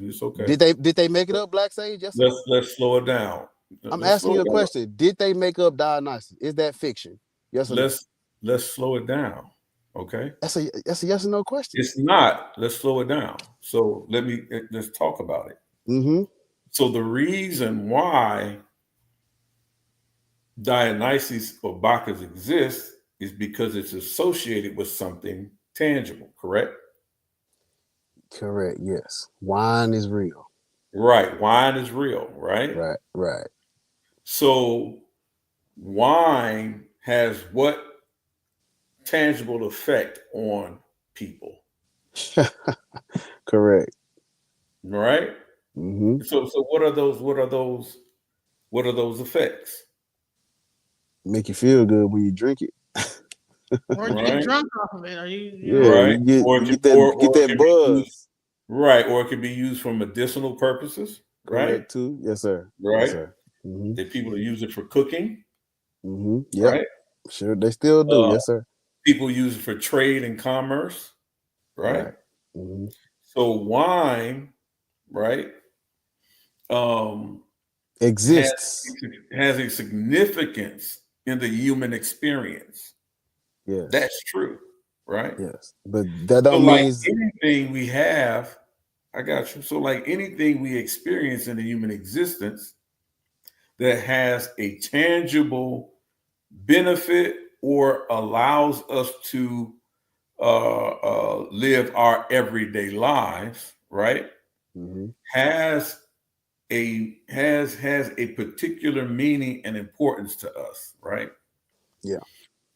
It's okay. Did they make it up, Black Sage? Yes. Let's slow it down. I'm asking you a question. Did they make up Dionysus? Is that fiction? Yes or no? Let's slow it down. Okay. That's a yes or no question. It's not. Let's slow it down. So let's talk about it. Mm-hmm. So the reason why Dionysus or Bacchus exists is because it's associated with something tangible, correct? Correct, yes. Wine is real. Right. Wine is real, right? Right. So wine has what tangible effect on people? Correct. Right? Mm-hmm. So what are those effects? Make you feel good when you drink it. Or you get drunk off of it. Or right. You get that buzz. Right. Or it can be used for medicinal purposes. Correct, right? too. Yes, sir. Right. Yes, sir. Mm-hmm. That people use it for cooking. Mm-hmm. Yep. Right. Sure, they still do. Yes, sir. People use it for trade and commerce. Right. Mm-hmm. So wine, right, exists, has a significance in the human experience. Yes. That's true. Right. Yes. But that don't like mean anything we have, I got you. So like anything we experience in the human existence that has a tangible benefit or allows us to live our everyday lives, right? Mm-hmm. has a particular meaning and importance to us, right? Yeah.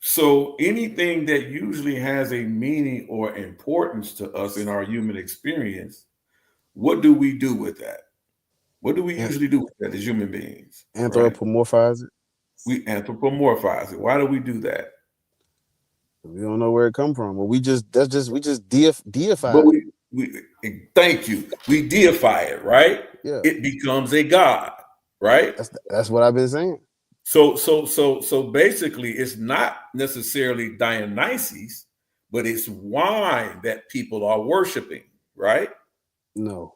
So anything that usually has a meaning or importance to us in our human experience, what do we do with that? What do we usually do with that as human beings? Anthropomorphize it. We anthropomorphize it. Why do we do that? We don't know where it come from. But we just deify But it. we thank you. We deify it, right? Yeah. It becomes a god, right? That's what I've been saying. So basically, it's not necessarily Dionysus, but it's wine that people are worshiping, right? No.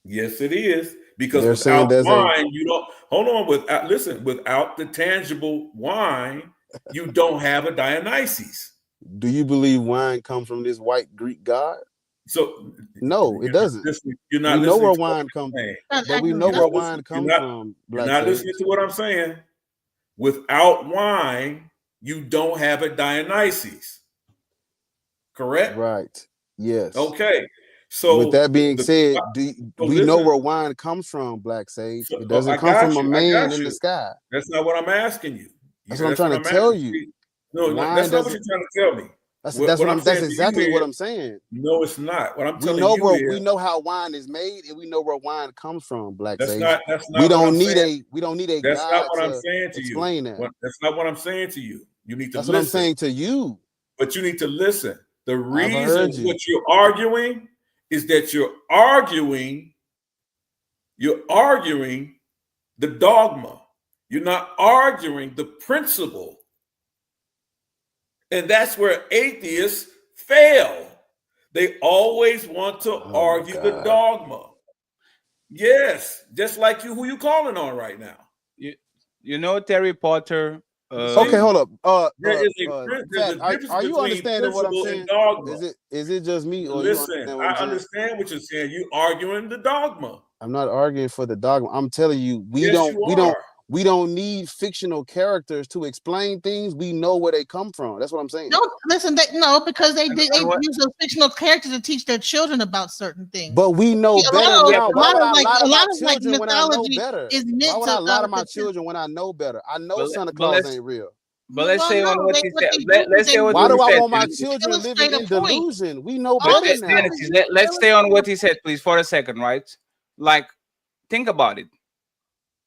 Yes, it is. Because They're saying without wine, you don't hold on. Without the tangible wine, you don't have a Dionysus. Do you believe wine comes from this white Greek god? So no, it doesn't. You're not we know where listening to wine comes from. But But we know where wine comes from. You're not listening to what I'm saying. Without wine, you don't have a Dionysus. Correct? Right. Yes. Okay. So with that being said, we know where wine comes from, Black Sage. It doesn't come from a man in the sky. That's not what I'm asking you. That's what I'm trying to tell you. No, that's not what you're trying to tell me. That's exactly what I'm saying. No, it's not. What I'm telling you we know how wine is made, and we know where wine comes from, Black Sage. That's not we don't need a that's God not what I'm to saying to explain you. that. That's not what I'm saying to you. You need to That's listen. what I'm saying to you. But you need to listen. The heard reason you. what you're arguing is that you're arguing the dogma. You're not arguing the principle. And that's where atheists fail. They always want to argue the dogma. Yes, just like you, who you calling on right now? You know Terry Potter. Okay, hold up. There's a difference Are you between understanding what I'm principle saying? and dogma. Is it just me, or Listen, you understand what I I'm saying? understand what you're saying. You arguing the dogma. I'm not arguing for the dogma. I'm telling you, we don't need fictional characters to explain things. We know where they come from. That's what I'm saying. No, listen, because they use those fictional characters to teach their children about certain things. But we know better now. Why would I lie to my like children when I know mythology better? is meant Why would to I lie to my children when I know better? I know Santa Claus ain't real. But let's say on what he said. Let's say Why do I want my please. children living in delusion? We know Okay, better now. let's stay on what he said, please, for a second, right? Like, think about it.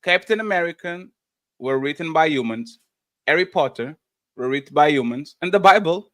Captain America were written by humans. Harry Potter were written by humans. And the Bible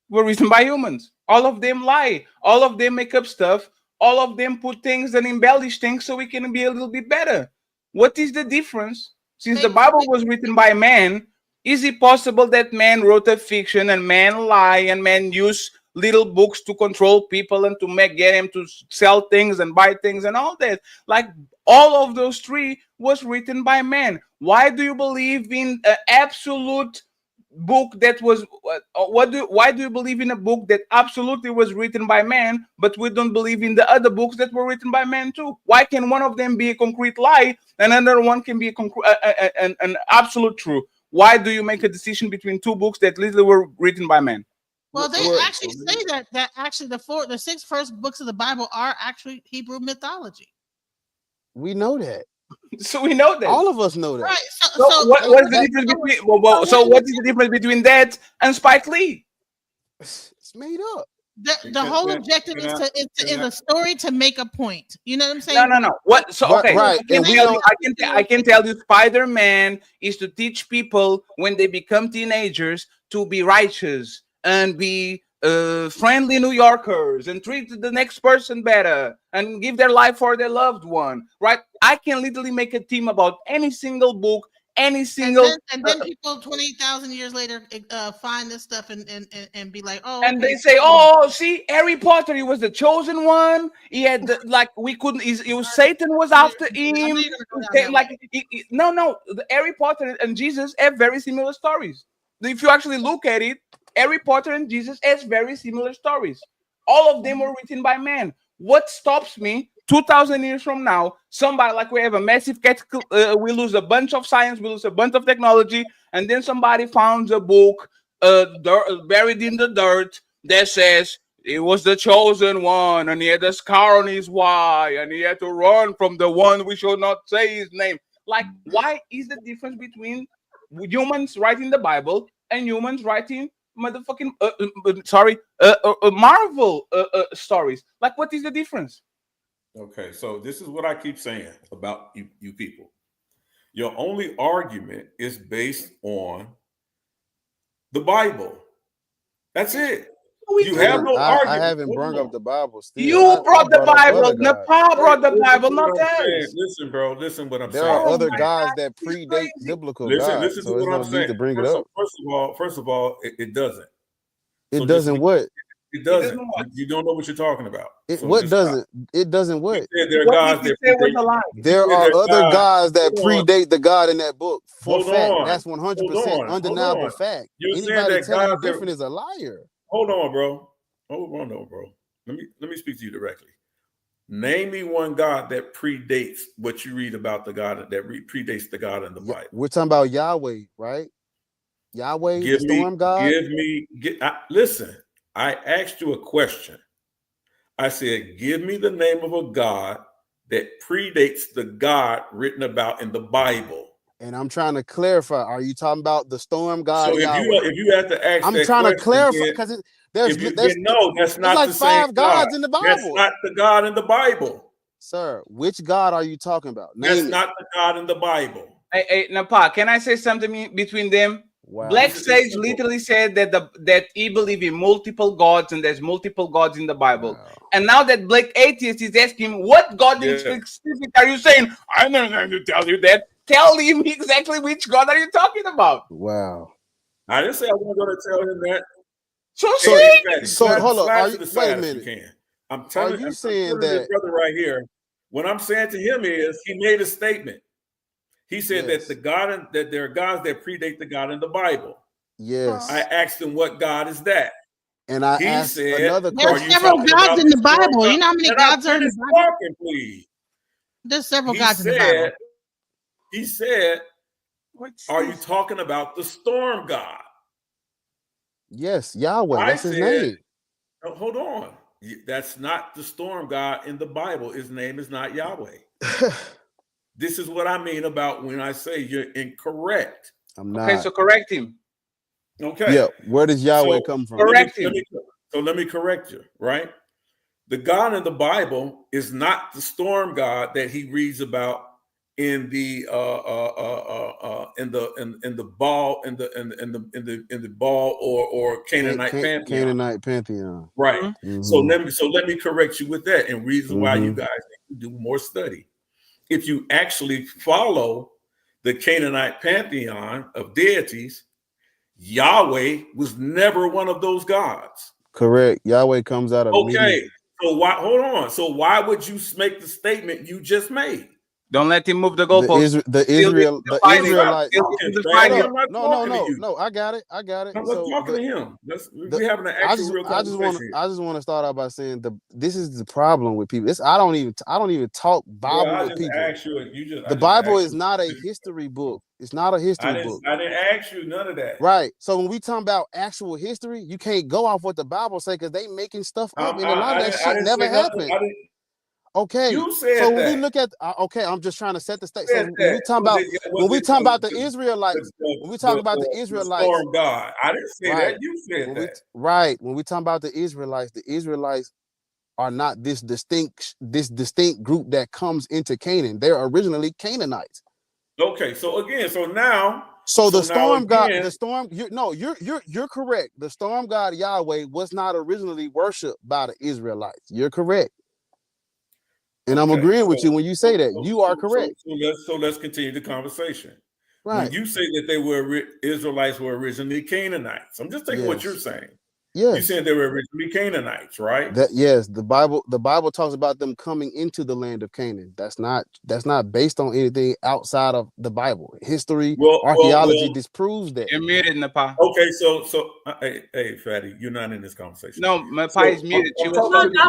were written by humans. All of them lie. All of them make up stuff. All of them put things and embellish things so we can be a little bit better. What is the difference? Since the Bible was written by man, is it possible that man wrote a fiction and man lie and man use little books to control people and to get them to sell things and buy things and all that? Like, all of those three was written by man. Why do you believe in an absolute book that was why do you believe in a book that absolutely was written by man, but we don't believe in the other books that were written by man too? Why can one of them be a concrete lie and another one can be an absolute truth? Why do you make a decision between two books that literally were written by man? Well, they actually say that actually the 6 first books of the Bible are actually Hebrew mythology. We know that. So we know that. All of us know that. Right. So what's the difference between so what is the difference between that and Spike Lee? It's made up. The whole objective is a story to make a point. You know what I'm saying? No. What? So okay, right. I can tell you, Spider-Man is to teach people when they become teenagers to be righteous and be friendly New Yorkers and treat the next person better and give their life for their loved one. Right? I can literally make a team about any single book. Any single and then people 20,000 years later find this stuff and be like, oh, and they say, oh, see, Harry Potter, he was the chosen one. He had we couldn't. It was Satan was after him. The Harry Potter and Jesus have very similar stories. If you actually look at it, Harry Potter and Jesus has very similar stories. All of them were written by man. What stops me? 2,000 years from now, somebody like we have a massive we lose a bunch of science, we lose a bunch of technology, and then somebody found a book buried in the dirt that says he was the chosen one, and he had a scar on his eye, and he had to run from the one we should not say his name. Like, why is the difference between humans writing the Bible and humans writing motherfucking Marvel stories? Like, what is the difference? Okay, so this is what I keep saying about you people. Your only argument is based on the Bible. That's it. You have no argument. I haven't brought up the Bible still. You brought the Bible. Nepal brought the Bible, not us. Listen, bro. Listen what I'm saying. There are other gods that predate biblical gods. Listen to what I'm saying. To bring it up. First of all, it doesn't. It doesn't what? It doesn't. You don't know what you're talking about. What doesn't? It doesn't what? There are gods that there are other gods that predate the God in that book. For fact, that's 100% undeniable fact. Anybody telling you different is a liar. Hold on, bro. Let me speak to you directly. Name me one God that predates what you read about the God that predates the God in the Bible. We're talking about Yahweh, right? Yahweh, the storm God. Listen. I asked you a question. I said, give me the name of a God that predates the God written about in the Bible. And I'm trying to clarify. Are you talking about the storm God? So if you have to ask, I'm trying to clarify because that's not like the 5 gods in the Bible. That's not the God in the Bible, sir. Which God are you talking about? That's not the God in the Bible. Hey, Napa, can I say something between them? Wow. Black Sage literally said that he believed in multiple gods and there's multiple gods in the Bible. Wow. And now that Black Atheist is asking, what God in specific are you saying? I'm not going to tell you that. tell him exactly which God are you talking about. Wow. I didn't say I wasn't going to tell him that. So Hey, Fatty, hold on. slide Are to you, the wait a side if you minute. can. I'm Are telling, you I'm saying telling this that? brother right here. What I'm saying to him is, he made a statement. He said that that there are gods that predate the God in the Bible. Yes. I asked him, what God is that? And I He asked said, another There's are you question. several talking gods about in the the storm Bible. God? You know how many Can I gods are in finish the Bible? talking, please? There's several He gods in the Bible. said, are you talking about the storm God? Yes, Yahweh. I That's his said, name. oh, hold on. That's not the storm God in the Bible. His name is not Yahweh. This is what I mean about when I say you're incorrect. I'm not. Okay, so correct him. Okay. Yeah. Where does Yahweh come from? Correct him. Let me correct you, right? The God in the Bible is not the storm God that he reads about in the Baal or Canaanite pantheon. Canaanite pantheon. Right. Mm-hmm. So let me correct you with that, and reason why you guys need to do more study. If you actually follow the Canaanite pantheon of deities, Yahweh was never one of those gods. Correct. Yahweh comes out of Okay. So why? Hold on. So why would you make the statement you just made? Don't let him move the goalpost. the Israelites. No. I got it. I'm talking to him. We're having an actual real conversation. I just want to start out by saying this is the problem with people. I don't even talk Bible with people. The Bible is not a history book. It's not a history book. I didn't ask you none of that. Right. So when we talk about actual history, you can't go off what the Bible say because they making stuff up, and a lot of that shit never happened. Okay, you said so when that. we look at I'm just trying to set the stage. So when we talk about the Israelites, when we talk about the Israelites, storm God, I didn't say that. You said that. When we talk about the Israelites are not this distinct group that comes into Canaan. They're originally Canaanites. Okay, so now. So the storm God, you're correct. The storm God Yahweh was not originally worshipped by the Israelites. You're correct. And I'm agreeing with you when you say that. You are correct. So let's continue the conversation. Right. When you say that Israelites were originally Canaanites, I'm just taking what you're saying. Yes. You said they were originally Canaanites, right? The Bible talks about them coming into the land of Canaan. That's not based on anything outside of the Bible. History, archaeology disproves that. You're muted, Napa. Okay, so hey, Fatty, you're not in this conversation. No, Napa is muted. I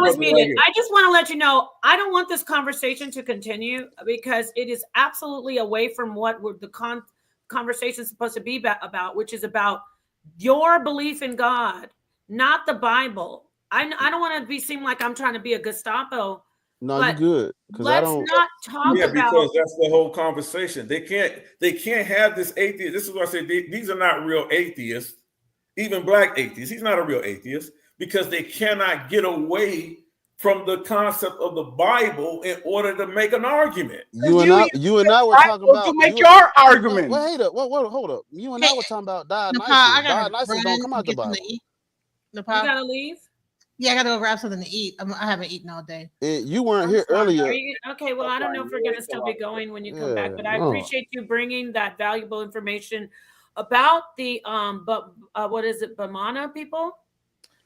was muted. I just want to let you know, I don't want this conversation to continue because it is absolutely away from what the conversation is supposed to be about, which is about your belief in God, not the Bible. I don't want to seem like I'm trying to be a Gestapo. No, you're good. Let's not talk about. Because that's the whole conversation. They can't have this atheist. This is what I say. These are not real atheists. Even black atheists. He's not a real atheist because they cannot get away from the concept of the Bible in order to make an argument. You and I were talking about to make your argument. Hold up. You and I were talking about Dionysus. Dionysus don't come out the Bible. You gotta leave? Yeah, I gotta go grab something to eat. I haven't eaten all day. You weren't here earlier. Okay, well, I don't know if we're gonna still be going when you come back, but I appreciate you bringing that valuable information about the what is it, Bamana people?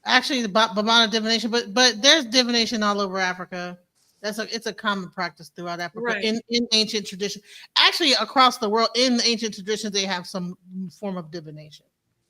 Actually, the Bamana divination, but there's divination all over Africa. It's a common practice throughout Africa, right. in ancient tradition. Actually, across the world, in ancient traditions, they have some form of divination.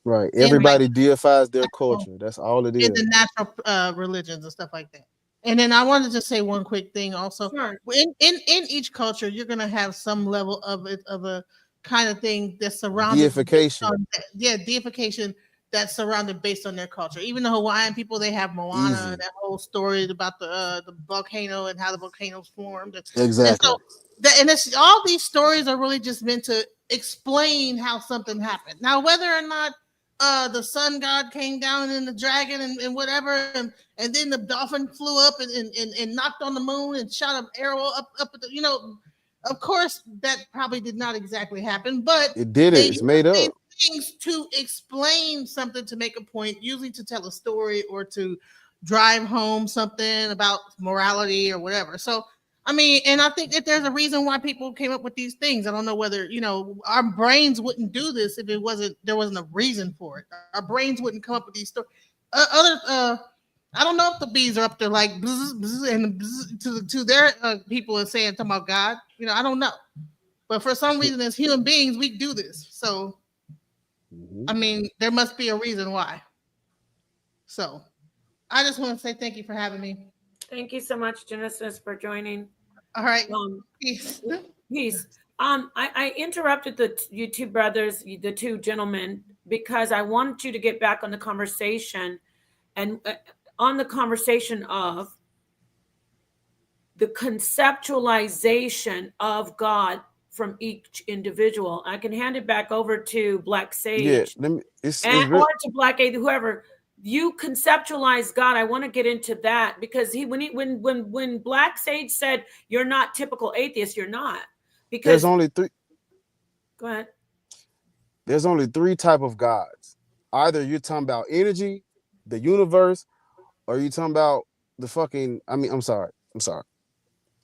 Right. Everybody deifies their culture. That's all it is. In the natural religions and stuff like that. And then I wanted to say one quick thing also. Sure. In each culture, you're going to have some level of a kind of thing that's surrounded. Deification. Deification that's surrounded based on their culture. Even the Hawaiian people, they have Moana, that whole story about the volcano and how the volcanoes formed. Exactly. And it's all these stories are really just meant to explain how something happened. Now, whether or not the sun god came down and the dragon and whatever, and then the dolphin flew up and knocked on the moon and shot an arrow up at the, of course that probably did not exactly happen, but it did. It's made up. Things to explain something, to make a point, usually to tell a story or to drive home something about morality or whatever. So I mean, and I think that there's a reason why people came up with these things. I don't know whether, our brains wouldn't do this if there wasn't a reason for it. Our brains wouldn't come up with these stories. I don't know if the bees are up there like bzz, bzz, and bzz, to their people and saying talking about God. I don't know, but for some reason, as human beings, we do this. So, I mean, there must be a reason why. So, I just want to say thank you for having me. Thank you so much, Genesis, for joining. All right. Peace. Peace. I interrupted you two brothers, the two gentlemen, because I wanted you to get back on the conversation and on the conversation of the conceptualization of God from each individual. I can hand it back over to Black Sage or to Black Atheist, whoever. You conceptualize God. I want to get into that because when Black Sage said you're not typical atheist, you're not. Because there's only three. Go ahead. There's only three type of gods. Either you're talking about energy, the universe, or you talking about the fucking. I'm sorry.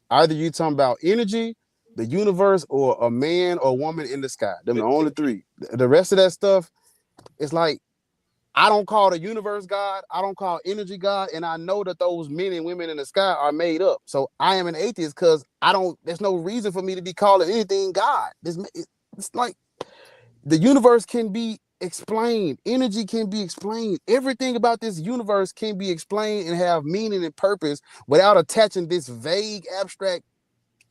Either you talking about energy, the universe, or a man or woman in the sky. Them the only three. The rest of that stuff, it's like. I don't call the universe God. I don't call energy God. And I know that those men and women in the sky are made up. So I am an atheist because there's no reason for me to be calling anything God. It's like the universe can be explained. Energy can be explained. Everything about this universe can be explained and have meaning and purpose without attaching this vague, abstract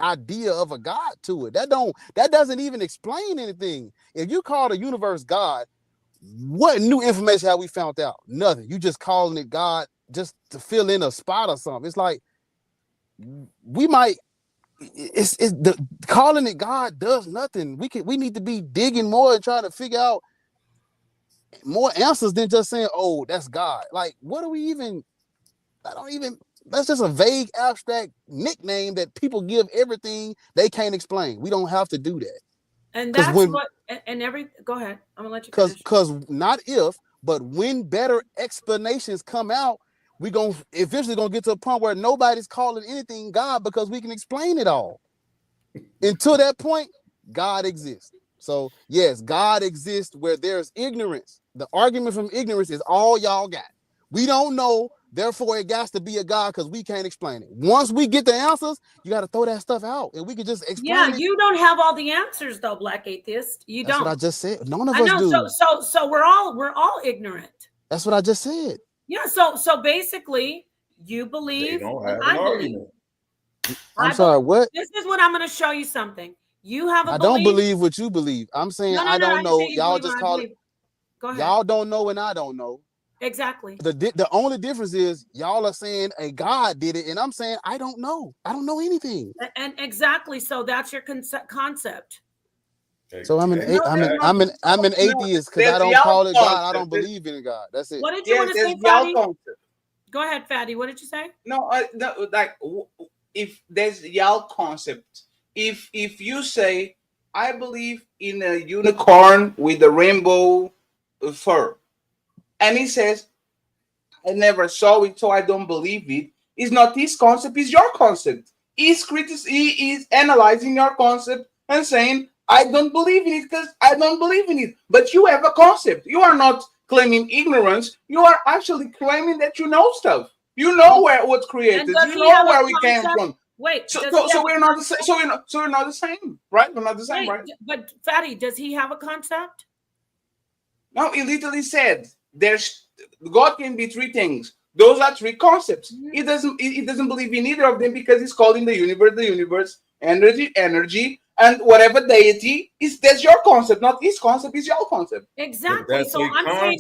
idea of a God to it. That doesn't even explain anything. If you call the universe God, what new information have we found out? Nothing. You just calling it God just to fill in a spot or something. It's like calling it God does nothing. We need to be digging more and trying to figure out more answers than just saying, oh, that's God. Like, what do we even? That's just a vague, abstract nickname that people give everything they can't explain. We don't have to do that. And that's go ahead. I'm gonna let you finish. Because not if, but when better explanations come out, we eventually gonna get to a point where nobody's calling anything God because we can explain it all. Until that point, God exists. So yes, God exists where there's ignorance. The argument from ignorance is all y'all got. We don't know, therefore it got to be a God because we can't explain it. Once we get the answers, you got to throw that stuff out and we can just explain it. You don't have all the answers though, Black Atheist. You That's don't. what I just said. None of us do. So we're all ignorant. That's what I just said. Yeah, so basically you believe. They don't have an argument. I'm sorry, what? This is what I'm going to show you something. You have a I don't believe what you believe. I'm saying I don't know. Y'all just call it. Go ahead. Y'all don't know and I don't know. Exactly. The only difference is y'all are saying a God did it, and I'm saying I don't know. I don't know anything. And exactly. So that's your concept. So I'm an atheist because I don't call it God. I don't believe in God. That's it. What did you want to say, Fatty? Go ahead, Fatty. What did you say? No, like if there's y'all concept, if you say I believe in a unicorn with a rainbow fur, and he says I never saw it, so I don't believe it. It's not his concept; it's your concept. He is analyzing your concept and saying, I don't believe in it because I don't believe in it. But you have a concept. You are not claiming ignorance. You are actually claiming that you know stuff. You know what's created. You know where we came from. Wait. So we're not the same. So we're not the same, right? We're not the same, right? But Fatty, does he have a concept? No, he literally said God can be three things. Those are three concepts. He doesn't believe in either of them because he's calling the universe, energy, and whatever deity is. That's your concept, not his concept. Is your concept. Exactly. So I'm saying,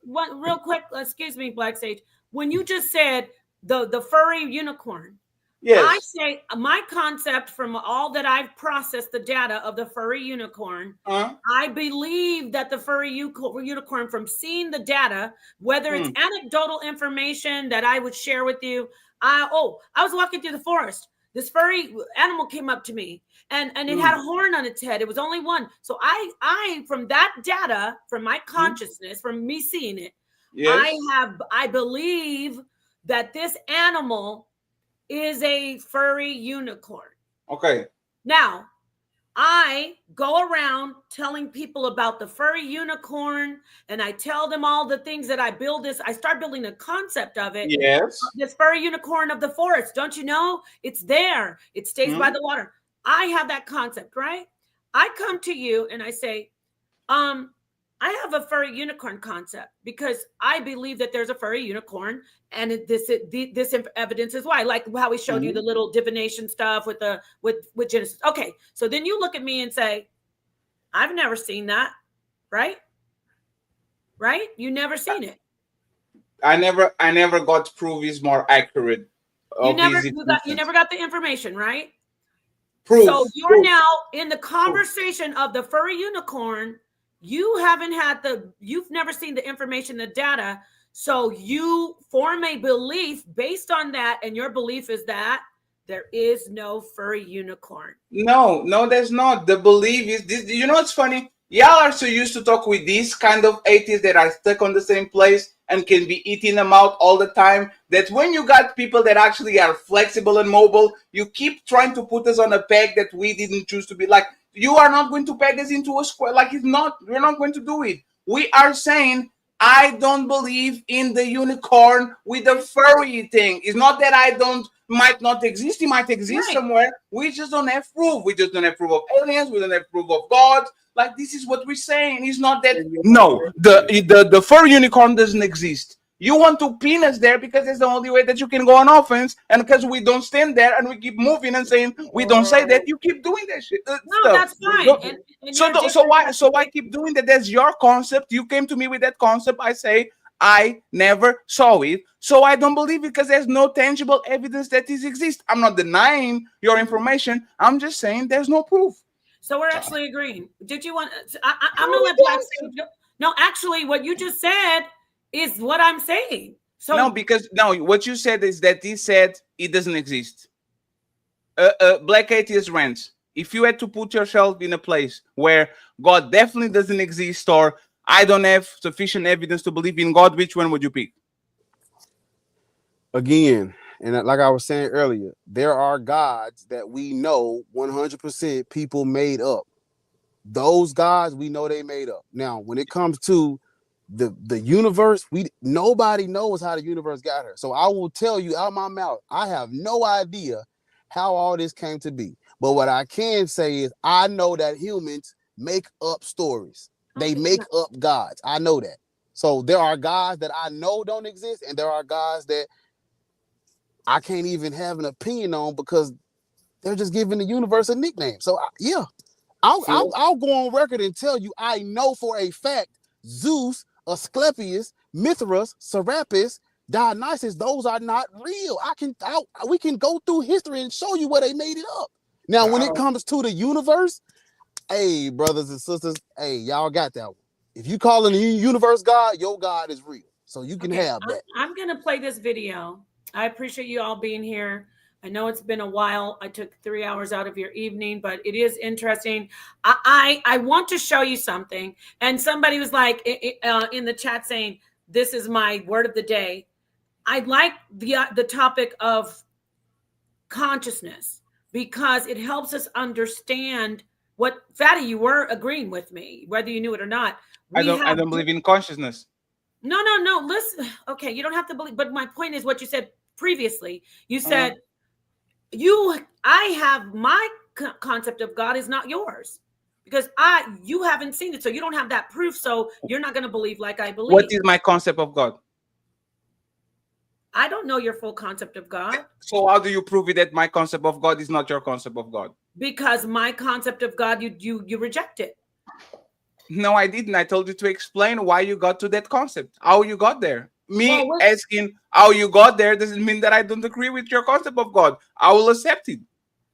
real quick. Excuse me, Black Sage. When you just said the furry unicorn, yes. I say my concept from all that I've processed the data of the furry unicorn. I believe that the furry unicorn, from seeing the data, whether it's anecdotal information that I would share with you. I was walking through the forest. This furry animal came up to me and it had a horn on its head. It was only one. So I from that data, from my consciousness, from me seeing it, yes. I believe that this animal is a furry unicorn. Okay. Now, I go around telling people about the furry unicorn, and I tell them all the things that I build this. I start building a concept of it. Yes. This furry unicorn of the forest. Don't you know? It's there. It stays by the water. I have that concept, right? I come to you and I say, I have a furry unicorn concept because I believe that there's a furry unicorn, and this evidence is why. Like how we showed you the little divination stuff with Genesis. Okay, so then you look at me and say, "I've never seen that," right? Right? You never seen it. I never got proof is more accurate. You never got the information, right? Proof. So you're now in the conversation of the furry unicorn. You've never seen the information, the data. So you form a belief based on that. And your belief is that there is no furry unicorn. No, there's not. The belief is this. You know what's funny? Y'all are so used to talk with these kind of atheists that are stuck on the same place and can be eating them out all the time, that when you got people that actually are flexible and mobile, you keep trying to put us on a peg that we didn't choose to be. Like, you are not going to peg us into a square. Like, we're not going to do it. We are saying, I don't believe in the unicorn with the furry thing. It's not that might not exist. It might exist somewhere. We just don't have proof. We just don't have proof of aliens. We don't have proof of God. Like, this is what we're saying. It's not that the furry unicorn doesn't exist. You want to pin us there because it's the only way that you can go on offense, and because we don't stand there and we keep moving and saying we don't say that, you keep doing that shit. No, that's fine. So why keep doing that? That's your concept. You came to me with that concept. I say I never saw it, so I don't believe it because there's no tangible evidence that this exists. I'm not denying your information. I'm just saying there's no proof. So we're actually agreeing. Did you want? I'm gonna let Black Sage go. No, actually, what you just said is what I'm saying. So what you said is that he said it doesn't exist. Black Atheist rants. If you had to put yourself in a place where God definitely doesn't exist, or I don't have sufficient evidence to believe in God, which one would you pick? Again, and like I was saying earlier, there are gods that we know 100% people made up. Those gods, we know they made up. Now, when it comes to the universe, nobody knows how the universe got here. So I will tell you out my mouth, I have no idea how all this came to be. But what I can say is I know that humans make up stories. They make up gods. I know that. So there are gods that I know don't exist, and there are gods that I can't even have an opinion on because they're just giving the universe a nickname. So I'll go on record and tell you I know for a fact Zeus, Asclepius, Mithras, Serapis, Dionysus, those are not real. We can go through history and show you where they made it up. Now, when it comes to the universe, hey, brothers and sisters, hey, y'all got that one. If you call in the universe God, your God is real. So you can have that. I'm gonna play this video. I appreciate you all being here. I know it's been a while. I took 3 hours out of your evening, but it is interesting. I want to show you something. And somebody was like in the chat saying, this is my word of the day. I like the topic of consciousness because it helps us understand what, Fatty, you were agreeing with me, whether you knew it or not. I don't believe in consciousness. No. Listen, okay, you don't have to believe, but my point is what you said previously. You said, I have my concept of God is not yours because you haven't seen it, so you don't have that proof, so you're not going to believe like I believe. What is my concept of God? I don't know your full concept of God. So how do you prove it that my concept of God is not your concept of God? Because my concept of God, you reject it. No, I didn't. I told you to explain why you got to that concept, how you got there. Asking how you got there doesn't mean that I don't agree with your concept of God. I will accept it,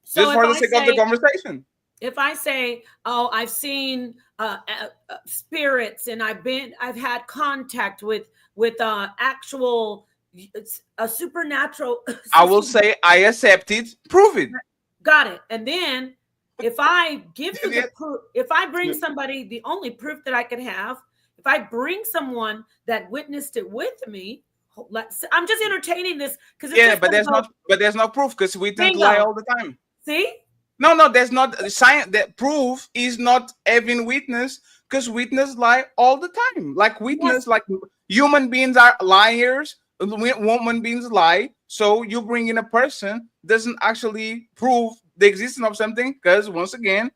so just for the sake of the conversation. If I say, "Oh, I've seen spirits, and I've had contact with actual a supernatural," I will say I accept it. Prove it. Got it. And then if I give you the proof, if I bring somebody, the only proof that I could have. If I bring someone that witnessed it with me, I'm just entertaining this because yeah, but there's no proof because witnesses lie all the time. See? No, there's not science. That proof is not having witness because witnesses lie all the time. Like witness, like human beings are liars. Human beings lie. So you bring in a person doesn't actually prove the existence of something because once again,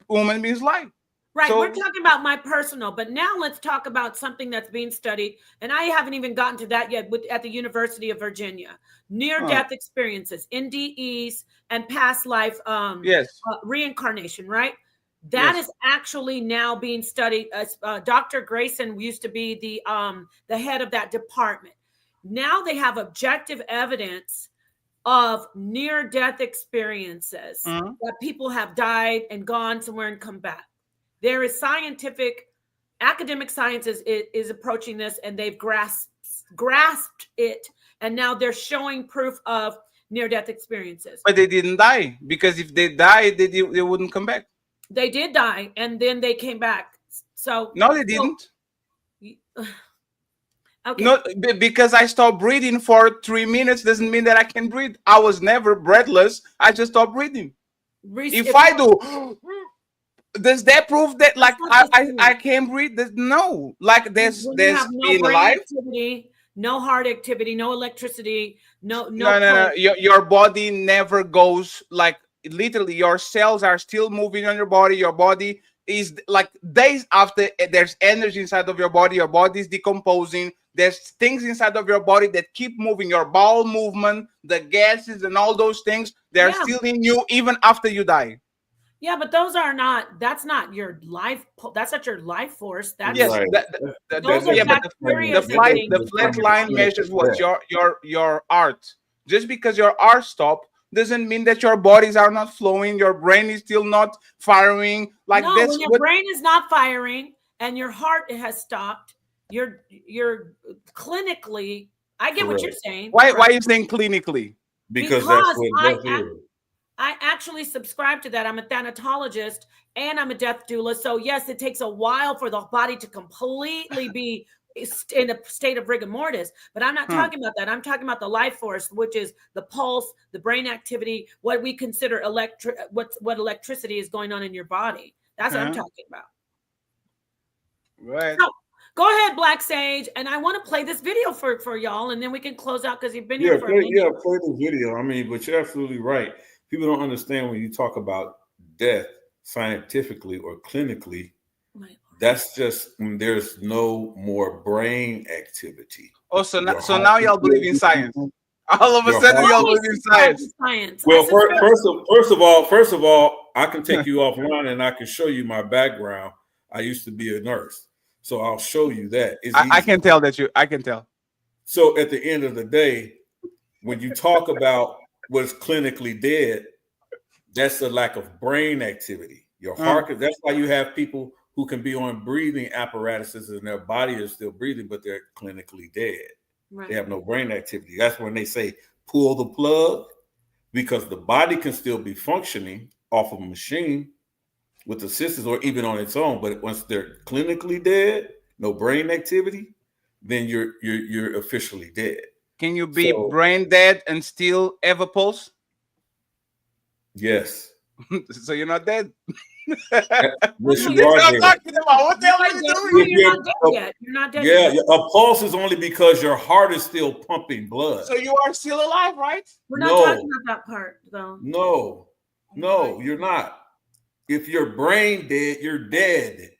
human beings lie. Right, So, we're talking about my personal, but now let's talk about something that's being studied, and I haven't even gotten to that yet at the University of Virginia. Near-death experiences, NDEs, and past life reincarnation, right? That is actually now being studied. Dr. Grayson used to be the head of that department. Now they have objective evidence of near-death experiences that people have died and gone somewhere and come back. There is academic science is approaching this, and they've grasped it, and now they're showing proof of near-death experiences. But they didn't die, because if they died, they wouldn't come back. They did die, and then they came back. So no, they didn't. Okay. No, because I stopped breathing for 3 minutes doesn't mean that I can breathe. I was never breathless. I just stopped breathing. If I do, does that prove that like I can't breathe? No, like there's no in brain life. activity, no heart activity, no electricity, no. No. Your body never goes like literally. Your cells are still moving on your body. Your body is like days after there's energy inside of your body. Your body is decomposing. There's things inside of your body that keep moving. Your bowel movement, the gases, and all those things. They're still in you even after you die. Yeah, but that's not your life. That's not your life force. That's the flat line measures what your art. Just because your art stopped doesn't mean that your bodies are not flowing. Your brain is still not firing. Like no, when your brain is not firing and your heart has stopped, you're clinically. I get what you're saying. Why are you saying clinically? Because that's what death is. I actually subscribe to that. I'm a thanatologist and I'm a death doula. So yes, it takes a while for the body to completely be in a state of rigor mortis. But I'm not talking about that. I'm talking about the life force, which is the pulse, the brain activity, what we consider what electricity is going on in your body. That's what I'm talking about. Right. So, go ahead, Black Sage, and I want to play this video for y'all, and then we can close out because you've been here for a minute. Yeah, play the video. I mean, but you're absolutely right. People don't understand when you talk about death scientifically or clinically. That's just when there's no more brain activity. Oh, so now y'all believe in science. All of a sudden, y'all believe in science. Well, first of all, I can take you offline and I can show you my background. I used to be a nurse, so I'll show you that. I can tell that I can tell. So at the end of the day, when you talk about what's clinically dead, that's a lack of brain activity. Your heart, that's why you have people who can be on breathing apparatuses and their body is still breathing, but they're clinically dead. Right. They have no brain activity. That's when they say pull the plug, because the body can still be functioning off of a machine with assistance or even on its own. But once they're clinically dead, no brain activity, then you're officially dead. Can you be brain dead and still have a pulse? Yes. So you're not dead. Yes, you are dead. What the hell are you doing? You're not dead yet. You're not dead yet. yet. A pulse is only because your heart is still pumping blood. So you are still alive, right? We're not talking about that part, though. No, you're not. If your brain dead, you're dead.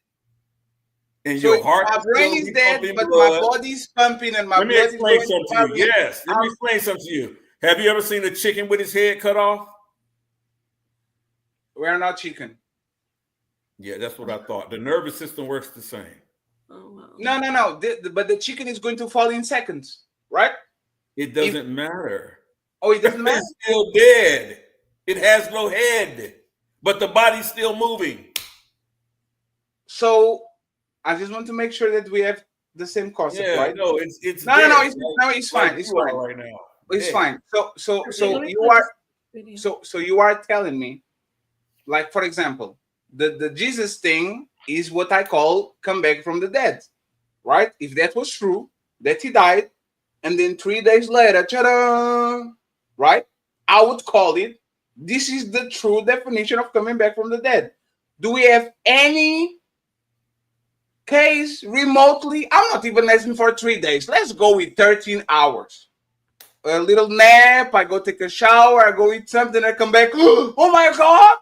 And so your heart my brain is dead, but blood. my body's pumping and my Let me explain something to you. Yes, let me explain something to you. Have you ever seen a chicken with his head cut off? We're not chicken. Yeah, that's what I thought. The nervous system works the same. Oh, wow. No. But the chicken is going to fall in seconds, right? It doesn't matter. Oh, it doesn't matter? It's still dead. It has no head, but the body's still moving. So I just want to make sure that we have the same concept, right? No, it's no, it's fine. It's fine right now. It's fine. So you are telling me, like, for example, the Jesus thing is what I call come back from the dead, right? If that was true, that he died and then 3 days later, ta-da, right? I would call it, this is the true definition of coming back from the dead. Do we have any case remotely? I'm not even asking for 3 days. Let's go with 13 hours. A little nap, I go take a shower, I go eat something, I come back. Oh my God,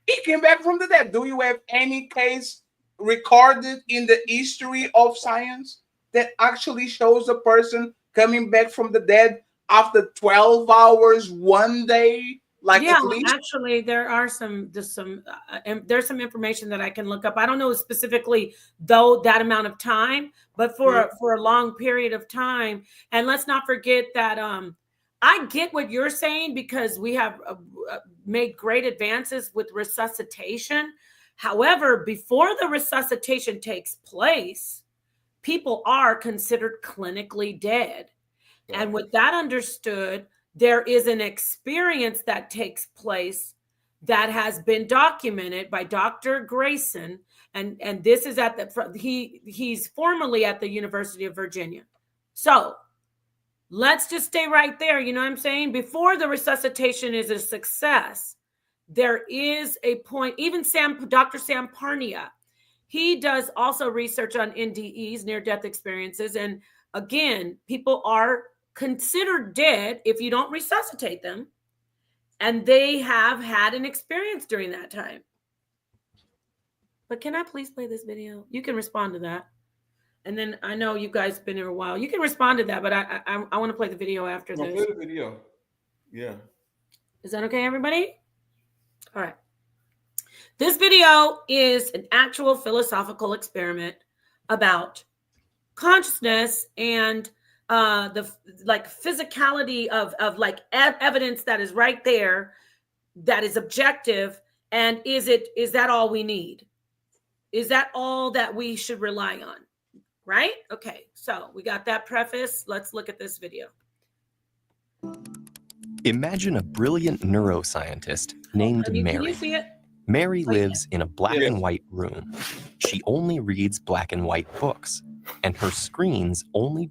he came back from the dead. Do you have any case recorded in the history of science that actually shows a person coming back from the dead after 12 hours, 1 day? Like Yeah, at least? actually, there's some information that I can look up. I don't know specifically though that amount of time, but for a long period of time. And let's not forget that I get what you're saying, because we have made great advances with resuscitation. However, before the resuscitation takes place, people are considered clinically dead. And with that understood, there is an experience that takes place that has been documented by Dr. Grayson, and this is at the he's formerly at the University of Virginia. So let's just stay right there. You know what I'm saying? Before the resuscitation is a success, there is a point. Even Dr. Sam Parnia, he does also research on NDEs, near-death experiences, and again, people are considered dead if you don't resuscitate them, and they have had an experience during that time. But can I please play this video? You can respond to that, and then I know you guys been here a while. You can respond to that, but I want to play the video after this. Play the video. Yeah. Is that okay, everybody? All right. This video is an actual philosophical experiment about consciousness and the physicality of evidence that is right there, that is objective. And is that all we need? Is that all that we should rely on? Right? Okay, so we got that preface. Let's look at this video. Imagine a brilliant neuroscientist named Mary. Can you see it? Mary lives in a black and white room. She only reads black and white books, and her screens only...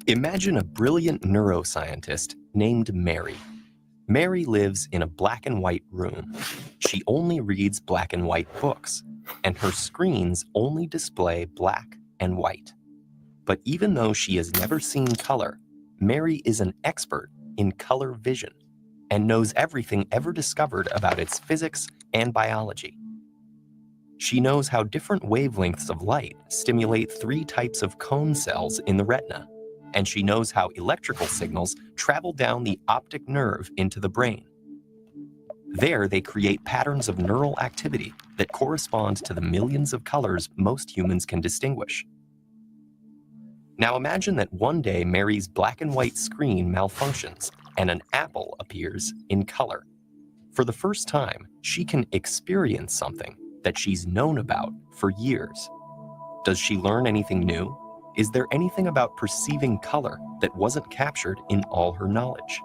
Imagine a brilliant neuroscientist named Mary. Mary lives in a black and white room. She only reads black and white books, and her screens only display black and white. But even though she has never seen color, Mary is an expert in color vision and knows everything ever discovered about its physics and biology. She knows how different wavelengths of light stimulate 3 types of cone cells in the retina, and she knows how electrical signals travel down the optic nerve into the brain. There, they create patterns of neural activity that correspond to the millions of colors most humans can distinguish. Now imagine that one day Mary's black and white screen malfunctions and an apple appears in color. For the first time, she can experience something that she's known about for years. Does she learn anything new? Is there anything about perceiving color that wasn't captured in all her knowledge?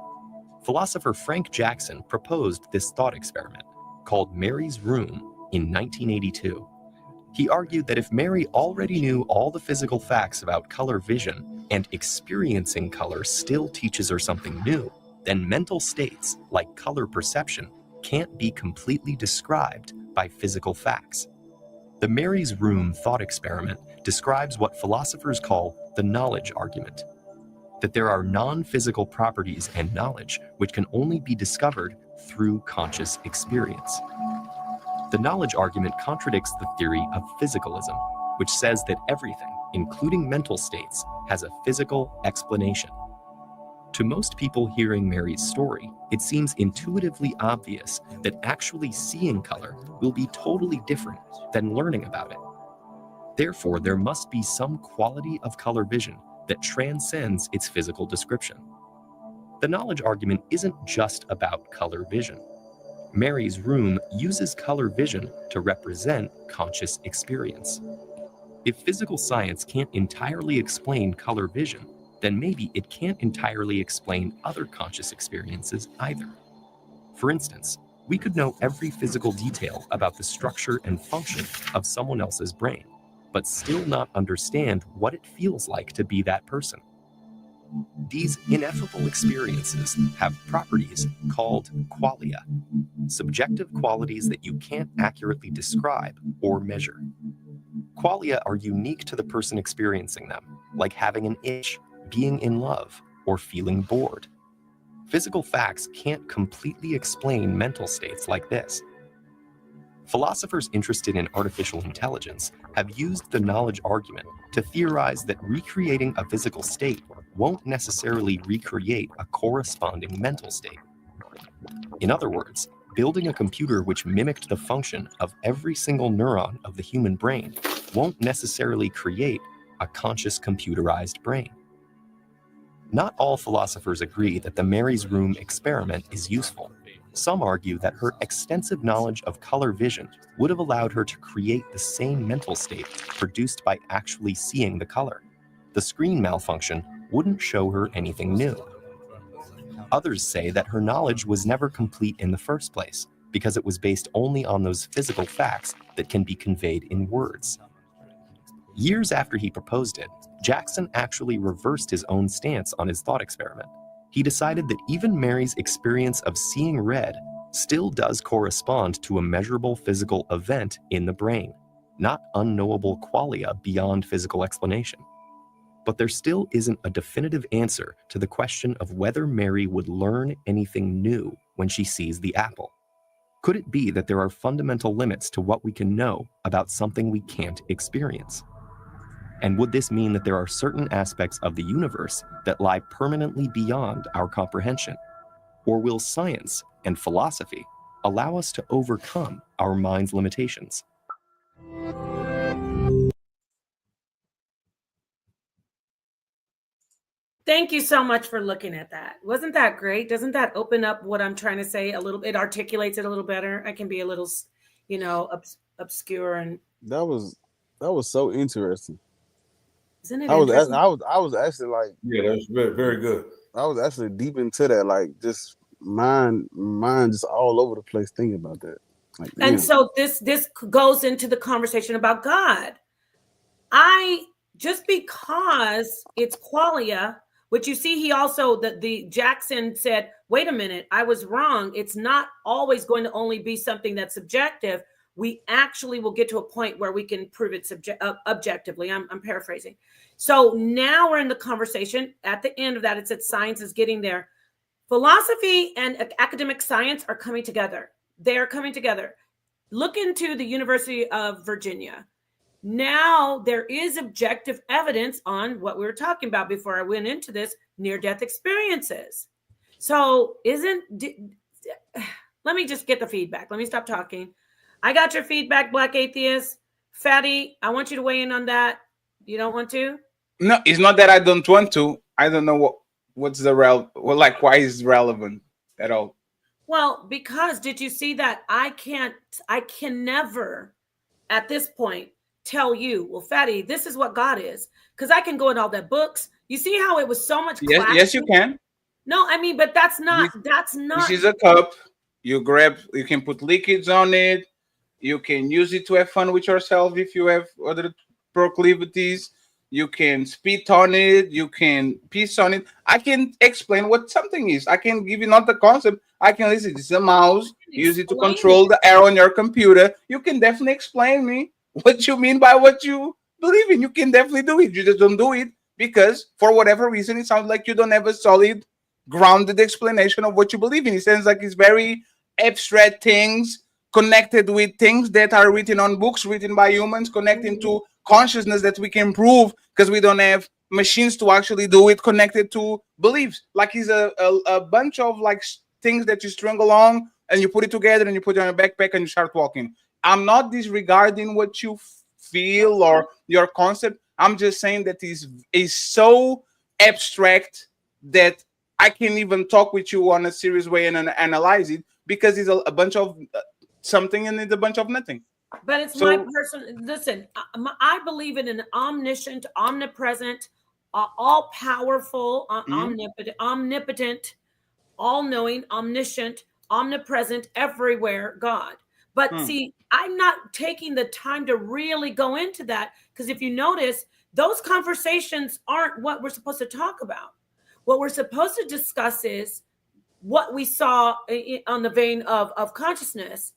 Philosopher Frank Jackson proposed this thought experiment, called Mary's Room, in 1982. He argued that if Mary already knew all the physical facts about color vision, and experiencing color still teaches her something new, then mental states, like color perception, can't be completely described by physical facts. The Mary's Room thought experiment describes what philosophers call the knowledge argument, that there are non-physical properties and knowledge which can only be discovered through conscious experience. The knowledge argument contradicts the theory of physicalism, which says that everything, including mental states, has a physical explanation. To most people hearing Mary's story, it seems intuitively obvious that actually seeing color will be totally different than learning about it. Therefore, there must be some quality of color vision that transcends its physical description. The knowledge argument isn't just about color vision. Mary's Room uses color vision to represent conscious experience. If physical science can't entirely explain color vision, then maybe it can't entirely explain other conscious experiences either. For instance, we could know every physical detail about the structure and function of someone else's brain, but still not understand what it feels like to be that person. These ineffable experiences have properties called qualia, subjective qualities that you can't accurately describe or measure. Qualia are unique to the person experiencing them, like having an itch, being in love, or feeling bored. Physical facts can't completely explain mental states like this. Philosophers interested in artificial intelligence have used the knowledge argument to theorize that recreating a physical state won't necessarily recreate a corresponding mental state. In other words, building a computer which mimicked the function of every single neuron of the human brain won't necessarily create a conscious computerized brain. Not all philosophers agree that the Mary's Room experiment is useful. Some argue that her extensive knowledge of color vision would have allowed her to create the same mental state produced by actually seeing the color. The screen malfunction wouldn't show her anything new. Others say that her knowledge was never complete in the first place because it was based only on those physical facts that can be conveyed in words. Years after he proposed it, Jackson actually reversed his own stance on his thought experiment. He decided that even Mary's experience of seeing red still does correspond to a measurable physical event in the brain, not unknowable qualia beyond physical explanation. But there still isn't a definitive answer to the question of whether Mary would learn anything new when she sees the apple. Could it be that there are fundamental limits to what we can know about something we can't experience? And would this mean that there are certain aspects of the universe that lie permanently beyond our comprehension? Or will science and philosophy allow us to overcome our mind's limitations? Thank you so much for looking at that. Wasn't that great? Doesn't that open up what I'm trying to say a little? It articulates it a little better. I can be a little, obscure and. That was so interesting. Isn't it I was interesting? actually like, yeah, that's very, very good. I was actually deep into that, like just mind just all over the place thinking about that. Like, and so this goes into the conversation about God. Just because it's qualia, which you see, he also the Jackson said, wait a minute, I was wrong. It's not always going to only be something that's subjective. We actually will get to a point where we can prove it objectively. I'm paraphrasing. So now we're in the conversation. At the end of that, it said science is getting there. Philosophy and academic science are coming together. They are coming together. Look into the University of Virginia. Now there is objective evidence on what we were talking about before I went into this, near-death experiences. So let me just get the feedback. Let me stop talking. I got your feedback, Black Atheist. Fatty, I want you to weigh in on that. You don't want to? No, it's not that I don't want to. I don't know what's the why is it relevant at all? Well, because did you see that I can never at this point tell you, well, Fatty, this is what God is, because I can go in all the books. You see how it was so much class? Yes, you can. No, I mean, but that's not. This is a cup. You can put liquids on it. You can use it to have fun with yourself if you have other proclivities. You can spit on it. You can piss on it. I can explain what something is. I can give you not the concept. I can listen. This is a mouse. Use it to control the arrow on your computer. You can definitely explain me what you mean by what you believe in. You can definitely do it. You just don't do it because for whatever reason, it sounds like you don't have a solid, grounded explanation of what you believe in. It sounds like it's very abstract things connected with things that are written on books, written by humans, connecting to consciousness that we can prove because we don't have machines to actually do it, connected to beliefs. Like it's a bunch of like things that you string along and you put it together and you put it on a backpack and you start walking. I'm not disregarding what you feel or your concept. I'm just saying that is so abstract that I can't even talk with you on a serious way and analyze it because it's a bunch of something and it's a bunch of nothing. But it's my person. Listen, I believe in an omniscient, omnipresent, all-powerful, omnipotent, all-knowing, omniscient, omnipresent, everywhere God. But see, I'm not taking the time to really go into that because if you notice, those conversations aren't what we're supposed to talk about. What we're supposed to discuss is what we saw on the vein of consciousness.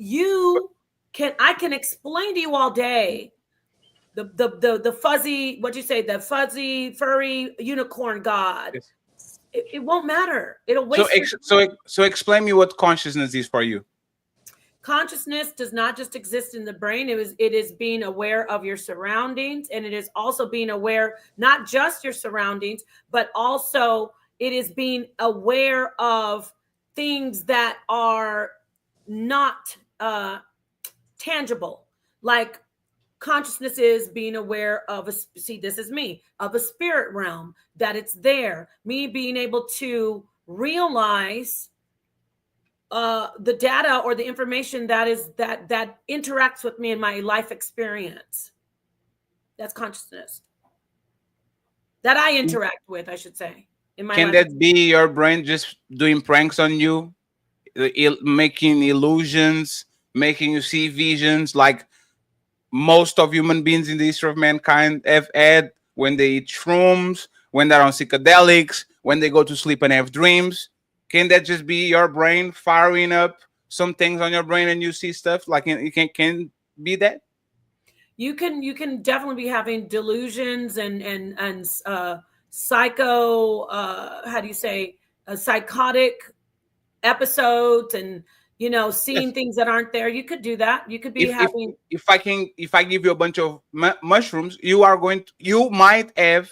I can explain to you all day the fuzzy, what'd you say, the fuzzy furry unicorn god. Yes. It won't matter. It'll waste So explain me what consciousness is for you. Consciousness does not just exist in the brain. It is being aware of your surroundings, and it is also being aware not just your surroundings, but also it is being aware of things that are not tangible. Like consciousness is being aware of this is me, of a spirit realm, that it's there. Me being able to realize the data or the information that interacts with me in my life experience. That's consciousness that I interact with, I should say, in my Can life. that be your brain just doing pranks on you, making illusions, making you see visions like most of human beings in the history of mankind have had when they eat shrooms, when they're on psychedelics, when they go to sleep and have dreams? Can that just be your brain firing up some things on your brain and you see stuff? Like it can be that? You can definitely be having delusions and psycho how do you say psychotic episodes, and seeing things that aren't there. You could do that. You could be having. If I give you a bunch of mushrooms, you might have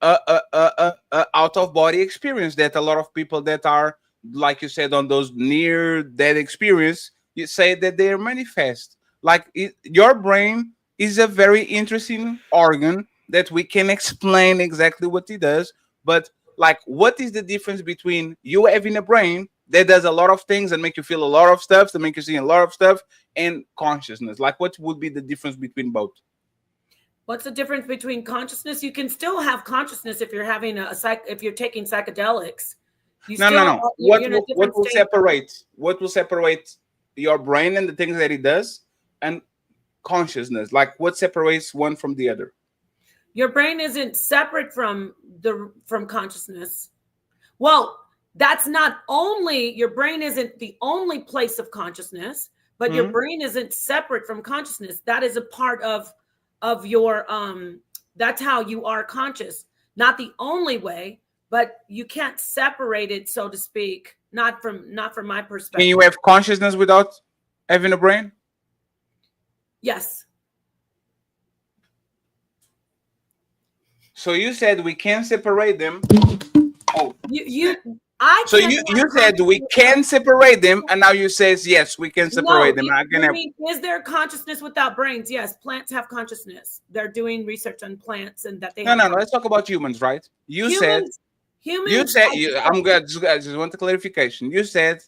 out of body experience that a lot of people that are, like you said, on those near death experience, you say that they are manifest. Like your brain is a very interesting organ that we can explain exactly what it does, but like, what is the difference between you having a brain that does a lot of things and make you feel a lot of stuff, to make you see a lot of stuff, and consciousness? Like, what would be the difference between both? What's the difference between consciousness? You can still have consciousness if you're having if you're taking psychedelics. No. What will separate? What will separate your brain and the things that it does and consciousness? Like, what separates one from the other? Your brain isn't separate from consciousness. Well, that's not only, your brain isn't the only place of consciousness, but your brain isn't separate from consciousness. That is a part of your that's how you are conscious. Not the only way, but you can't separate it, so to speak. Not from my perspective. Can you have consciousness without having a brain? Yes. So you said we can separate them. Oh, you said we can separate them, and now you says yes, we can separate them. Is there consciousness without brains? Yes, plants have consciousness. They're doing research on plants, and that they no. Let's talk about humans, right? Humans. I'm good. I just want a clarification. You said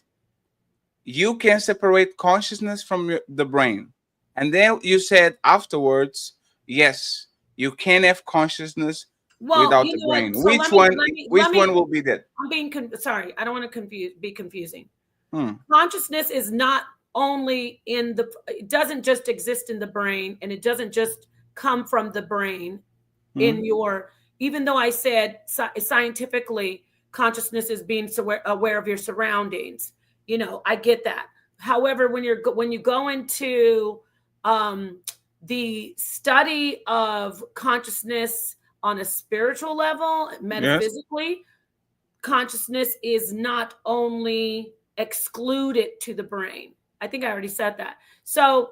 you can separate consciousness from the brain, and then you said afterwards, yes, you can have consciousness without the brain. So which one will be that? I'm being sorry. I don't want to be confusing. Consciousness is not only it doesn't just exist in the brain, and it doesn't just come from the brain even though I said scientifically consciousness is being aware of your surroundings. I get that. However, when you go into the study of consciousness on a spiritual level, metaphysically, consciousness is not only excluded to the brain. I think I already said that. So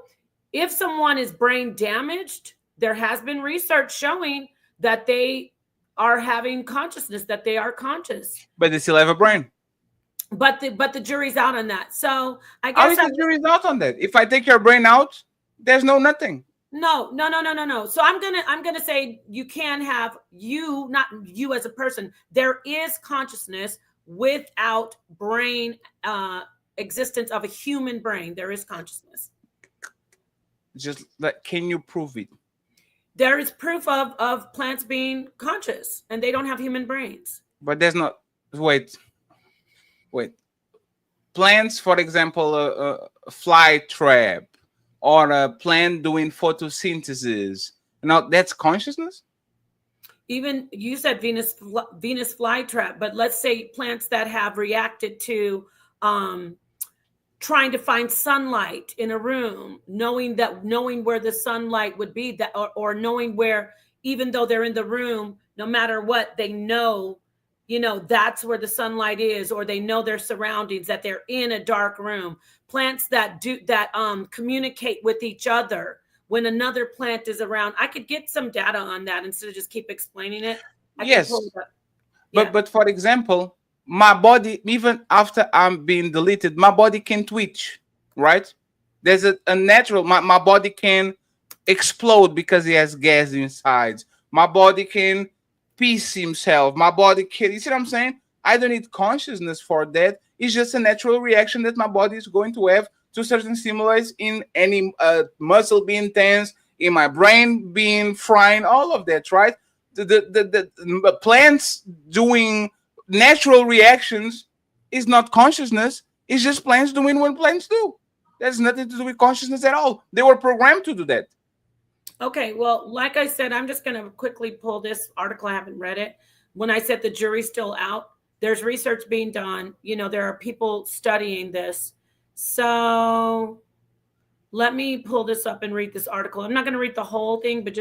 if someone is brain damaged, there has been research showing that they are having consciousness, that they are conscious. But they still have a brain. But the jury's out on that. So I How guess is the jury's out on that? If I take your brain out, there's nothing. No. So I'm gonna say you can have not you as a person. There is consciousness without brain existence of a human brain. There is consciousness. Just like, can you prove it? There is proof of plants being conscious, and they don't have human brains. But there's not. Wait. Plants, for example, a fly trap, or a plant doing photosynthesis. Now, that's consciousness? even you said Venus flytrap, but let's say plants that have reacted to trying to find sunlight in a room, knowing where the sunlight would be, that or knowing where, even though they're in the room, no matter what, they know, that's where the sunlight is, or they know their surroundings, that they're in a dark room. Plants that communicate with each other when another plant is around. I could get some data on that instead of just keep explaining it. Yes. But for example, my body, even after I'm being deleted, my body can twitch, right? There's a natural, my body can explode because it has gas inside. My body can piece himself. My body can, you see what I'm saying? I don't need consciousness for that. It's just a natural reaction that my body is going to have to certain stimuli in any muscle being tense, in my brain being frying, all of that, right? The plants doing natural reactions is not consciousness. It's just plants doing what plants do. There's nothing to do with consciousness at all. They were programmed to do that. Okay, well, like I said, I'm just going to quickly pull this article. I haven't read it. When I said the jury's still out, there's research being done. There are people studying this. So let me pull this up and read this article. I'm not going to read the whole thing, but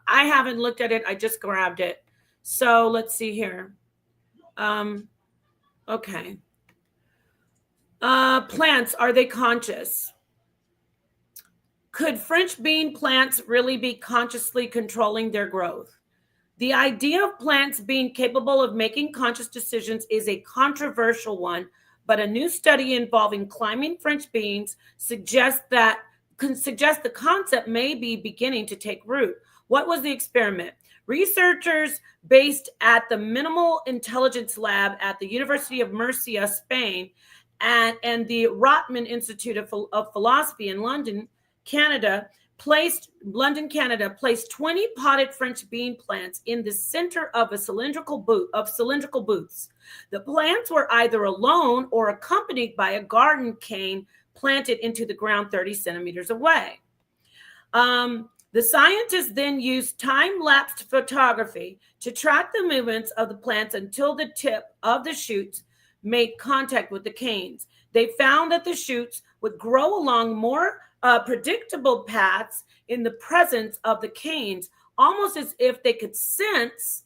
I haven't looked at it. I just grabbed it. So let's see here. Okay. Plants, are they conscious? Could French bean plants really be consciously controlling their growth? The idea of plants being capable of making conscious decisions is a controversial one, but a new study involving climbing French beans suggests the concept may be beginning to take root. What was the experiment? Researchers based at the Minimal Intelligence Lab at the University of Murcia, Spain, and the Rotman Institute of Philosophy in London, Canada, placed 20 potted French bean plants in the center of cylindrical booths. The plants were either alone or accompanied by a garden cane planted into the ground 30 centimeters away. The scientists then used time-lapsed photography to track the movements of the plants until the tip of the shoots made contact with the canes. They found that the shoots would grow along more predictable paths in the presence of the canes, almost as if they could sense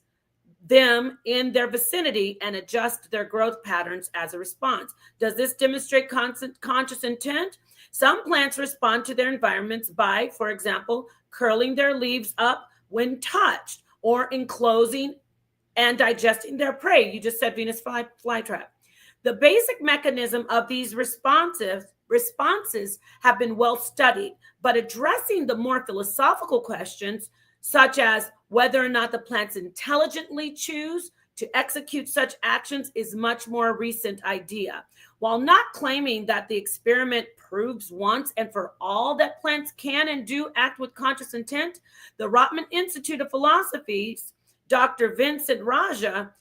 them in their vicinity and adjust their growth patterns as a response. Does this demonstrate conscious intent? Some plants respond to their environments by, for example, curling their leaves up when touched or enclosing and digesting their prey. You just said Venus flytrap. The basic mechanism of these responses have been well studied, but addressing the more philosophical questions, such as whether or not the plants intelligently choose to execute such actions, is much more recent idea. While not claiming that the experiment proves once and for all that plants can and do act with conscious intent, the Rotman Institute of Philosophy's Dr. Vincent Raja,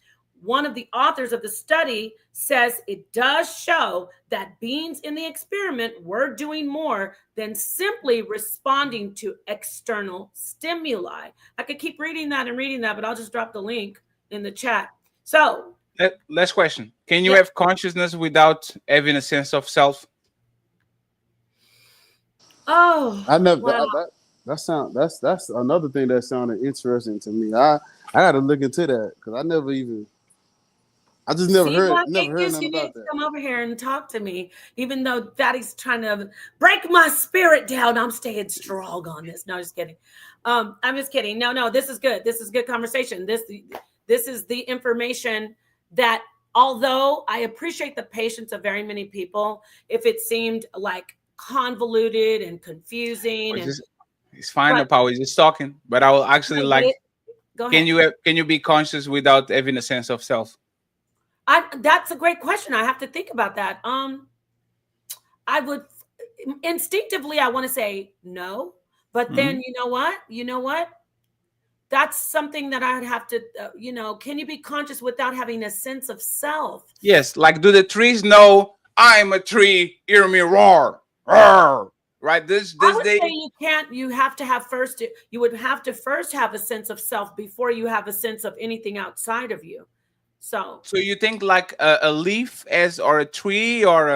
one of the authors of the study, says it does show that beans in the experiment were doing more than simply responding to external stimuli. I could keep reading that, but I'll just drop the link in the chat. So, last question. Can you have consciousness without having a sense of self? Oh, I never. wow. That's another thing that sounded interesting to me. I got to look into that because I just never heard nothing about that. Come over here and talk to me, even though Daddy's trying to break my spirit down. I'm staying strong on this. No, just kidding. I'm just kidding. No, this is good. This is good conversation. This is the information that, although I appreciate the patience of very many people, if it seemed like convoluted and confusing, it's fine. Power is just talking, but I will actually Go ahead. Can you be conscious without having a sense of self? That's a great question. I have to think about that. I would instinctively, I want to say no, but then you know what? That's something that I'd have to, can you be conscious without having a sense of self? Yes. Like, do the trees know I'm a tree? Hear me roar. Roar. right? Does I would they? say you can't. You have to have first. You would have to first have a sense of self before you have a sense of anything outside of you. So So you think like a leaf as or a tree or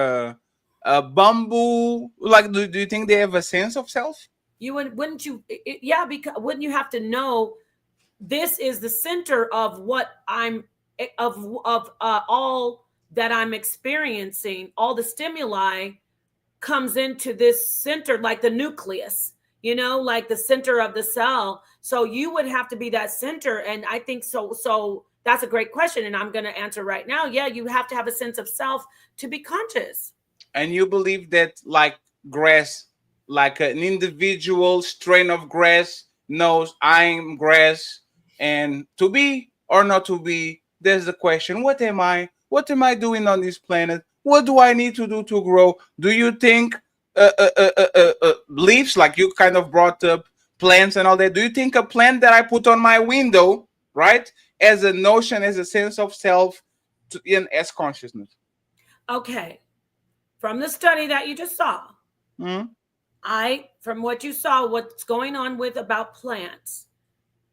a bamboo? Like, do you think they have a sense of self? you wouldn't you? Yeah, because wouldn't you have to know this is the center of what I'm of all that I'm experiencing. All the stimuli comes into this center, like the nucleus, like the center of the cell. So you would have to be that center. And I think so that's a great question, and I'm going to answer right now. Yeah, you have to have a sense of self to be conscious. And you believe that like grass, like an individual strain of grass knows I'm grass, and to be or not to be, there's the question: what am I? What am I doing on this planet? What do I need to do to grow? Do you think leaves, like you kind of brought up plants and all that, do you think a plant that I put on my window, right, as a notion, as a sense of self, as consciousness? Okay. From the study that you just saw, from what you saw, what's going on with about plants,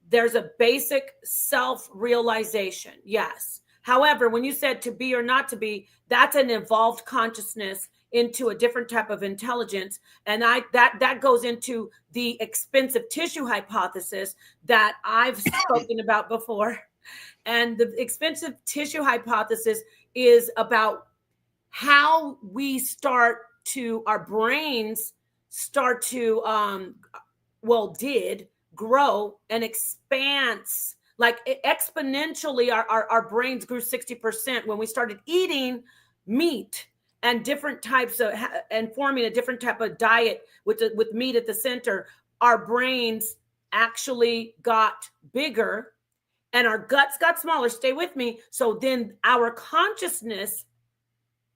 there's a basic self-realization. Yes. However, when you said to be or not to be, that's an evolved consciousness into a different type of intelligence. And that goes into the expensive tissue hypothesis that I've spoken about before. And the expensive tissue hypothesis is about how we our brains start to did grow and expanse, like exponentially. Our brains grew 60% when we started eating meat and different types of, and forming a different type of diet with meat at the center. Our brains actually got bigger and our guts got smaller. Stay with me. So then our consciousness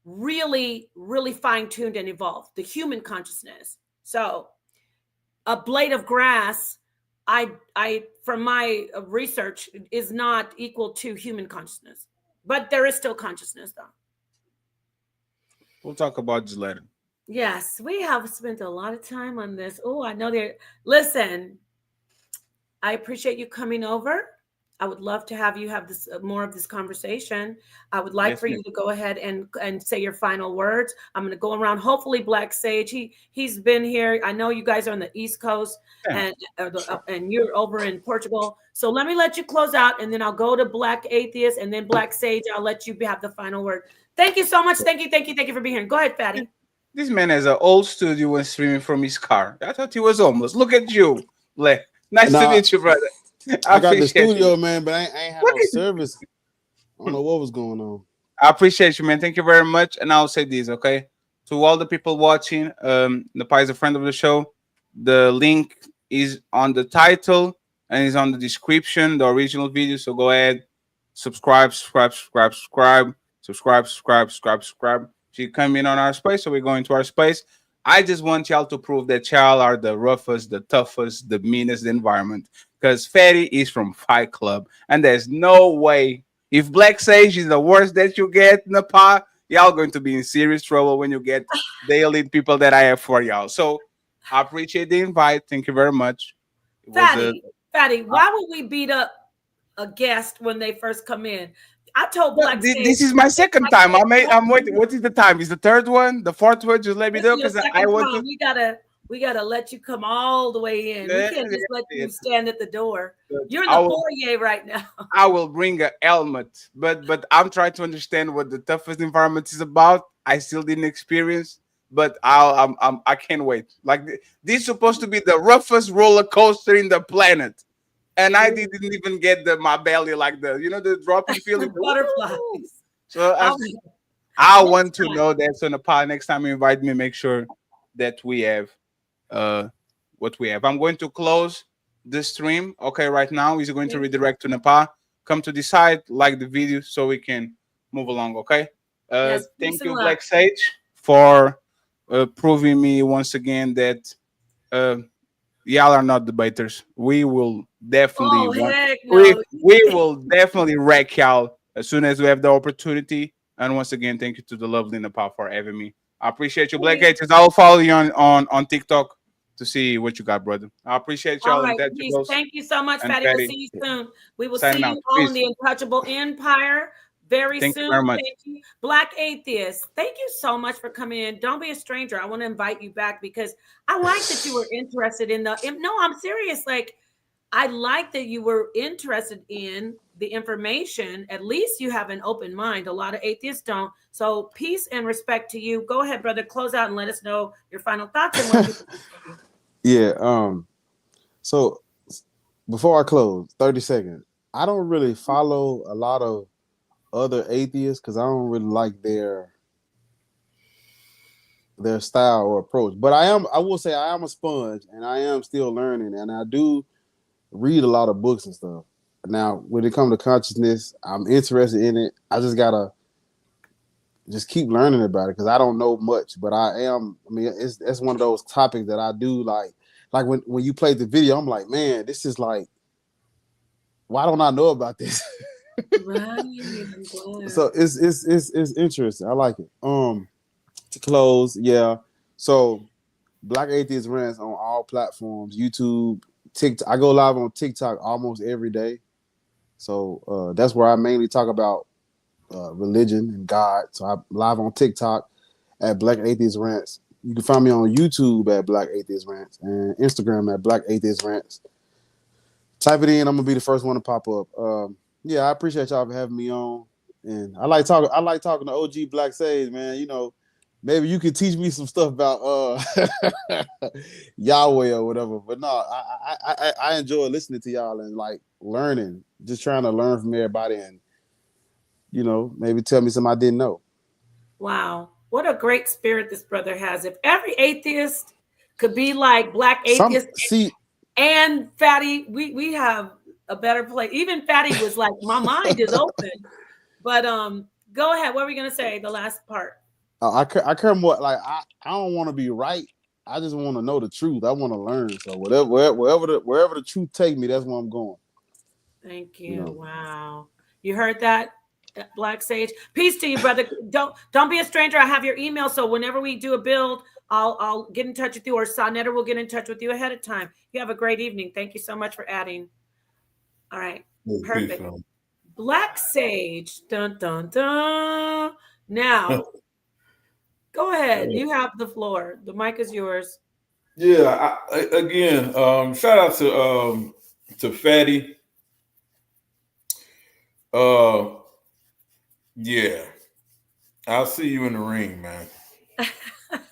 really, really fine-tuned and evolved, the human consciousness. So a blade of grass, I from my research, is not equal to human consciousness, but there is still consciousness, though. We'll talk about this later. Yes, we have spent a lot of time on this. Oh, I know there. Listen, I appreciate you coming over. I would love to have you have this more of this conversation. I would like for you to go ahead and say your final words. I'm going to go around. Hopefully, Black Sage, he's been here. I know you guys are on the East Coast, and you're over in Portugal. So let me let you close out, and then I'll go to Black Atheist, and then Black Sage. I'll let you have the final word. Thank you so much. Thank you for being here. Go ahead, Fatty. This man has an old studio and streaming from his car. I thought he was homeless. Look at you, Black. Nice to meet you, brother. I got the studio, man, but I ain't had no service. I don't know what was going on. I appreciate you, man. Thank you very much. And I'll say this, okay? To all the people watching, Napa is a friend of the show. The link is on the title and is on the description, the original video. So go ahead, subscribe. So you come in on our space, so we're going to our space. I just want y'all to prove that y'all are the roughest, the toughest, the meanest environment. Because Fatty is from Fight Club, and there's no way. If Black Sage is the worst that you get, Napa, y'all going to be in serious trouble when you get the elite people that I have for y'all. So I appreciate the invite. Thank you very much. Fatty, why would we beat up a guest when they first come in? I told Black Sage. This is my second time. I'm waiting. What is the time? Is the third one? The fourth one? Just let me know, because I want to. We gotta let you come all the way in. We can't just let you stand at the door. You're in the foyer right now. I will bring a helmet, but I'm trying to understand what the toughest environment is about. I still didn't experience, but I can't wait. Like, this is supposed to be the roughest roller coaster in the planet, and I didn't even get my belly, like the dropping feeling. Butterflies. So I want to know that. So Nepal, next time you invite me, make sure that we have what we have. I'm going to close the stream. Okay, right now he's going to redirect to Nepal. Come to the side, like the video, so we can move along. Okay. Thank you, Black Sage, for proving me once again that y'all are not debaters. We will definitely we will definitely wreck y'all as soon as we have the opportunity. And once again, thank you to the lovely Nepal for having me. I appreciate you, Black Atheist. I'll follow you on TikTok to see what you got, brother. I appreciate y'all. All right, And that peace. goes. Thank you so much, And Fatty. We'll Fatty. see you soon. We will Signing see out. you all in Peace. the Untouchable Empire very Thank you soon. very much. Thank you. Black Atheist, thank you so much for coming in. Don't be a stranger. I want to invite you back because I like that you were interested in no, I'm serious. Like, I like that you were interested in the information. At least you have an open mind. A lot of atheists don't. So peace and respect to you. Go ahead, brother. Close out and let us know your final thoughts and where people can see you. Yeah. So before I close, 30 seconds. I don't really follow a lot of other atheists because I don't really like their style or approach. But I will say I am a sponge and I am still learning, and I do read a lot of books and stuff. Now, when it comes to consciousness, I'm interested in it. I just gotta just keep learning about it because I don't know much, but I mean, it's one of those topics that I do like when you play the video, I'm like, man, this is like, why don't I know about this? Right. So it's interesting. I like it. To close, yeah. So Black Atheist Rants on all platforms, YouTube, TikTok. I go live on TikTok almost every day. So that's where I mainly talk about religion and God. So I'm live on TikTok at Black Atheist Rants. You can find me on YouTube at Black Atheist Rants and Instagram at Black Atheist Rants. Type it in. I'm gonna be the first one to pop up. Yeah, I appreciate y'all for having me on. And I like talking to OG Black Sage, man. You know, maybe you could teach me some stuff about Yahweh or whatever. But no, I enjoy listening to y'all and like learning, just trying to learn from everybody and, you know, maybe tell me something I didn't know. Wow. What a great spirit this brother has. If every atheist could be like Black Atheist and Fatty, we have a better place. Even Fatty was like, my mind is open. But go ahead. What were we gonna say? The last part. I care more. Like I don't want to be right. I just want to know the truth. I want to learn. So wherever the truth take me, that's where I'm going. Thank you. You know. Wow. You heard that, Black Sage? Peace to you, brother. Don't be a stranger. I have your email, so whenever we do a build, I'll get in touch with you, or Sonetta will get in touch with you ahead of time. You have a great evening. Thank you so much for adding. All right. Perfect. Black Sage. Dun dun dun. Now, go ahead. You have the floor. The mic is yours. Yeah. Again, shout out to Fatty. Yeah. I'll see you in the ring, man.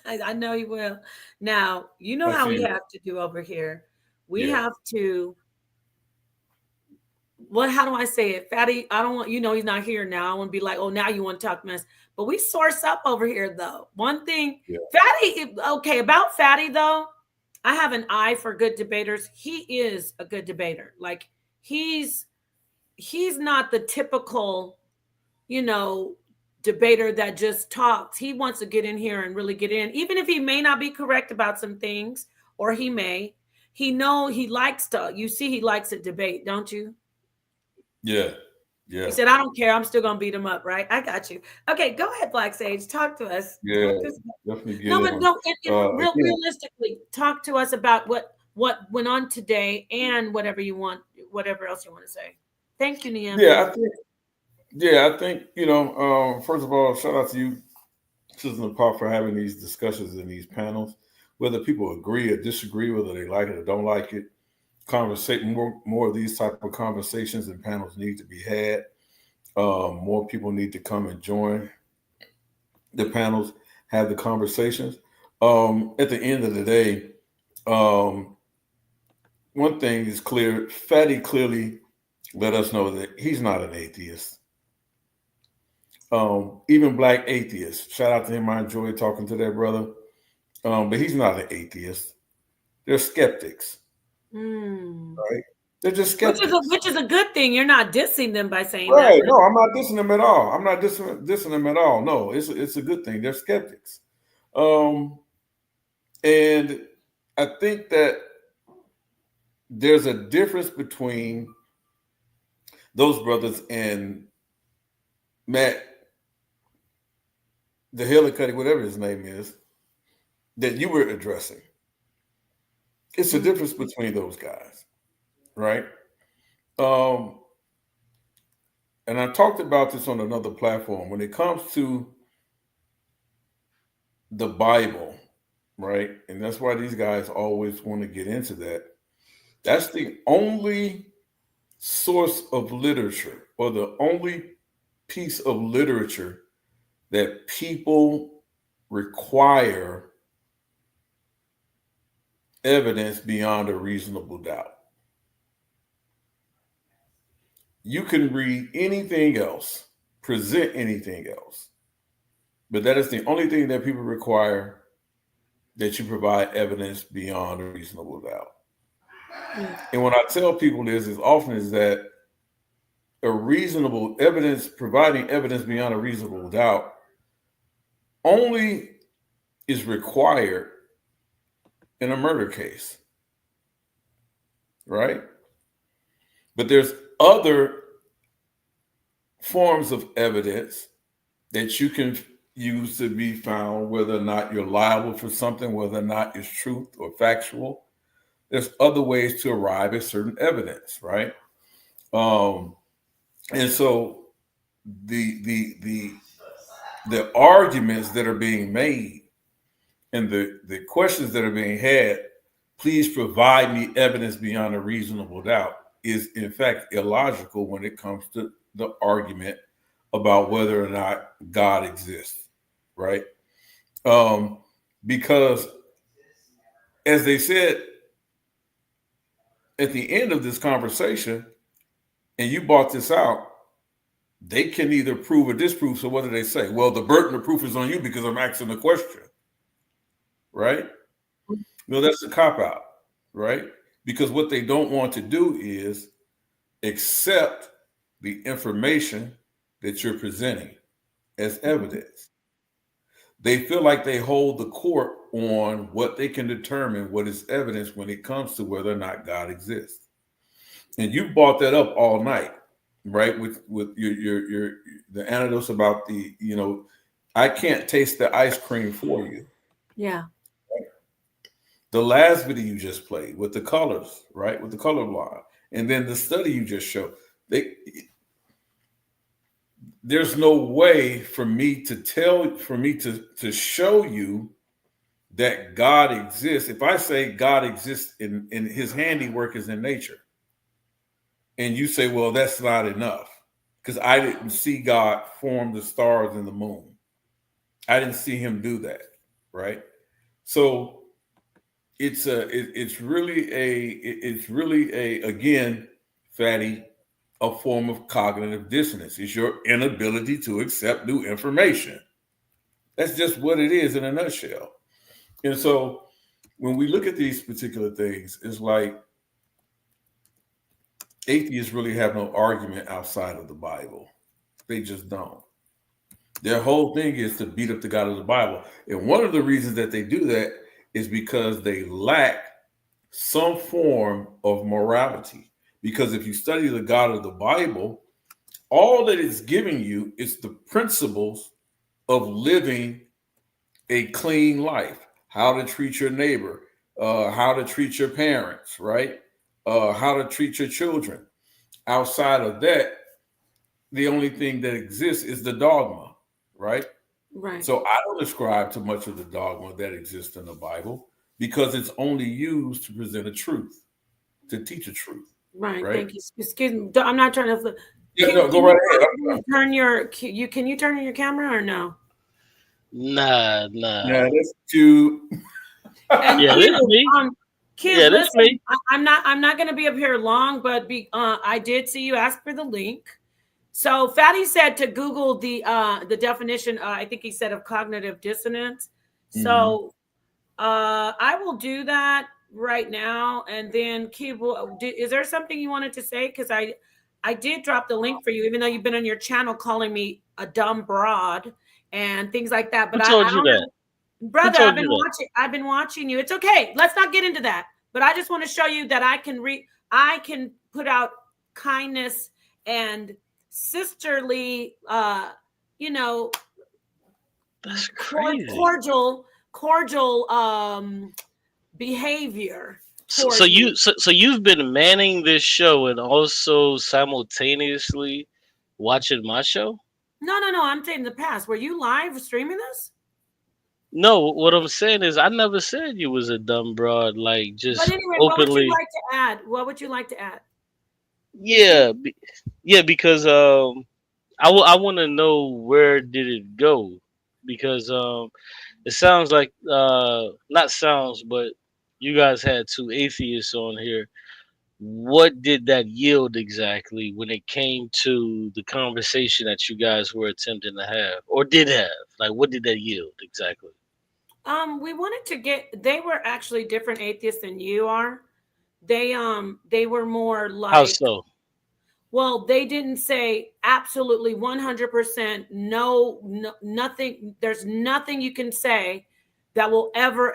I know you will. Now, you know how we have to do over here. We have to. Well, how do I say it? Fatty, I don't want, he's not here now. I want to be like, oh, now you want to talk mess. But we source up over here, though. One thing, Fatty, okay, about Fatty, though, I have an eye for good debaters. He is a good debater. Like, he's not the typical, debater that just talks. He wants to get in here and really get in, even if he may not be correct about some things, or he likes to, he likes to debate, don't you? Yeah. Yeah. He said, I don't care. I'm still going to beat him up, right? I got you. Okay, go ahead, Black Sage. Talk to us. Yeah, talk to us. definitely. Realistically, talk to us about what went on today and whatever else you want to say. Thank you, Niam. I think, first of all, shout out to you, Sister Paul, for having these discussions in these panels. Whether people agree or disagree, whether they like it or don't like it, more of these type of conversations and panels need to be had. More people need to come and join the panels, have the conversations. At the end of the day, one thing is clear. Fatty clearly let us know that he's not an atheist. Even Black Atheist, shout out to him. I enjoy talking to that brother. But he's not an atheist. They're skeptics. Right? They're just skeptics. Which is a good thing. You're not dissing them by saying that. Right. No, I'm not dissing them at all. I'm not dissing them at all. No, it's a good thing. They're skeptics. And I think that there's a difference between those brothers and Matt the Hillicuddy, whatever his name is, that you were addressing. It's a difference between those guys, right? And I talked about this on another platform. When it comes to the Bible, right? And that's why these guys always want to get into that. That's the only source of literature, or the only piece of literature that people require evidence beyond a reasonable doubt. You can read anything else, present anything else, but that is the only thing that people require, that you provide evidence beyond a reasonable doubt. And what I tell people is as often as that a reasonable evidence, providing evidence beyond a reasonable doubt, only is required in a murder case, right? But there's other forms of evidence that you can use to be found whether or not you're liable for something, whether or not it's truth or factual. There's other ways to arrive at certain evidence, right? And so the arguments that are being made and the questions that are being had, please provide me evidence beyond a reasonable doubt, is in fact illogical when it comes to the argument about whether or not God exists, right? Because as they said at the end of this conversation, and you brought this out, they can either prove or disprove. So what do they say? Well, the burden of proof is on you because I'm asking the question, right? No, that's a cop-out, right? Because what they don't want to do is accept the information that you're presenting as evidence. They feel like they hold the court on what they can determine what is evidence when it comes to whether or not God exists. And you brought that up all night, right? With your the anecdotes about the, I can't taste the ice cream for you. Yeah. The last video you just played with the colors, right? With the color line. And then the study you just showed. There's no way for me to show you that God exists. If I say God exists in his handiwork is in nature, and you say, well, that's not enough, because I didn't see God form the stars and the moon. I didn't see him do that, right? So it's really again, Fatty, a form of cognitive dissonance. It's your inability to accept new information. That's just what it is in a nutshell. And so when we look at these particular things, it's like atheists really have no argument outside of the Bible. They just don't. Their whole thing is to beat up the God of the Bible. And one of the reasons that they do that is because they lack some form of morality. Because if you study the God of the Bible, all that it's giving you is the principles of living a clean life, how to treat your neighbor, how to treat your parents, right? How to treat your children. Outside of that, the only thing that exists is the dogma, right? Right. So I don't ascribe to much of the dogma that exists in the Bible because it's only used to present a truth, to teach a truth. Right. Thank you. Excuse me. I'm not trying to. Yeah, no, go right ahead. Can you turn your camera or no? Nah. Yeah, that's cute. And Yeah, this me. Kids, this listen, me. I'm not going to be up here long, but I did see you ask for the link. So Fatty said to Google the definition. I think he said of cognitive dissonance. So I will do that right now. And then Keeble, is there something you wanted to say? Because I did drop the link for you, even though you've been on your channel calling me a dumb broad and things like that. But Who told you that? Brother, I've been watching you. It's okay. Let's not get into that. But I just want to show you that I can put out kindness and sisterly, That's crazy. cordial behavior So, towards me. so you've been manning this show and also simultaneously watching my show? No. I'm saying in the past. Were you live streaming this? No, what I'm saying is I never said you was a dumb broad, like But just anyway, what would you openly. like to add? What would you like to add? Yeah, yeah, because I want to know where did it go, because it sounds like not sounds, but you guys had two atheists on here. What did that yield exactly when it came to the conversation that you guys were attempting to have or did have? Like, what did that yield exactly? We wanted to get. They were actually different atheists than you are. They were more How like. so? Well, they didn't say absolutely 100% no, nothing. There's nothing you can say that will ever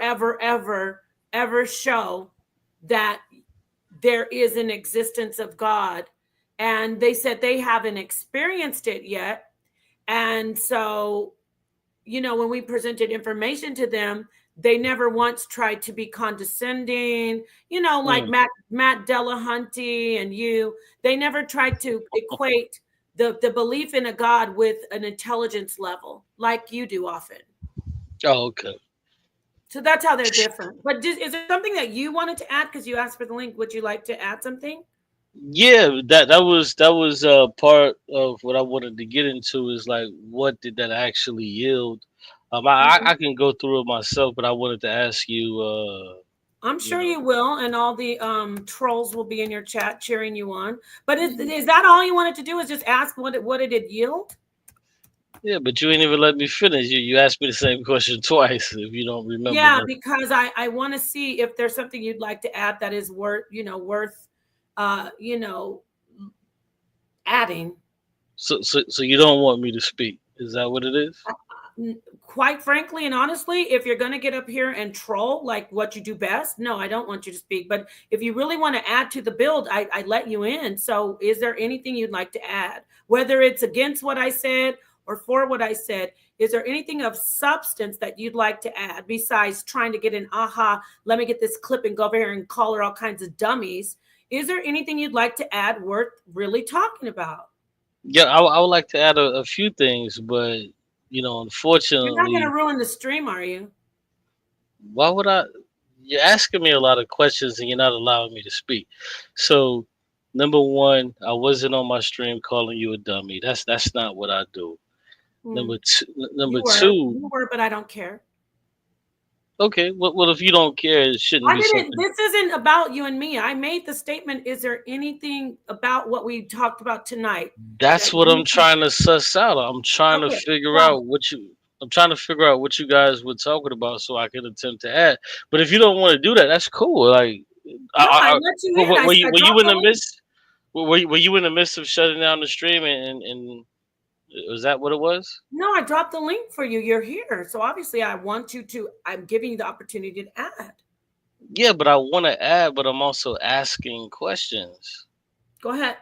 show that there is an existence of God. And they said they haven't experienced it yet. And so, when we presented information to them, they never once tried to be condescending, like Matt Delahunty and you. They never tried to equate the belief in a God with an intelligence level like you do often. Oh, okay. So that's how they're different. But is there something that you wanted to add? Because you asked for the link. Would you like to add something? Yeah, that was part of what I wanted to get into, is like, what did that actually yield? I can go through it myself, but I wanted to ask you. I'm sure you will, and all the trolls will be in your chat cheering you on. But is that all you wanted to do? Is just ask what did it yield? Yeah, but you ain't even let me finish. You asked me the same question twice. If you don't remember. Yeah, because I want to see if there's something you'd like to add that is worth adding. So you don't want me to speak? Is that what it is? Quite frankly and honestly, if you're going to get up here and troll like what you do best, no, I don't want you to speak. But if you really want to add to the build, I let you in. So is there anything you'd like to add? Whether it's against what I said or for what I said, is there anything of substance that you'd like to add besides trying to get an let me get this clip and go over here and call her all kinds of dummies? Is there anything you'd like to add worth really talking about? Yeah, I would like to add a few things, but You're not unfortunately, going to ruin the stream, are you? why would I? You're asking me a lot of questions and you're not allowing me to speak. So, number one, I wasn't on my stream calling you a dummy. That's not what I do. Number two. You were, but I don't care. Okay, well, if you don't care, it shouldn't be something. This isn't about you and me. I made the statement. Is there anything about what we talked about tonight? That's what I'm trying to suss out. I'm trying to figure out what you. I'm trying to figure out what you guys were talking about so I can attempt to add. But if you don't want to do that, that's cool. Like, I let you in. were you in the midst? Were you in the midst of shutting down the stream and was that what it was? No, I dropped the link for you. You're here. So obviously I want you to, I'm giving you the opportunity to add. Yeah, but I want to add, but I'm also asking questions. Go ahead.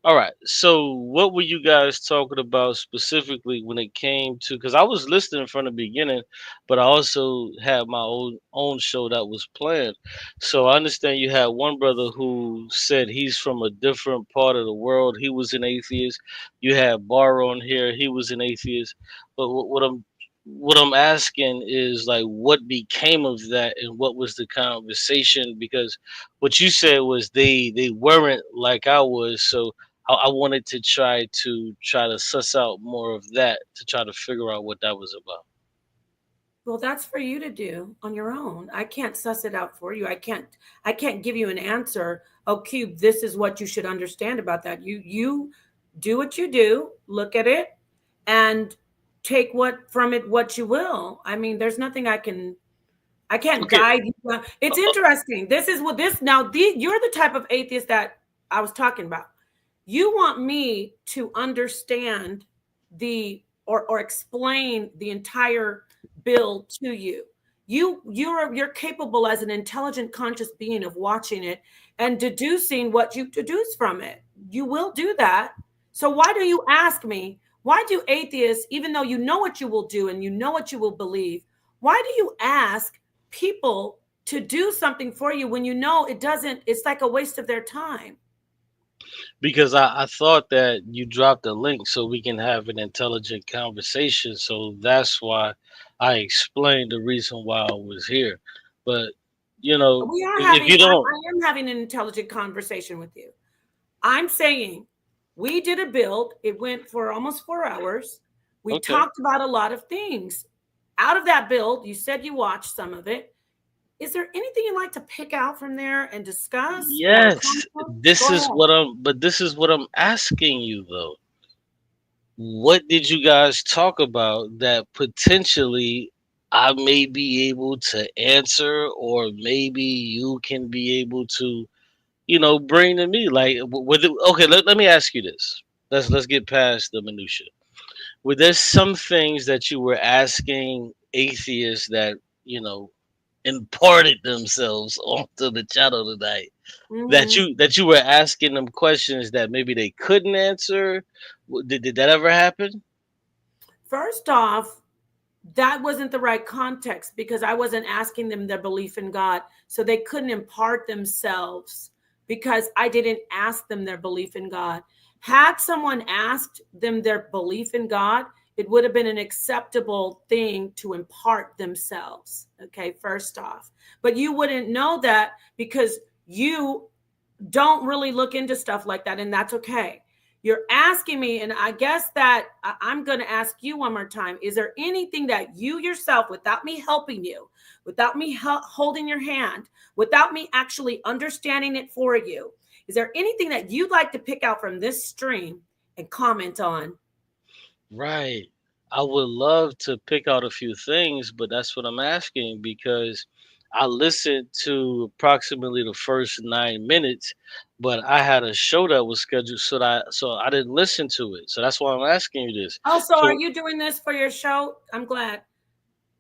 All right. So what were you guys talking about specifically when it came to, because I was listening from the beginning, but I also had my own show that was planned. So I understand you had one brother who said he's from a different part of the world. He was an atheist. You had Bar on here. He was an atheist. But what I'm asking is, like, what became of that and what was the conversation? Because what you said was they weren't like I was. So I wanted to try to suss out more of that to try to figure out what that was about. Well, that's for you to do on your own. I can't suss it out for you. I can't give you an answer. Oh, Cube, this is what you should understand about that. You do what you do, look at it, and take what you will. I mean, there's nothing I can't guide you. It's interesting. This is what this now. You're the type of atheist that I was talking about. You want me to understand or explain the entire bill to you. You're capable as an intelligent, conscious being of watching it and deducing what you deduce from it. You will do that. So why do you ask me Why do atheists, even though you know what you will do and you know what you will believe, why do you ask people to do something for you when you know it doesn't, it's like a waste of their time? Because I thought that you dropped a link so we can have an intelligent conversation. So that's why I explained the reason why I was here. But We are if you don't, I am having an intelligent conversation with you. I'm saying we did a build. It went for almost 4 hours. We okay. talked about a lot of things. Out of that build, you said you watched some of it. Is there anything you'd like to pick out from there and discuss? Yes, this Go is ahead. this is what I'm asking you though. What did you guys talk about that potentially I may be able to answer, or maybe you can be able to, bring to me? Like, okay, let me ask you this. Let's get past the minutia. Were there some things that you were asking atheists that imparted themselves onto the channel tonight? That you were asking them questions that maybe they couldn't answer? Did that ever happen? First off, that wasn't the right context because I wasn't asking them their belief in God. So they couldn't impart themselves because I didn't ask them their belief in God. Had someone asked them their belief in God, it would have been an acceptable thing to impart themselves. Okay, first off. But you wouldn't know that because you don't really look into stuff like that, and that's okay. You're asking me, and I guess that I'm going to ask you one more time. Is there anything that you yourself, without me helping you, without me holding your hand, without me actually understanding it for you, is there anything that you'd like to pick out from this stream and comment on? Right. I would love to pick out a few things, but that's what I'm asking because I listened to approximately the first 9 minutes, but I had a show that was scheduled, so I didn't listen to it. So that's why I'm asking you this. Oh, so are So you doing this for your show? I'm glad.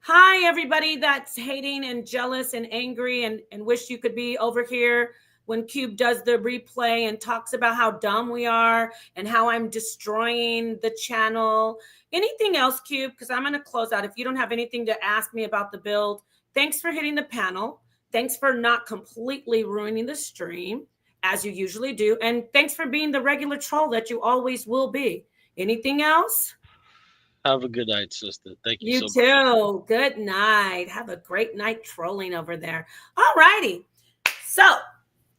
Hi, everybody that's hating and jealous and angry and wish you could be over here when Cube does the replay and talks about how dumb we are and how I'm destroying the channel. Anything else, Cube? Because I'm going to close out. If you don't have anything to ask me about the build, thanks for hitting the panel. Thanks for not completely ruining the stream, as you usually do. And thanks for being the regular troll that you always will be. Anything else? have a good night, sister. Thank you You so much. too. Good night. Have a great night trolling over there. All righty. So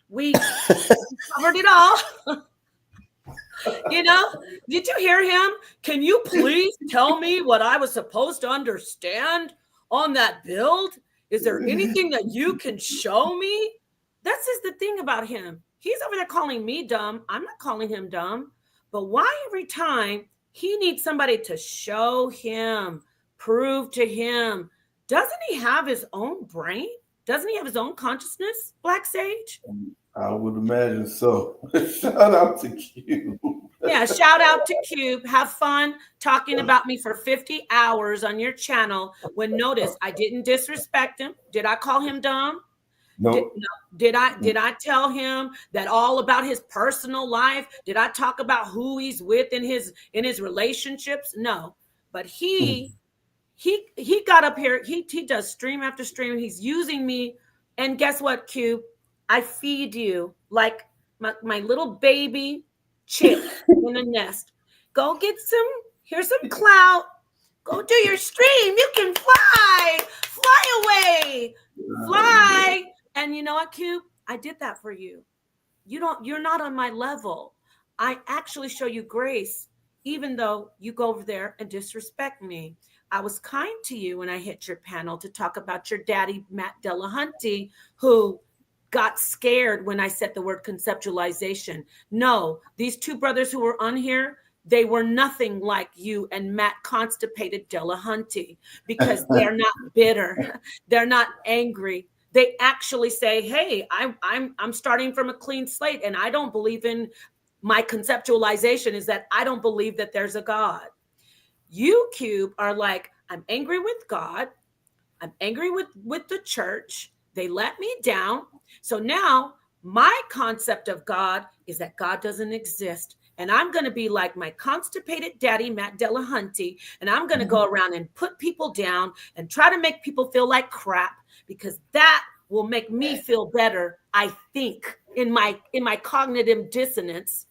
we covered it all. Did you hear him? Can you please tell me what I was supposed to understand on that build? Is there anything that you can show me? That's just the thing about him. He's over there calling me dumb. I'm not calling him dumb. But why every time he needs somebody to show him, prove to him? Doesn't he have his own brain? Doesn't he have his own consciousness, Black Sage? I would imagine so. Shout out to Cube. Yeah, shout out to Cube. Have fun talking about me for 50 hours on your channel. When notice, I didn't disrespect him. Did I call him dumb? No. Did I tell him that all about his personal life? Did I talk about who he's with in his relationships? No. But he got up here. He does stream after stream. He's using me. And guess what, Cube? I feed you like my little baby chick in a nest. Go get here's some clout. Go do your stream. You can fly away, fly. And you know what, Cube? I did that for you. You're not on my level. I actually show you grace, even though you go over there and disrespect me. I was kind to you when I hit your panel to talk about your daddy, Matt Delahunty, who got scared when I said the word conceptualization. No, these two brothers who were on here, they were nothing like you and Matt Constipated Delahunty because they're not bitter. They're not angry. They actually say, hey, I'm starting from a clean slate and I don't believe in my conceptualization is that I don't believe that there's a God. You, Cube, are like, I'm angry with God. I'm angry with the church. They let me down. So now my concept of God is that God doesn't exist And I'm going to be like my constipated daddy, Matt Dillahunty, and I'm going to go around and put people down and try to make people feel like crap, because that will make me feel better, I think, in my cognitive dissonance.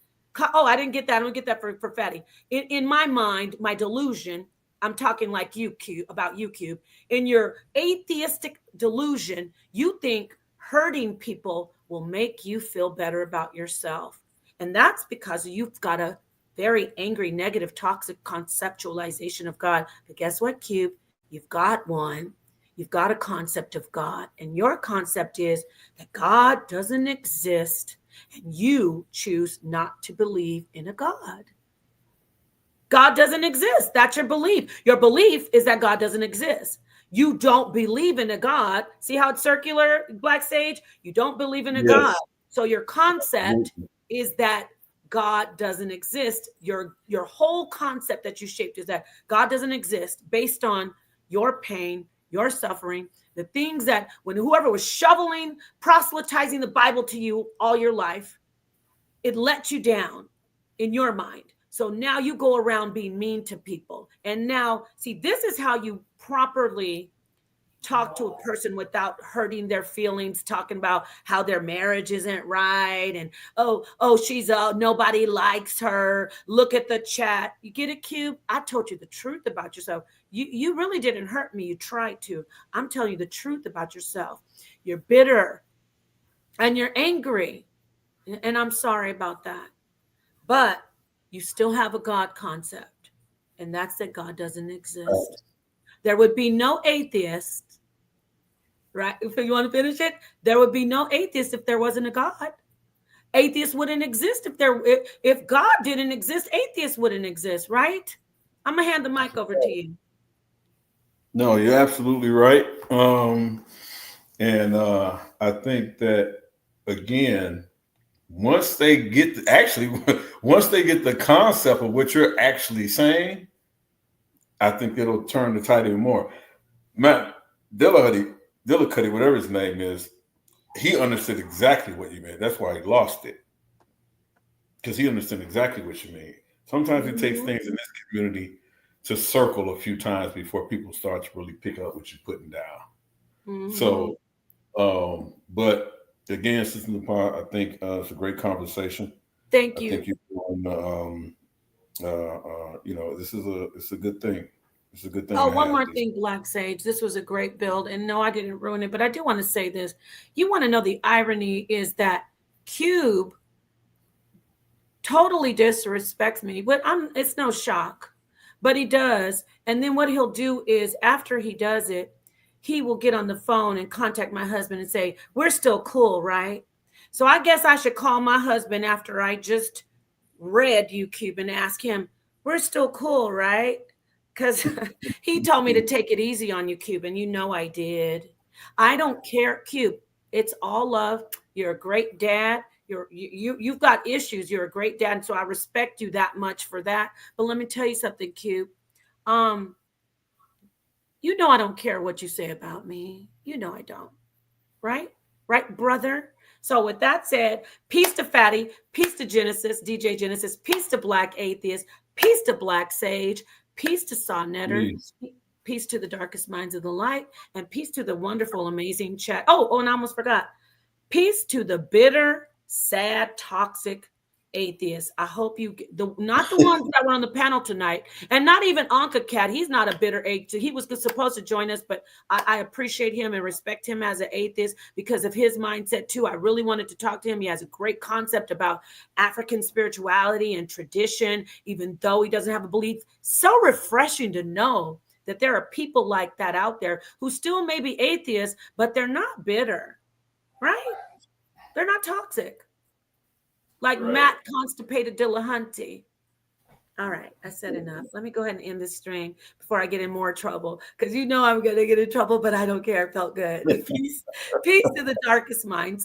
Oh, I didn't get that. I don't get that for fatty. In my mind, my delusion, I'm talking like you, Cube, about you, Cube. In your atheistic delusion, you think hurting people will make you feel better about yourself. And that's because you've got a very angry, negative, toxic conceptualization of God. But guess what, Cube? You've got one. You've got a concept of God. And your concept is that God doesn't exist, and you choose not to believe in a God. God doesn't exist. That's your belief. Your belief is that God doesn't exist. You don't believe in a God. See how it's circular, Black Sage? You don't believe in a God. So your concept is that God doesn't exist. Your whole concept that you shaped is that God doesn't exist based on your pain, your suffering, the things that when whoever was shoveling, proselytizing the Bible to you all your life, it let you down in your mind. So now you go around being mean to people. And now, see, this is how you properly talk to a person without hurting their feelings, talking about how their marriage isn't right. And, oh, she's nobody likes her. Look at the chat. You get it, Cube? I told you the truth about yourself. You really didn't hurt me. You tried to. I'm telling you the truth about yourself. You're bitter and you're angry. And I'm sorry about that. But you still have a God concept, and that's that God doesn't exist. There would be no atheist, right? If you want to finish it, there would be no atheist if there wasn't a God. Atheists wouldn't exist if God didn't exist. Atheists wouldn't exist, right? I'm gonna hand the mic over to you. No, you're absolutely right. I think that again, once they get the concept of what you're actually saying, I think it'll turn the tide even more. Matt Dillahunty, whatever his name is, he understood exactly what you meant. That's why he lost it, because he understood exactly what you mean. Sometimes it takes things in this community to circle a few times before people start to really pick up what you're putting down. So, but again, Sister Lepar, I think it's a great conversation. Thank you. I think you're it's a good thing. It's a good thing. Oh, one more thing, Black Sage. This was a great build. And no, I didn't ruin it, but I do want to say this. You want to know the irony is that Cube totally disrespects me, but it's no shock, but he does. And then what he'll do is after he does it, he will get on the phone and contact my husband and say, we're still cool, right? So I guess I should call my husband after I just read you, Cube, and ask him, we're still cool, right? Because he told me to take it easy on you, Cube, and you know I did. I don't care, Cube. It's all love. You're a great dad. You've got issues. You're a great dad, and so I respect you that much for that. But let me tell you something, Cube. You know I don't care what you say about me. You know I don't. Right? Right, brother? So with that said, peace to Fatty, peace to Genesis, DJ Genesis, peace to Black Atheist, peace to Black Sage, peace to Saw Netter, peace to the darkest minds of the light, and peace to the wonderful, amazing chat. Oh, and I almost forgot. Peace to the bitter, sad, toxic atheists. I hope you get not the ones that were on the panel tonight, and not even Anka Cat. He's not a bitter atheist. He was supposed to join us, but I appreciate him and respect him as an atheist because of his mindset too. I really wanted to talk to him. He has a great concept about African spirituality and tradition, even though he doesn't have a belief. So refreshing to know that there are people like that out there who still may be atheists, but they're not bitter, right? They're not toxic. Like Matt Constipated Dillahunty. All right, I said enough. Let me go ahead and end this stream before I get in more trouble, because you know I'm going to get in trouble, but I don't care. It felt good. Peace to the darkest minds.